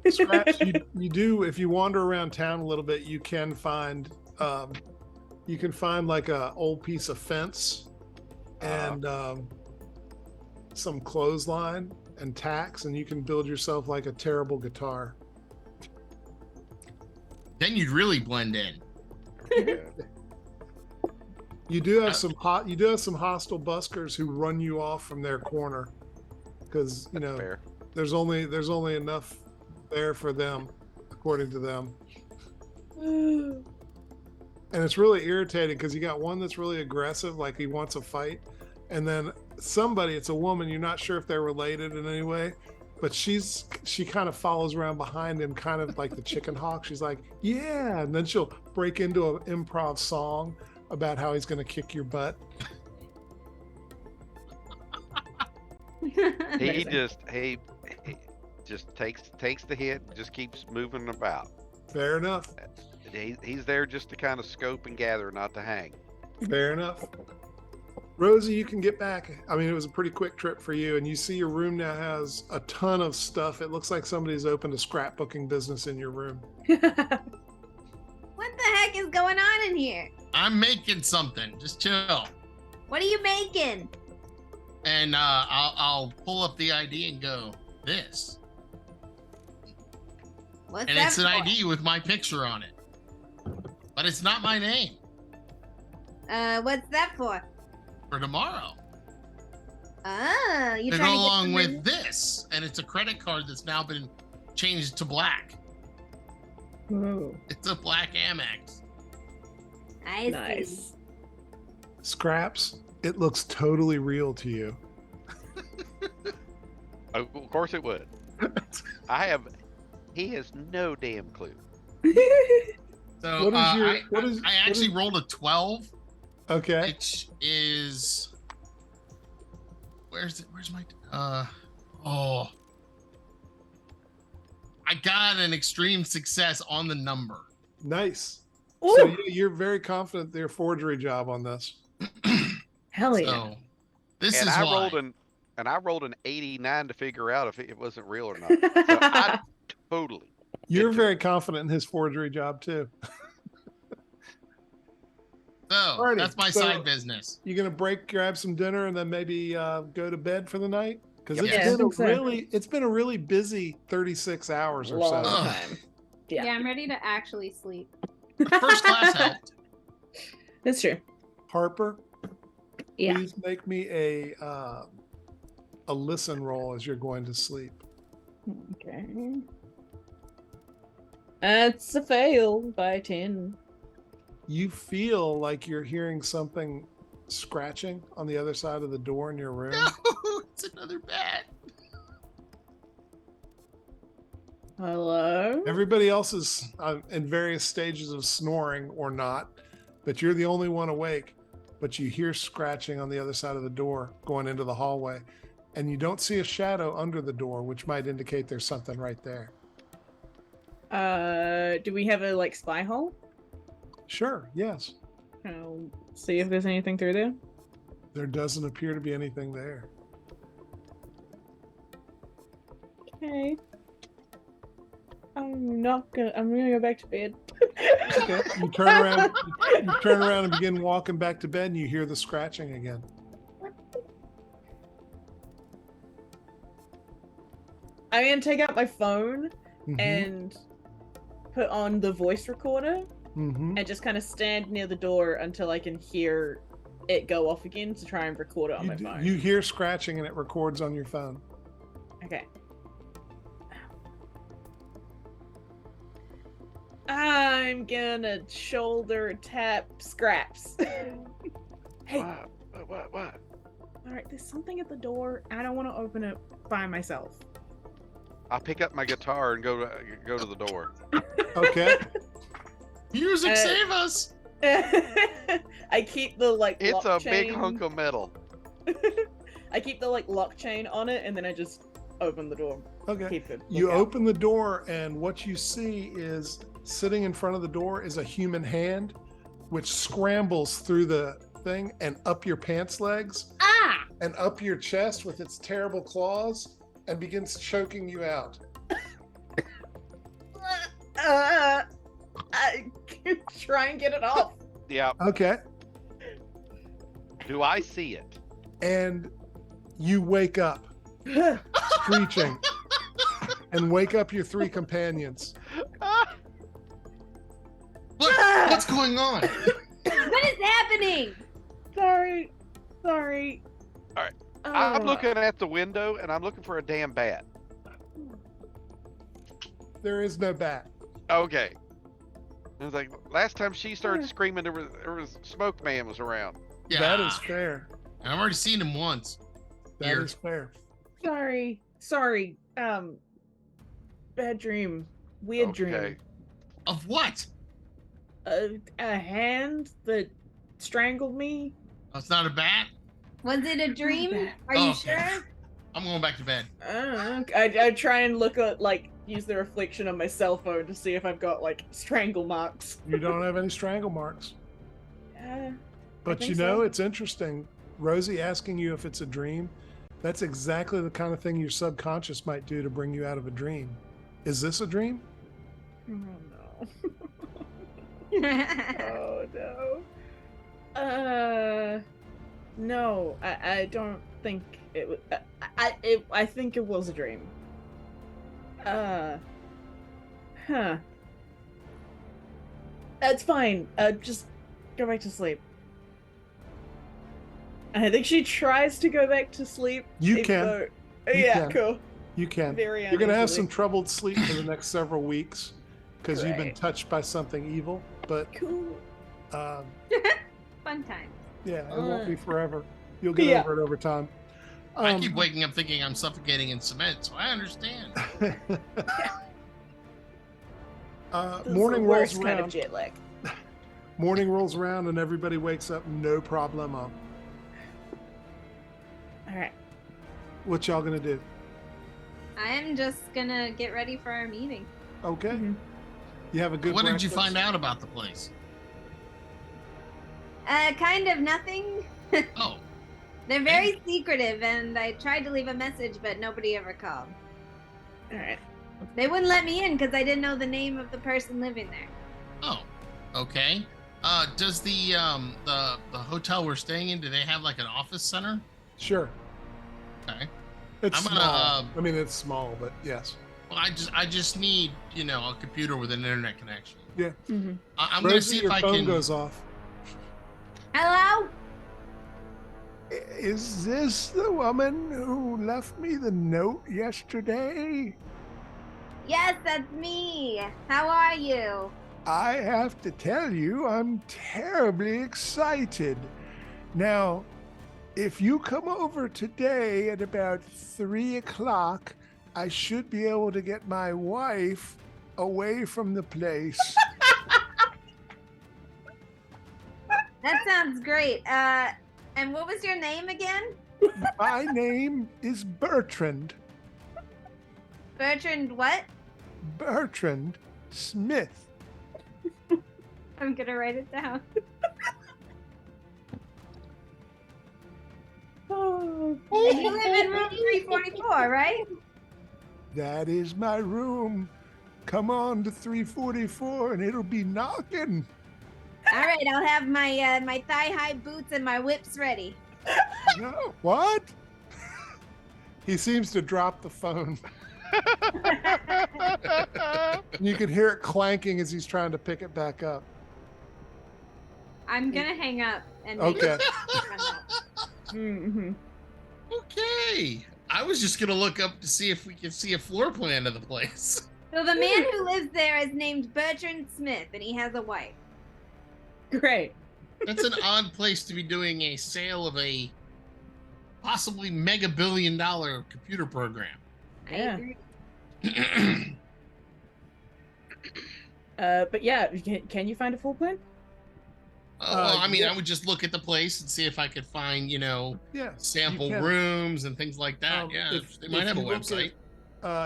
Speaker 1: Scraps, you do, if you wander around town a little bit, you can find like a old piece of fence and some clothesline and tacks, and you can build yourself like a terrible guitar.
Speaker 3: Then you'd really blend in.
Speaker 1: You do have some hostile buskers who run you off from their corner because
Speaker 4: Fair.
Speaker 1: there's only enough there for them, according to them. And it's really irritating because you got one that's really aggressive, like he wants a fight, and then somebody, it's a woman, you're not sure if they're related in any way, but she kind of follows around behind him, kind of like the chicken hawk. She's like, yeah, and then she'll break into an improv song about how he's going to kick your butt.
Speaker 4: He
Speaker 2: Amazing.
Speaker 4: just takes the hit, and just keeps moving about.
Speaker 1: Fair enough.
Speaker 4: He's there just to kind of scope and gather, not to hang.
Speaker 1: Fair enough. Rosie, you can get back. I mean, it was a pretty quick trip for you, and you see your room now has a ton of stuff. It looks like somebody's opened a scrapbooking business in your room.
Speaker 5: What the heck is going on in here?
Speaker 3: I'm making something. Just chill.
Speaker 5: What are you making?
Speaker 3: And I'll pull up the ID and go, this.
Speaker 5: What's
Speaker 3: And
Speaker 5: that
Speaker 3: it's an
Speaker 5: for?
Speaker 3: ID with my picture on it. But it's not my name.
Speaker 5: What's that for?
Speaker 3: For tomorrow.
Speaker 5: Ah, you
Speaker 3: To
Speaker 5: trying
Speaker 3: go
Speaker 5: to get
Speaker 3: along
Speaker 5: some
Speaker 3: with
Speaker 5: in-
Speaker 3: this. And it's a credit card that's now been changed to black.
Speaker 2: Ooh,
Speaker 3: It's a black Amex.
Speaker 5: I see.
Speaker 2: nice.
Speaker 1: Scraps, it looks totally real to you.
Speaker 4: Of course it would. He has no damn clue.
Speaker 3: So I actually rolled a 12,
Speaker 1: Okay.
Speaker 3: which is where's my I got an extreme success on the number.
Speaker 1: Nice.
Speaker 2: Ooh,
Speaker 1: So you're very confident their forgery job on this.
Speaker 2: hell yeah.
Speaker 3: So this
Speaker 4: And
Speaker 3: is
Speaker 4: I
Speaker 3: why.
Speaker 4: rolled an 89 to figure out if it wasn't real or not. So I totally.
Speaker 1: You're
Speaker 4: Into it.
Speaker 1: very confident in his forgery job too.
Speaker 3: So
Speaker 1: Alrighty,
Speaker 3: that's my
Speaker 1: so-
Speaker 3: side business.
Speaker 1: You gonna grab some dinner, and then maybe go to bed for the night? Because
Speaker 3: Yep.
Speaker 2: Yeah, I think so.
Speaker 1: it's been a really busy 36 hours or
Speaker 2: Long
Speaker 1: so.
Speaker 3: Ugh.
Speaker 2: time. Yeah,
Speaker 5: Yeah, I'm ready to actually sleep.
Speaker 3: But first class helped.
Speaker 2: that's true.
Speaker 1: Harper,
Speaker 5: Yeah.
Speaker 1: Please make me a listen roll as you're going to sleep.
Speaker 2: Okay. That's a fail by 10.
Speaker 1: You feel like you're hearing something scratching on the other side of the door in your room.
Speaker 3: No, it's another bat.
Speaker 2: Hello?
Speaker 1: Everybody else is in various stages of snoring or not, but you're the only one awake. But you hear scratching on the other side of the door going into the hallway, and you don't see a shadow under the door, which might indicate there's something right there.
Speaker 2: Do we have a like spy hole?
Speaker 1: Sure, yes.
Speaker 2: I'll see if there's anything through there.
Speaker 1: There doesn't appear to be anything there.
Speaker 2: Okay. I'm gonna go back to bed.
Speaker 1: Okay. You turn around. You turn around and begin walking back to bed, and you hear the scratching again.
Speaker 2: I'm gonna take out my phone
Speaker 1: Mhm.
Speaker 2: and put on the voice recorder
Speaker 1: Mhm.
Speaker 2: and just kind of stand near the door until I can hear it go off again to try and record it on my phone.
Speaker 1: You hear scratching, and it records on your phone.
Speaker 2: Okay. I'm gonna shoulder tap Scraps. Hey,
Speaker 4: What?
Speaker 2: all right, there's something at the door. I don't want to open it by myself.
Speaker 4: I'll pick up my guitar and go to the door.
Speaker 1: Okay.
Speaker 3: Music, save us!
Speaker 2: I keep the like.
Speaker 4: It's
Speaker 2: lock
Speaker 4: a big
Speaker 2: chain-
Speaker 4: hunk of metal.
Speaker 2: I keep the like lock chain on it, and then I just open the door.
Speaker 1: Okay.
Speaker 2: Keep it.
Speaker 1: You
Speaker 2: look out.
Speaker 1: open the door, and what you see is sitting in front of the door is a human hand, which scrambles through the thing and up your pants legs
Speaker 2: Ah!
Speaker 1: and up your chest with its terrible claws and begins choking you out.
Speaker 2: I can try and get it off.
Speaker 4: Yeah.
Speaker 1: Okay.
Speaker 4: Do I see it?
Speaker 1: And you wake up screeching and wake up your three companions.
Speaker 3: What's going on?
Speaker 5: What is happening?
Speaker 2: Sorry.
Speaker 4: All right. I'm looking at the window and I'm looking for a damn bat.
Speaker 1: There is no bat.
Speaker 4: Okay. It was like last time she started screaming, there was Smoke Man was around.
Speaker 3: Yeah,
Speaker 1: That is fair.
Speaker 3: and I've already seen him once.
Speaker 1: That
Speaker 3: Here.
Speaker 1: is fair.
Speaker 2: Sorry. Bad dream. Weird
Speaker 4: Okay.
Speaker 2: dream.
Speaker 3: Of what?
Speaker 2: A hand that strangled me.
Speaker 3: Oh, it's not a bat?
Speaker 5: Was it a dream? Are
Speaker 3: Oh,
Speaker 5: you
Speaker 3: okay.
Speaker 5: sure?
Speaker 3: I'm going back to bed.
Speaker 2: I try and look at like use the reflection on my cell phone to see if I've got like strangle marks.
Speaker 1: You don't have any strangle marks. But
Speaker 2: think
Speaker 1: you know,
Speaker 2: so.
Speaker 1: it's interesting. Rosie asking you if it's a dream, that's exactly the kind of thing your subconscious might do to bring you out of a dream. Is this a dream?
Speaker 2: Oh no. No. I don't think it was. I think it was a dream. That's fine. Just go back to sleep. I think she tries to go back to sleep.
Speaker 1: You
Speaker 2: even
Speaker 1: can.
Speaker 2: though-
Speaker 1: You
Speaker 2: yeah,
Speaker 1: can.
Speaker 2: cool.
Speaker 1: You can.
Speaker 2: Very
Speaker 1: You're going to have
Speaker 2: uneasily.
Speaker 1: some troubled sleep for the next several weeks because you've been
Speaker 2: Great.
Speaker 1: touched by something evil. But
Speaker 2: Cool.
Speaker 5: Fun time.
Speaker 1: yeah, it won't be forever. You'll get
Speaker 2: Yeah.
Speaker 1: over it over time.
Speaker 3: I keep waking up thinking I'm suffocating in cement, so I understand.
Speaker 2: This is
Speaker 1: Morning
Speaker 2: the
Speaker 1: rolls
Speaker 2: worst kind of
Speaker 1: around.
Speaker 2: jet lag.
Speaker 1: Morning rolls around and everybody wakes up, no problemo.
Speaker 2: All right.
Speaker 1: What y'all gonna do?
Speaker 5: I'm just gonna get ready for our meeting.
Speaker 1: Okay.
Speaker 2: Mhm.
Speaker 1: You have a good
Speaker 3: What did you
Speaker 1: breakfast?
Speaker 3: find out about the place?
Speaker 5: Kind of nothing.
Speaker 3: Oh,
Speaker 5: They're very secretive, and I tried to leave a message, but nobody ever called.
Speaker 2: All right.
Speaker 5: They wouldn't let me in because I didn't know the name of the person living there.
Speaker 3: oh, okay. Does the hotel we're staying in, do they have like an office center?
Speaker 1: Sure.
Speaker 3: Okay.
Speaker 1: It's
Speaker 3: I'm gonna,
Speaker 1: small. I mean, it's small, but yes.
Speaker 3: Well, I just need, a computer with an internet connection.
Speaker 1: Yeah.
Speaker 2: Mhm.
Speaker 3: I'm gonna
Speaker 1: Rosie,
Speaker 3: see if
Speaker 1: your
Speaker 3: I
Speaker 1: phone
Speaker 3: can.
Speaker 1: goes off.
Speaker 5: Hello?
Speaker 1: Is this the woman who left me the note yesterday?
Speaker 5: Yes, that's me. How are you?
Speaker 1: I have to tell you, I'm terribly excited. Now, if you come over today at about 3 o'clock, I should be able to get my wife away from the place.
Speaker 5: That sounds great. And what was your name again?
Speaker 1: My name is Bertrand.
Speaker 5: Bertrand what?
Speaker 1: Bertrand Smith.
Speaker 5: I'm gonna write it down.
Speaker 2: Oh,
Speaker 5: And you live in room 344, right?
Speaker 1: That is my room. Come on to 344 and it'll be knocking.
Speaker 5: All right, I'll have my my thigh-high boots and my whips ready.
Speaker 1: No, what? He seems to drop the phone. You can hear it clanking as he's trying to pick it back up.
Speaker 5: I'm gonna hang up and make
Speaker 1: Okay.
Speaker 2: mhm.
Speaker 3: Okay. I was just gonna look up to see if we can see a floor plan of the place.
Speaker 5: So the man who lives there is named Bertrand Smith, and he has a wife.
Speaker 2: Great.
Speaker 3: That's an odd place to be doing a sale of a possibly mega billion-dollar computer program.
Speaker 5: I
Speaker 2: Yeah.
Speaker 5: agree.
Speaker 2: But yeah, can you find a full plan?
Speaker 3: Well, I mean,
Speaker 1: yeah.
Speaker 3: I would just look at the place and see if I could find,
Speaker 1: Yeah.
Speaker 3: sample
Speaker 1: you can.
Speaker 3: rooms and things like that.
Speaker 1: Um,
Speaker 3: Yeah,
Speaker 1: if-
Speaker 3: they might
Speaker 1: if
Speaker 3: have a
Speaker 1: you look at,
Speaker 3: website.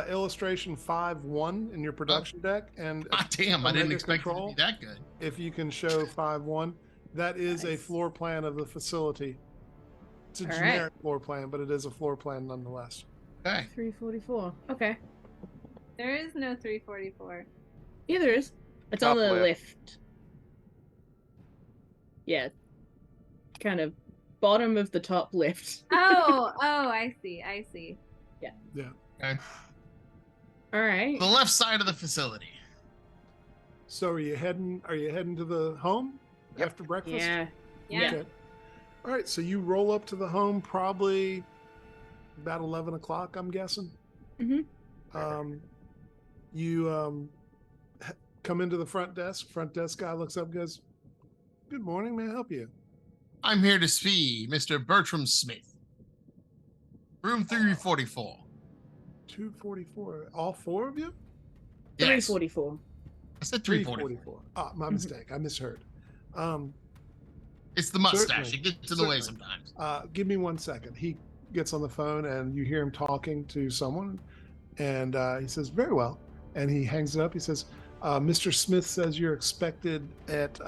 Speaker 1: Illustration 5.1 in your production deck, and
Speaker 3: Ah, damn, I
Speaker 1: Omega
Speaker 3: didn't expect it to
Speaker 1: Control.
Speaker 3: be that good.
Speaker 1: if you can show 5.1, that is a
Speaker 2: Nice.
Speaker 1: floor plan of the facility. It's a
Speaker 2: All right.
Speaker 1: generic floor plan, but it is a floor plan nonetheless.
Speaker 3: Okay.
Speaker 2: 344. Okay.
Speaker 5: There is no 344.
Speaker 2: Yeah, there is. It's
Speaker 4: Top
Speaker 2: on the
Speaker 4: left.
Speaker 2: left. Yeah. Kind of bottom of the top left.
Speaker 5: Oh, I see.
Speaker 3: Okay.
Speaker 2: All right.
Speaker 3: The left side of the facility.
Speaker 1: So are you heading to the home
Speaker 4: Yep.
Speaker 1: after breakfast?
Speaker 2: Yeah.
Speaker 5: Yeah.
Speaker 1: Okay. All right, so you roll up to the home probably about 11 o'clock, I'm guessing.
Speaker 2: Mhm.
Speaker 1: You come into the front desk. Front desk guy looks up and goes, "Good morning, may I help you?"
Speaker 3: I'm here to see Mr. Bertram Smith. Room 344.
Speaker 1: 244. All four of you?
Speaker 3: Yes.
Speaker 2: 344.
Speaker 3: I said 344.
Speaker 1: 344. Ah, my mistake. I misheard.
Speaker 3: It's the mustache.
Speaker 1: Certainly.
Speaker 3: It gets in the way
Speaker 1: Certainly.
Speaker 3: sometimes.
Speaker 1: Give me 1 second. He gets on the phone and you hear him talking to someone, and he says, "Very well," and he hangs it up. He says, "Mr. Smith says you're expected at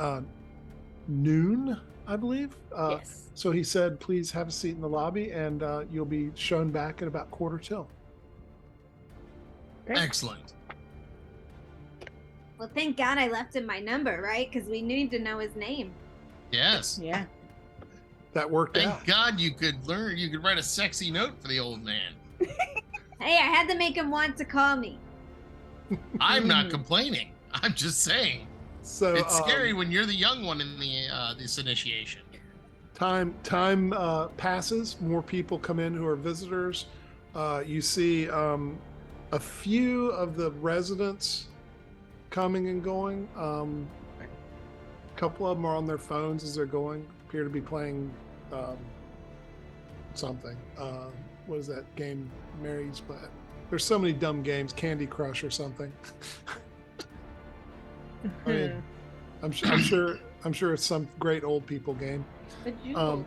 Speaker 1: noon, I believe."
Speaker 2: Yes.
Speaker 1: So he said, "Please have a seat in the lobby, and you'll be shown back at about 1:45."
Speaker 2: Great.
Speaker 3: Excellent.
Speaker 5: Well, thank God I left him my number, right? Because we need to know his name.
Speaker 3: Yes.
Speaker 2: Yeah.
Speaker 1: That worked
Speaker 3: Thank
Speaker 1: out.
Speaker 3: God you could write a sexy note for the old man.
Speaker 5: Hey, I had to make him want to call me.
Speaker 3: I'm not complaining. I'm just saying.
Speaker 1: So
Speaker 3: It's scary when you're the young one in this initiation.
Speaker 1: Time passes. More people come in who are visitors. You see a few of the residents coming and going. A couple of them are on their phones as they're going. Appear to be playing something. What is that game Mary's playing? There's so many dumb games. Candy Crush or something. I mean, I'm sure it's some great old people game.
Speaker 5: Bejeweled.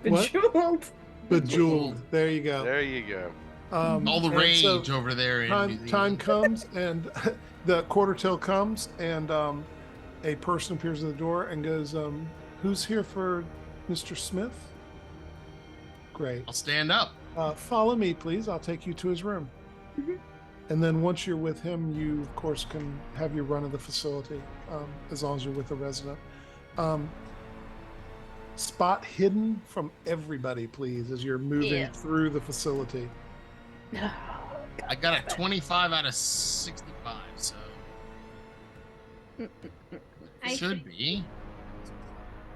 Speaker 1: What?
Speaker 2: Bejeweled.
Speaker 1: Bejeweled. There you go.
Speaker 4: There you go.
Speaker 3: All the
Speaker 1: and
Speaker 3: rage
Speaker 1: so
Speaker 3: over there. In New
Speaker 1: time
Speaker 3: Zealand.
Speaker 1: comes and the quarter till comes and a person appears at the door and goes, "Who's here for Mr. Smith?" Great.
Speaker 3: I'll stand up.
Speaker 1: Follow me, please. I'll take you to his room.
Speaker 2: Mhm.
Speaker 1: And then once you're with him, you of course can have your run of the facility, as long as you're with a resident. Spot hidden from everybody, please, as you're moving
Speaker 2: Yes.
Speaker 1: through the facility.
Speaker 3: I got a 25 out of 65, so
Speaker 5: I
Speaker 3: should be.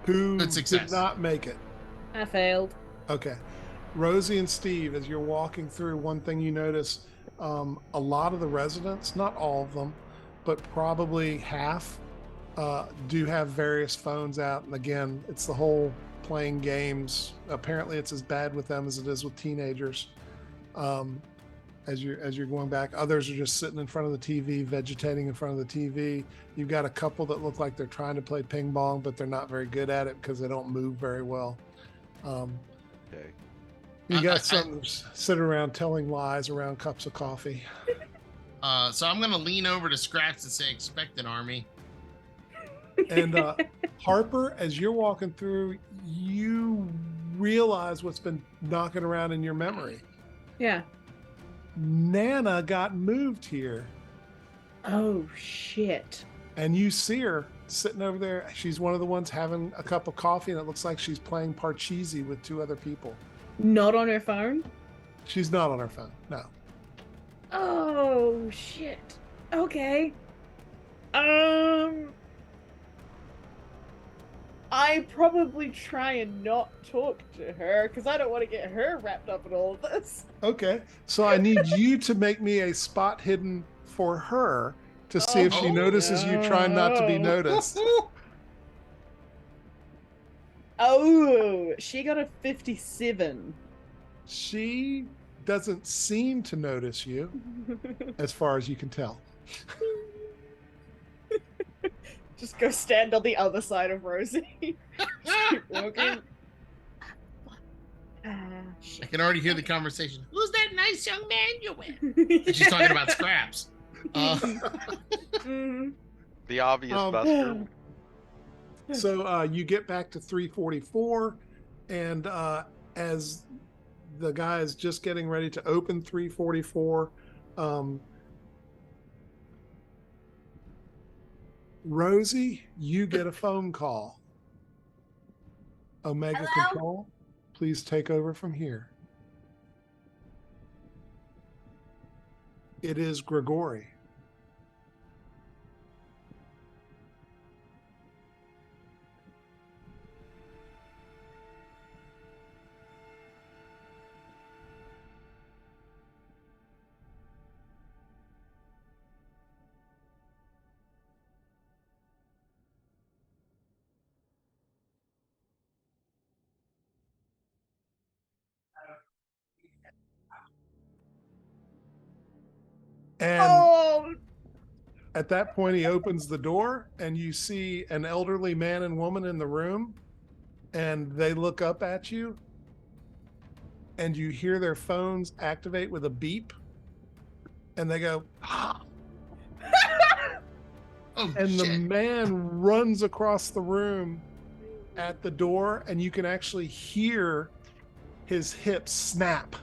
Speaker 1: Who
Speaker 3: Good
Speaker 1: did
Speaker 3: success.
Speaker 1: not make it?
Speaker 2: I failed.
Speaker 1: Okay. Rosie and Steve, as you're walking through, one thing you notice, a lot of the residents, not all of them, but probably half, do have various phones out. And again, it's the whole playing games. Apparently it's as bad with them as it is with teenagers. As you're going back, others are just sitting in front of the TV, vegetating in front of the TV. You've got a couple that look like they're trying to play ping pong, but they're not very good at it because they don't move very well.
Speaker 4: Okay.
Speaker 1: You got some sitting around telling lies around cups of coffee.
Speaker 3: So I'm gonna lean over to Scraps and say, "Expect an army."
Speaker 1: And Harper, as you're walking through, you realize what's been knocking around in your memory.
Speaker 2: Yeah.
Speaker 1: Nana got moved here,
Speaker 2: Oh shit.
Speaker 1: and you see her sitting over there. She's one of the ones having a cup of coffee, and it looks like she's playing Parcheesi with two other people.
Speaker 2: Not on her phone?
Speaker 1: She's not on her phone. No.
Speaker 2: Oh shit. Okay. I probably try and not talk to her because I don't want to get her wrapped up in all of this.
Speaker 1: Okay. So I need you to make me a spot hidden for her to see if she notices you trying not to be noticed.
Speaker 2: Oh, she got a 57.
Speaker 1: She doesn't seem to notice you, as far as you can tell.
Speaker 2: Just go stand on the other side of Rosie. Keep walking.
Speaker 3: I can already hear the conversation. Who's that nice young man you're with? And she's talking about Scraps.
Speaker 2: Mhm.
Speaker 4: The obvious buster.
Speaker 1: So you get back to 344, and as the guy is just getting ready to open 344, Rosie, you get a phone call. Omega
Speaker 5: Hello?
Speaker 1: Control, please take over from here. It is Grigori. And
Speaker 2: Oh,
Speaker 1: at that point, he opens the door, and you see an elderly man and woman in the room, and they look up at you, and you hear their phones activate with a beep, and they go,
Speaker 3: Oh,
Speaker 1: and the
Speaker 3: shit.
Speaker 1: man runs across the room at the door, and you can actually hear his hips snap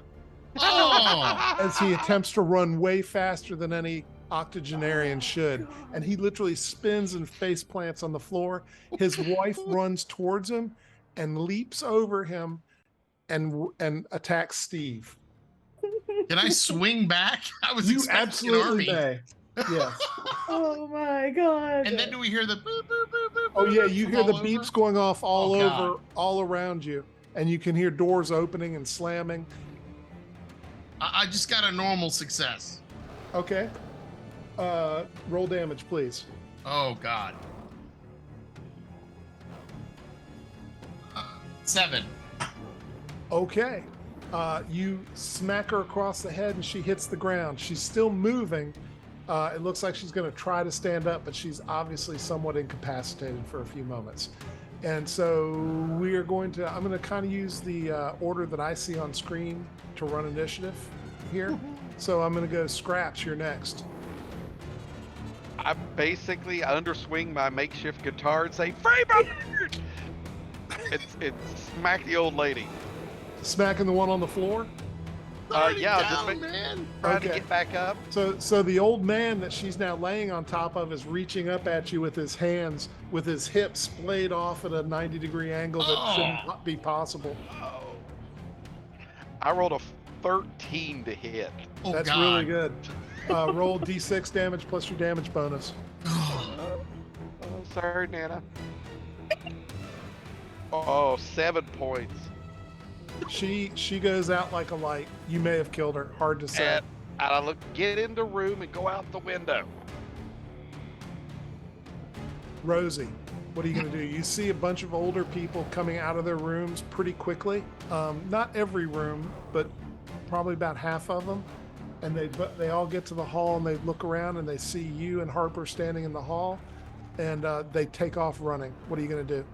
Speaker 3: Oh,
Speaker 1: as he attempts to run way faster than any octogenarian should. And he literally spins and face plants on the floor. His wife runs towards him and leaps over him and attacks Steve.
Speaker 3: can I swing back? I was
Speaker 1: You
Speaker 3: expecting
Speaker 1: absolutely
Speaker 3: an army.
Speaker 1: may. Yes.
Speaker 2: oh my god.
Speaker 3: And then do we hear the boop, boop, boop, boop,
Speaker 1: Oh yeah,
Speaker 3: boop
Speaker 1: you
Speaker 3: from
Speaker 1: hear the
Speaker 3: all
Speaker 1: beeps
Speaker 3: over?
Speaker 1: going off all
Speaker 3: Oh, God.
Speaker 1: over, all around you, and you can hear doors opening and slamming.
Speaker 3: I just got a normal success.
Speaker 1: Okay. Roll damage, please.
Speaker 3: Oh, God. 7.
Speaker 1: Okay. You smack her across the head and she hits the ground. She's still moving. It looks like she's going to try to stand up, but she's obviously somewhat incapacitated for a few moments. And so I'm going to kind of use the order that I see on screen to run initiative here. So I'm going to go Scraps, you're next.
Speaker 4: I basically underswing my makeshift guitar and say, "Free bird!" It's smack the old lady.
Speaker 1: Smacking the one on the floor.
Speaker 4: Yeah,
Speaker 3: Down,
Speaker 4: just
Speaker 3: man.
Speaker 4: trying to
Speaker 1: Okay.
Speaker 4: get back up.
Speaker 1: So the old man that she's now laying on top of is reaching up at you with his hands, with his hips splayed off at a 90-degree angle that should not be possible.
Speaker 4: Oh. I rolled a 13 to hit.
Speaker 3: Oh,
Speaker 1: That's
Speaker 3: God.
Speaker 1: really good. Roll D6 damage plus your damage bonus.
Speaker 4: Oh, sorry, Nana. Oh, 7 points.
Speaker 1: She goes out like a light. You may have killed her. Hard to say.
Speaker 4: And I look, get in the room and go out the window.
Speaker 1: Rosie, what are you going to do? You see a bunch of older people coming out of their rooms pretty quickly. Not every room, but probably about half of them. And they all get to the hall and they look around and they see you and Harper standing in the hall, and they take off running. What are you going to do?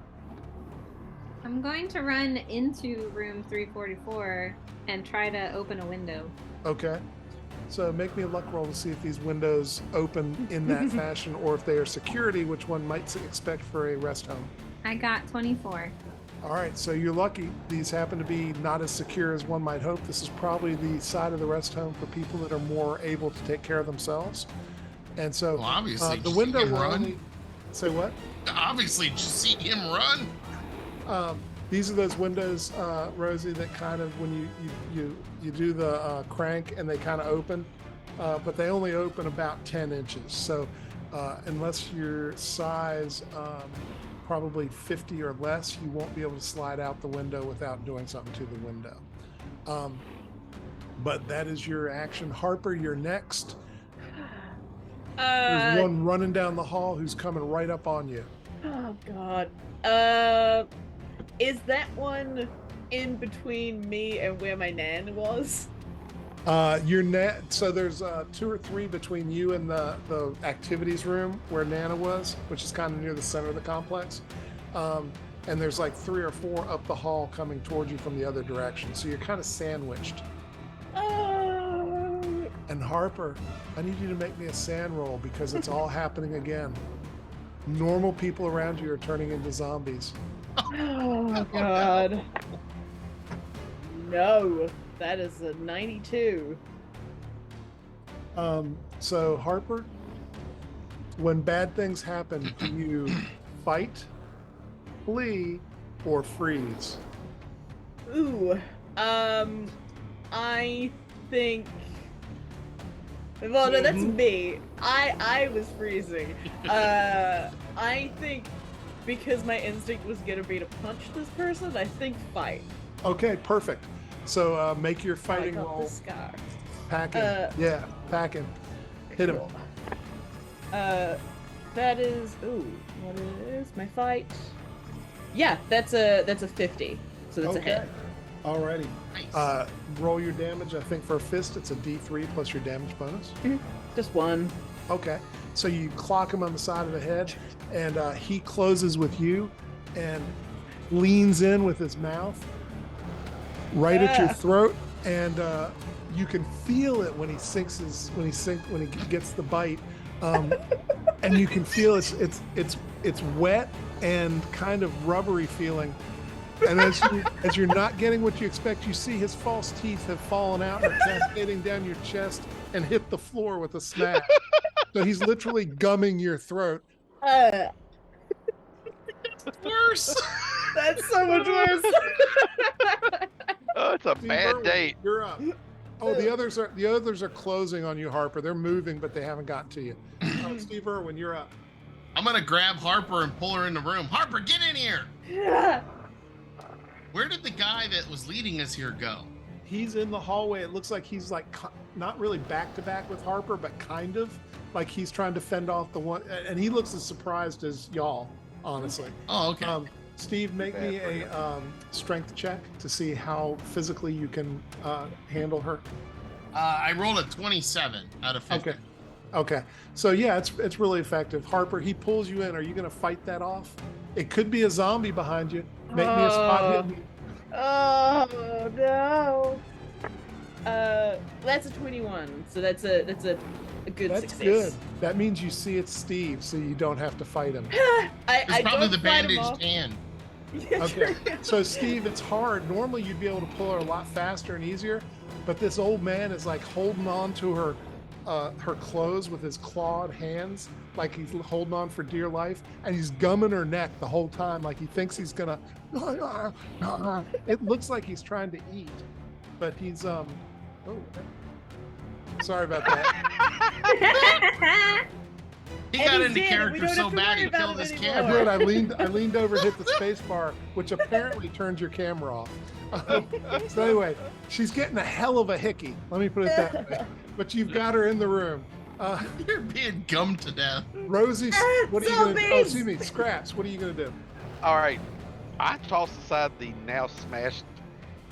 Speaker 5: I'm going to run into room 344 and try to open a window.
Speaker 1: Okay. So make me a luck roll to see if these windows open in that fashion, or if they are security, which one might expect for a rest home.
Speaker 5: I got 24.
Speaker 1: All right, so you're lucky. These happen to be not as secure as one might hope. This is probably the side of the rest home for people that are more able to take care of themselves. And so
Speaker 3: Well, obviously,
Speaker 1: the
Speaker 3: just
Speaker 1: window
Speaker 3: see him
Speaker 1: will
Speaker 3: run.
Speaker 1: only... Say what?
Speaker 3: Obviously, just see him run.
Speaker 1: These are those windows, Rosie, that kind of, when you do the crank and they kind of open, but they only open about 10 inches. So unless your size probably 50 or less, you won't be able to slide out the window without doing something to the window. But that is your action. Harper, you're next. There's one running down the hall who's coming right up on you.
Speaker 2: Oh God. Is that one in between me and where my nan was?
Speaker 1: So there's 2 or 3 between you and the activities room where Nana was, which is kind of near the center of the complex. And there's like 3 or 4 up the hall coming towards you from the other direction. So you're kind of sandwiched. And Harper, I need you to make me a sand roll because it's all happening again. Normal people around you are turning into zombies.
Speaker 2: Oh God. No, that is a 92.
Speaker 1: So Harper, when bad things happen, do you fight, flee, or freeze?
Speaker 2: Ooh. I think. Well, no, that's me. I was freezing. I think because my instinct was gonna be to punch this person, I think fight.
Speaker 1: Okay, perfect. So make your
Speaker 2: I
Speaker 1: fighting
Speaker 2: got
Speaker 1: roll.
Speaker 2: the scar.
Speaker 1: Packing. Yeah, packing. Hit him.
Speaker 2: Cool. That is. Ooh, what is my fight? Yeah, that's a 50. So that's a hit.
Speaker 1: Alrighty.
Speaker 3: Nice.
Speaker 1: Roll your damage. I think for a fist, it's a D3 plus your damage bonus.
Speaker 2: Just one.
Speaker 1: Okay. So you clock him on the side of the head, and he closes with you and leans in with his mouth right at your throat, and you can feel it when he gets the bite, and you can feel it's wet and kind of rubbery feeling. And as you're not getting what you expect, you see his false teeth have fallen out and are cascading down your chest and hit the floor with a smash. So he's literally gumming your throat.
Speaker 3: Worse.
Speaker 2: That's so much worse.
Speaker 4: Oh, it's a
Speaker 1: Steve
Speaker 4: bad
Speaker 1: Irwin,
Speaker 4: date.
Speaker 1: You're up. Oh, the others are closing on you, Harper. They're moving, but they haven't gotten to you. Steve Irwin, you're up.
Speaker 3: I'm gonna grab Harper and pull her in the room. Harper, get in here. Where did the guy that was leading us here go?
Speaker 1: He's in the hallway. It looks like he's like not really back to back with Harper, but kind of like he's trying to fend off the one. And he looks as surprised as y'all, honestly.
Speaker 3: Oh, okay.
Speaker 1: Steve, make me a strength check to see how physically you can handle her.
Speaker 3: I rolled a 27 out of 50.
Speaker 1: Okay. So yeah, it's really effective. Harper, he pulls you in. Are you going to fight that off? It could be a zombie behind you. Make me a spot hit.
Speaker 2: Oh no. That's a 21. So that's a good
Speaker 1: That's
Speaker 2: success.
Speaker 1: good. That means you see it's Steve, so you don't have to fight him.
Speaker 3: It's probably
Speaker 2: don't
Speaker 3: the
Speaker 2: fight him
Speaker 3: bandaged
Speaker 2: off.
Speaker 3: hand.
Speaker 1: Okay. So Steve, it's hard. Normally you'd be able to pull her a lot faster and easier, but this old man is like holding on to her clothes with his clawed hands, like he's holding on for dear life, and he's gumming her neck the whole time, like he thinks he's gonna. It looks like he's trying to eat, but he's Oh, sorry about that.
Speaker 3: He
Speaker 2: And
Speaker 3: got
Speaker 2: he's
Speaker 3: into
Speaker 2: dead, and we
Speaker 3: character
Speaker 2: don't
Speaker 3: so
Speaker 2: have to
Speaker 3: bad
Speaker 2: worry
Speaker 3: he
Speaker 2: about
Speaker 3: killed
Speaker 2: him
Speaker 3: his
Speaker 2: anymore.
Speaker 1: I
Speaker 3: camera.
Speaker 1: did. I leaned over, hit the space bar, which apparently turns your camera off. So anyway, she's getting a hell of a hickey. Let me put it that way. But you've got her in the room.
Speaker 3: You're being gummed to death.
Speaker 1: Rosie, what are you going to do? Oh,
Speaker 2: Zombies!
Speaker 1: excuse me, Scraps, what are you going to do?
Speaker 4: All right, I tossed aside the now smashed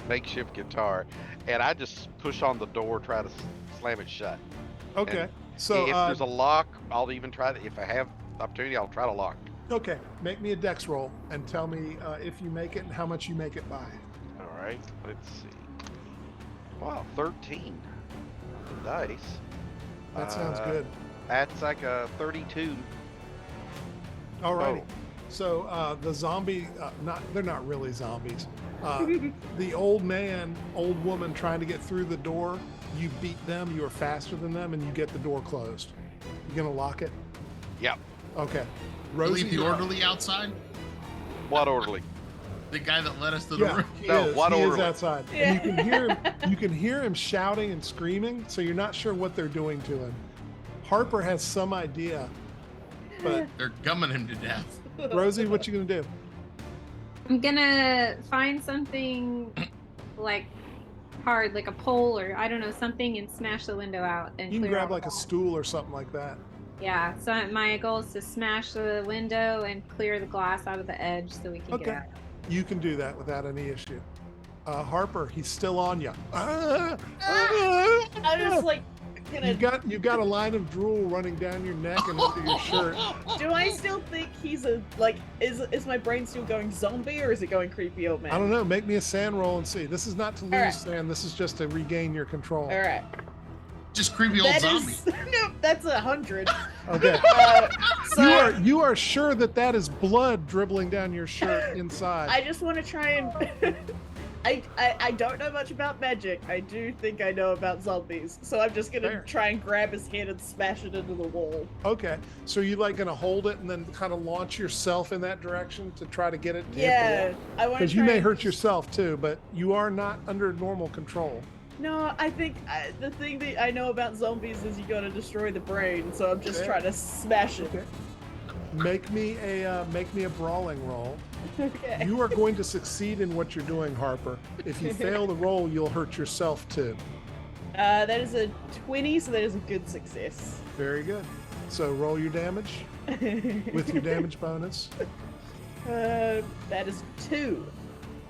Speaker 4: makeshift guitar, and I just push on the door, try to slam it shut.
Speaker 1: Okay.
Speaker 4: And
Speaker 1: So,
Speaker 4: if there's a lock, I'll even try to. If I have opportunity, I'll try to lock.
Speaker 1: okay, make me a dex roll and tell me if you make it and how much you make it by.
Speaker 4: All right, let's see. Wow, 13. The dice.
Speaker 1: That sounds good.
Speaker 4: That's like a 32.
Speaker 1: All righty.
Speaker 4: Oh.
Speaker 1: So the zombie, they're not really zombies. The old man, old woman trying to get through the door, you beat them, you are faster than them, and you get the door closed. You gonna lock it?
Speaker 4: Yep.
Speaker 1: Okay.
Speaker 3: Leave the
Speaker 1: you're up.
Speaker 3: orderly outside.
Speaker 4: What orderly?
Speaker 3: The guy that led us to the
Speaker 1: Yeah,
Speaker 3: room.
Speaker 1: he
Speaker 4: No,
Speaker 1: is.
Speaker 4: what
Speaker 1: He is
Speaker 4: orderly?
Speaker 1: outside. And you can hear him. You can hear him shouting and screaming. So you're not sure what they're doing to him. Harper has some idea, but
Speaker 3: They're gumming him to death.
Speaker 1: Rosie, what you gonna do?
Speaker 5: I'm gonna find something like hard, like a pole or I don't know, something, and smash the window out and
Speaker 1: You can
Speaker 5: clear
Speaker 1: grab
Speaker 5: all
Speaker 1: like a
Speaker 5: the-
Speaker 1: stool or something like that.
Speaker 5: Yeah, so my goal is to smash the window and clear the glass out of the edge so we can
Speaker 1: Okay.
Speaker 5: get out.
Speaker 1: You can do that without any issue. Harper, he's still on you.
Speaker 2: I'm just like gonna.
Speaker 1: You've got a line of drool running down your neck and under your shirt.
Speaker 2: Do I still think he's a like? Is my brain still going zombie or is it going creepy old man?
Speaker 1: I don't know. Make me a sand roll and see. This is not to lose
Speaker 2: right.
Speaker 1: sand. This is just to regain your control.
Speaker 2: All right.
Speaker 3: Just creepy old
Speaker 2: That
Speaker 3: zombie.
Speaker 2: is no. That's 100.
Speaker 1: Okay.
Speaker 2: So
Speaker 1: You are sure that is blood dribbling down your shirt inside.
Speaker 2: I just want to try and. I don't know much about magic. I do think I know about zombies, so I'm just gonna
Speaker 1: Fair.
Speaker 2: try and grab his head and smash it into the wall.
Speaker 1: Okay. So you like gonna hold it and then kind of launch yourself in that direction to try to get it to
Speaker 2: Yeah, I want to.
Speaker 1: Because you may hurt yourself too, but you are not under normal control.
Speaker 2: No, I think the thing that I know about zombies is you gotta destroy the brain, so I'm just
Speaker 1: Okay.
Speaker 2: trying to smash it.
Speaker 1: Okay. Make me a brawling roll.
Speaker 2: Okay.
Speaker 1: You are going to succeed in what you're doing, Harper. If you fail the roll, you'll hurt yourself too.
Speaker 2: That is a 20, so that is a good success.
Speaker 1: Very good. So roll your damage with your damage bonus.
Speaker 2: That is 2.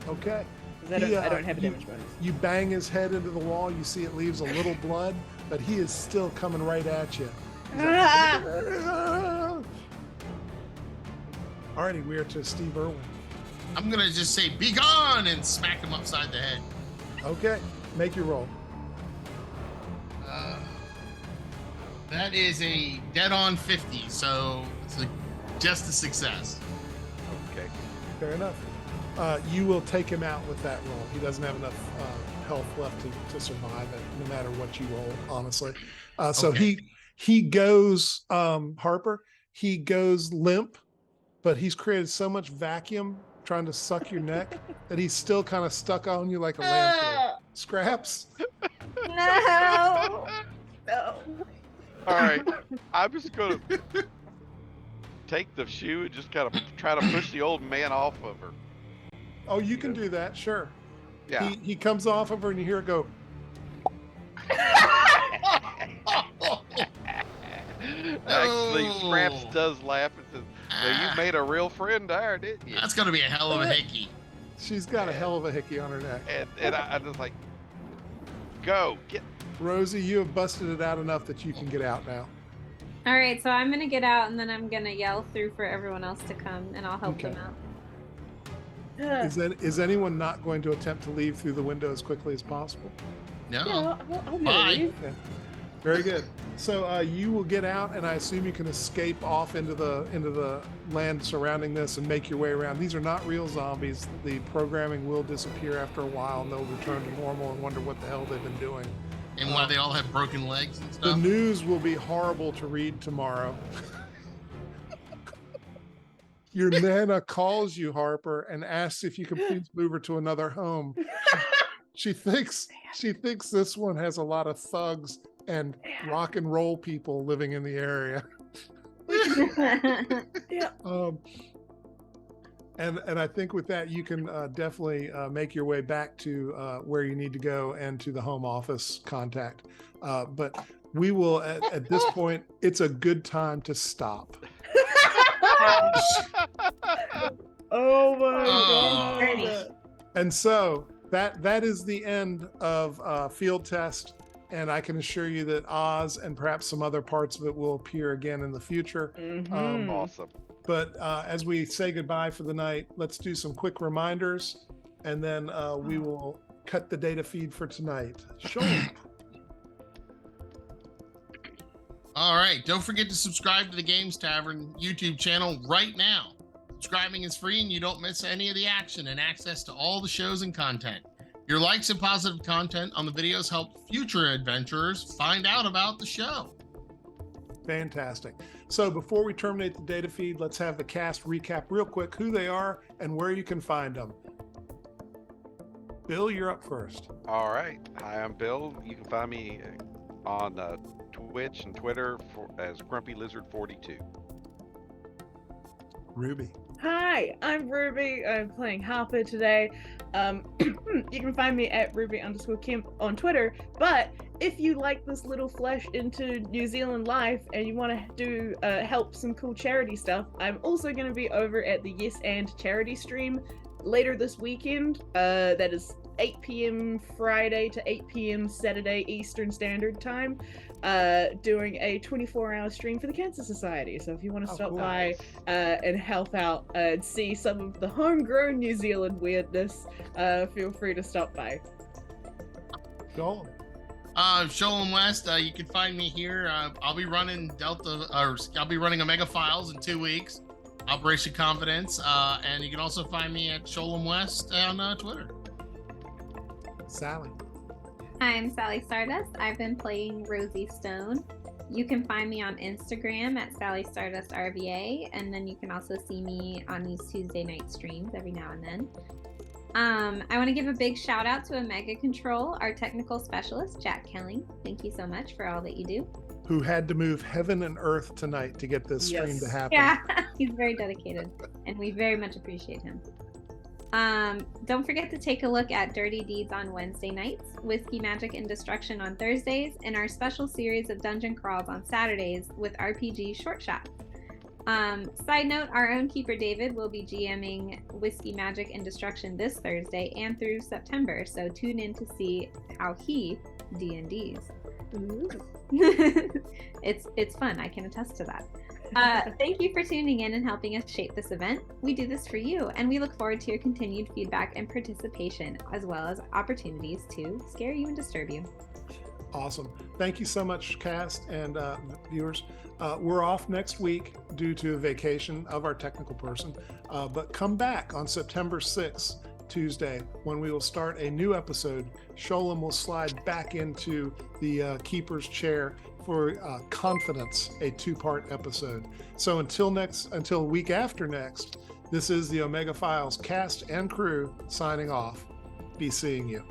Speaker 1: Okay.
Speaker 2: 'Cause I don't,
Speaker 1: He,
Speaker 2: I don't have a
Speaker 1: you-
Speaker 2: damage bonus.
Speaker 1: You bang his head into the wall. You see it leaves a little blood, but he is still coming right at you. Alrighty, we are to Steve Irwin.
Speaker 3: I'm gonna just say "Be gone" and smack him upside the head.
Speaker 1: Okay, make your roll.
Speaker 3: That is a dead-on 50, so it's just a success.
Speaker 4: Okay.
Speaker 1: Fair enough. You will take him out with that roll. He doesn't have enough health left to survive it, no matter what you roll, honestly. So
Speaker 3: Okay.
Speaker 1: he goes, Harper, he goes limp, but he's created so much vacuum trying to suck your neck that he's still kind of stuck on you like a lamp. Scraps.
Speaker 5: No.
Speaker 2: No.
Speaker 4: All right. I'm just gonna take the shoe and just kind of try to push the old man off of her.
Speaker 1: Oh, you can do that, sure.
Speaker 4: Yeah.
Speaker 1: He comes off of her and you hear it go,
Speaker 4: Actually, Scraps
Speaker 3: Oh.
Speaker 4: does laugh and says, "Well, you made a real friend there, didn't you?"
Speaker 3: That's gonna be a hell of a hickey.
Speaker 1: she's got a hell of a hickey on her neck.
Speaker 4: And I'm just like, "Go get."
Speaker 1: Rosie, you have busted it out enough that you can get out now.
Speaker 5: All right, so I'm gonna get out and then I'm gonna yell through for everyone else to come and I'll help
Speaker 1: Okay.
Speaker 5: them out.
Speaker 1: Is anyone not going to attempt to leave through the window as quickly as possible?
Speaker 3: No.
Speaker 2: Yeah, I'll be
Speaker 3: Bye.
Speaker 2: leave.
Speaker 1: Very good. So you will get out, and I assume you can escape off into the land surrounding this and make your way around. These are not real zombies. The programming will disappear after a while, and they'll return to normal and wonder what the hell they've been doing.
Speaker 3: And why they all have broken legs and
Speaker 1: The
Speaker 3: stuff.
Speaker 1: news will be horrible to read tomorrow. Your Nana calls you, Harper, and asks if you can please move her to another home. She thinks this one has a lot of thugs and rock and roll people living in the area.
Speaker 2: Yeah.
Speaker 1: And I think with that, you can definitely make your way back to where you need to go and to the home office contact. But we will, at this point, it's a good time to stop.
Speaker 2: Oh my
Speaker 3: Oh.
Speaker 2: god.
Speaker 1: And so that is the end of Field Test. And I can assure you that Oz and perhaps some other parts of it will appear again in the future.
Speaker 2: Mhm.
Speaker 4: Awesome.
Speaker 1: But as we say goodbye for the night, let's do some quick reminders, and then we will cut the data feed for tonight. Sure.
Speaker 3: All right. Don't forget to subscribe to the Games Tavern YouTube channel right now. Subscribing is free and you don't miss any of the action and access to all the shows and content. Your likes and positive content on the videos help future adventurers find out about the show.
Speaker 1: Fantastic. So before we terminate the data feed, let's have the cast recap real quick who they are and where you can find them. Bill, you're up first.
Speaker 4: All right. Hi, I'm Bill. You can find me on Twitch and Twitter as Grumpy Lizard 42.
Speaker 1: Ruby.
Speaker 2: Hi, I'm Ruby. I'm playing Harper today. You can find me at Ruby_Kemp on Twitter. But if you like this little flash into New Zealand life and you want to do help some cool charity stuff, I'm also going to be over at the Yes and charity stream later this weekend. That is 8 p.m. Friday to 8 p.m. Saturday Eastern Standard Time, doing a 24-hour stream for the Cancer Society. So if you want to stop
Speaker 1: cool.
Speaker 2: by and help out and see some of the homegrown New Zealand weirdness, feel free to stop by.
Speaker 1: Joel.
Speaker 3: Sholem West, you can find me here. I'll be running I'll be running Omega Files in 2 weeks. Operation Confidence. And you can also find me at Sholem West on Twitter.
Speaker 1: Sally.
Speaker 5: I'm Sally Stardust. I've been playing Rosie Stone. You can find me on Instagram at Sally Stardust RVA, and then you can also see me on these Tuesday night streams every now and then. I want to give a big shout out to Omega Control, our technical specialist, Jack Kelling. Thank you so much for all that you do.
Speaker 1: Who had to move heaven and earth tonight to get this stream to happen.
Speaker 5: Yeah, he's very dedicated, and we very much appreciate him. Don't forget to take a look at Dirty Deeds on Wednesday nights, Whiskey, Magic, and Destruction on Thursdays, and our special series of dungeon crawls on Saturdays with RPG Short Shots. Side note, our own Keeper David will be GMing Whiskey, Magic, and Destruction this Thursday and through September, so tune in to see how he D&Ds. It's fun, I can attest to that. Thank you for tuning in and helping us shape this event. We do this for you, and we look forward to your continued feedback and participation, as well as opportunities to scare you and disturb you.
Speaker 1: Awesome. Thank you so much, cast and viewers. We're off next week due to a vacation of our technical person, but come back on September 6th, Tuesday, when we will start a new episode. Sholem will slide back into the keeper's chair for Confidence, a 2-part episode. So until week after next, this is the Omega Files cast and crew signing off. Be seeing you.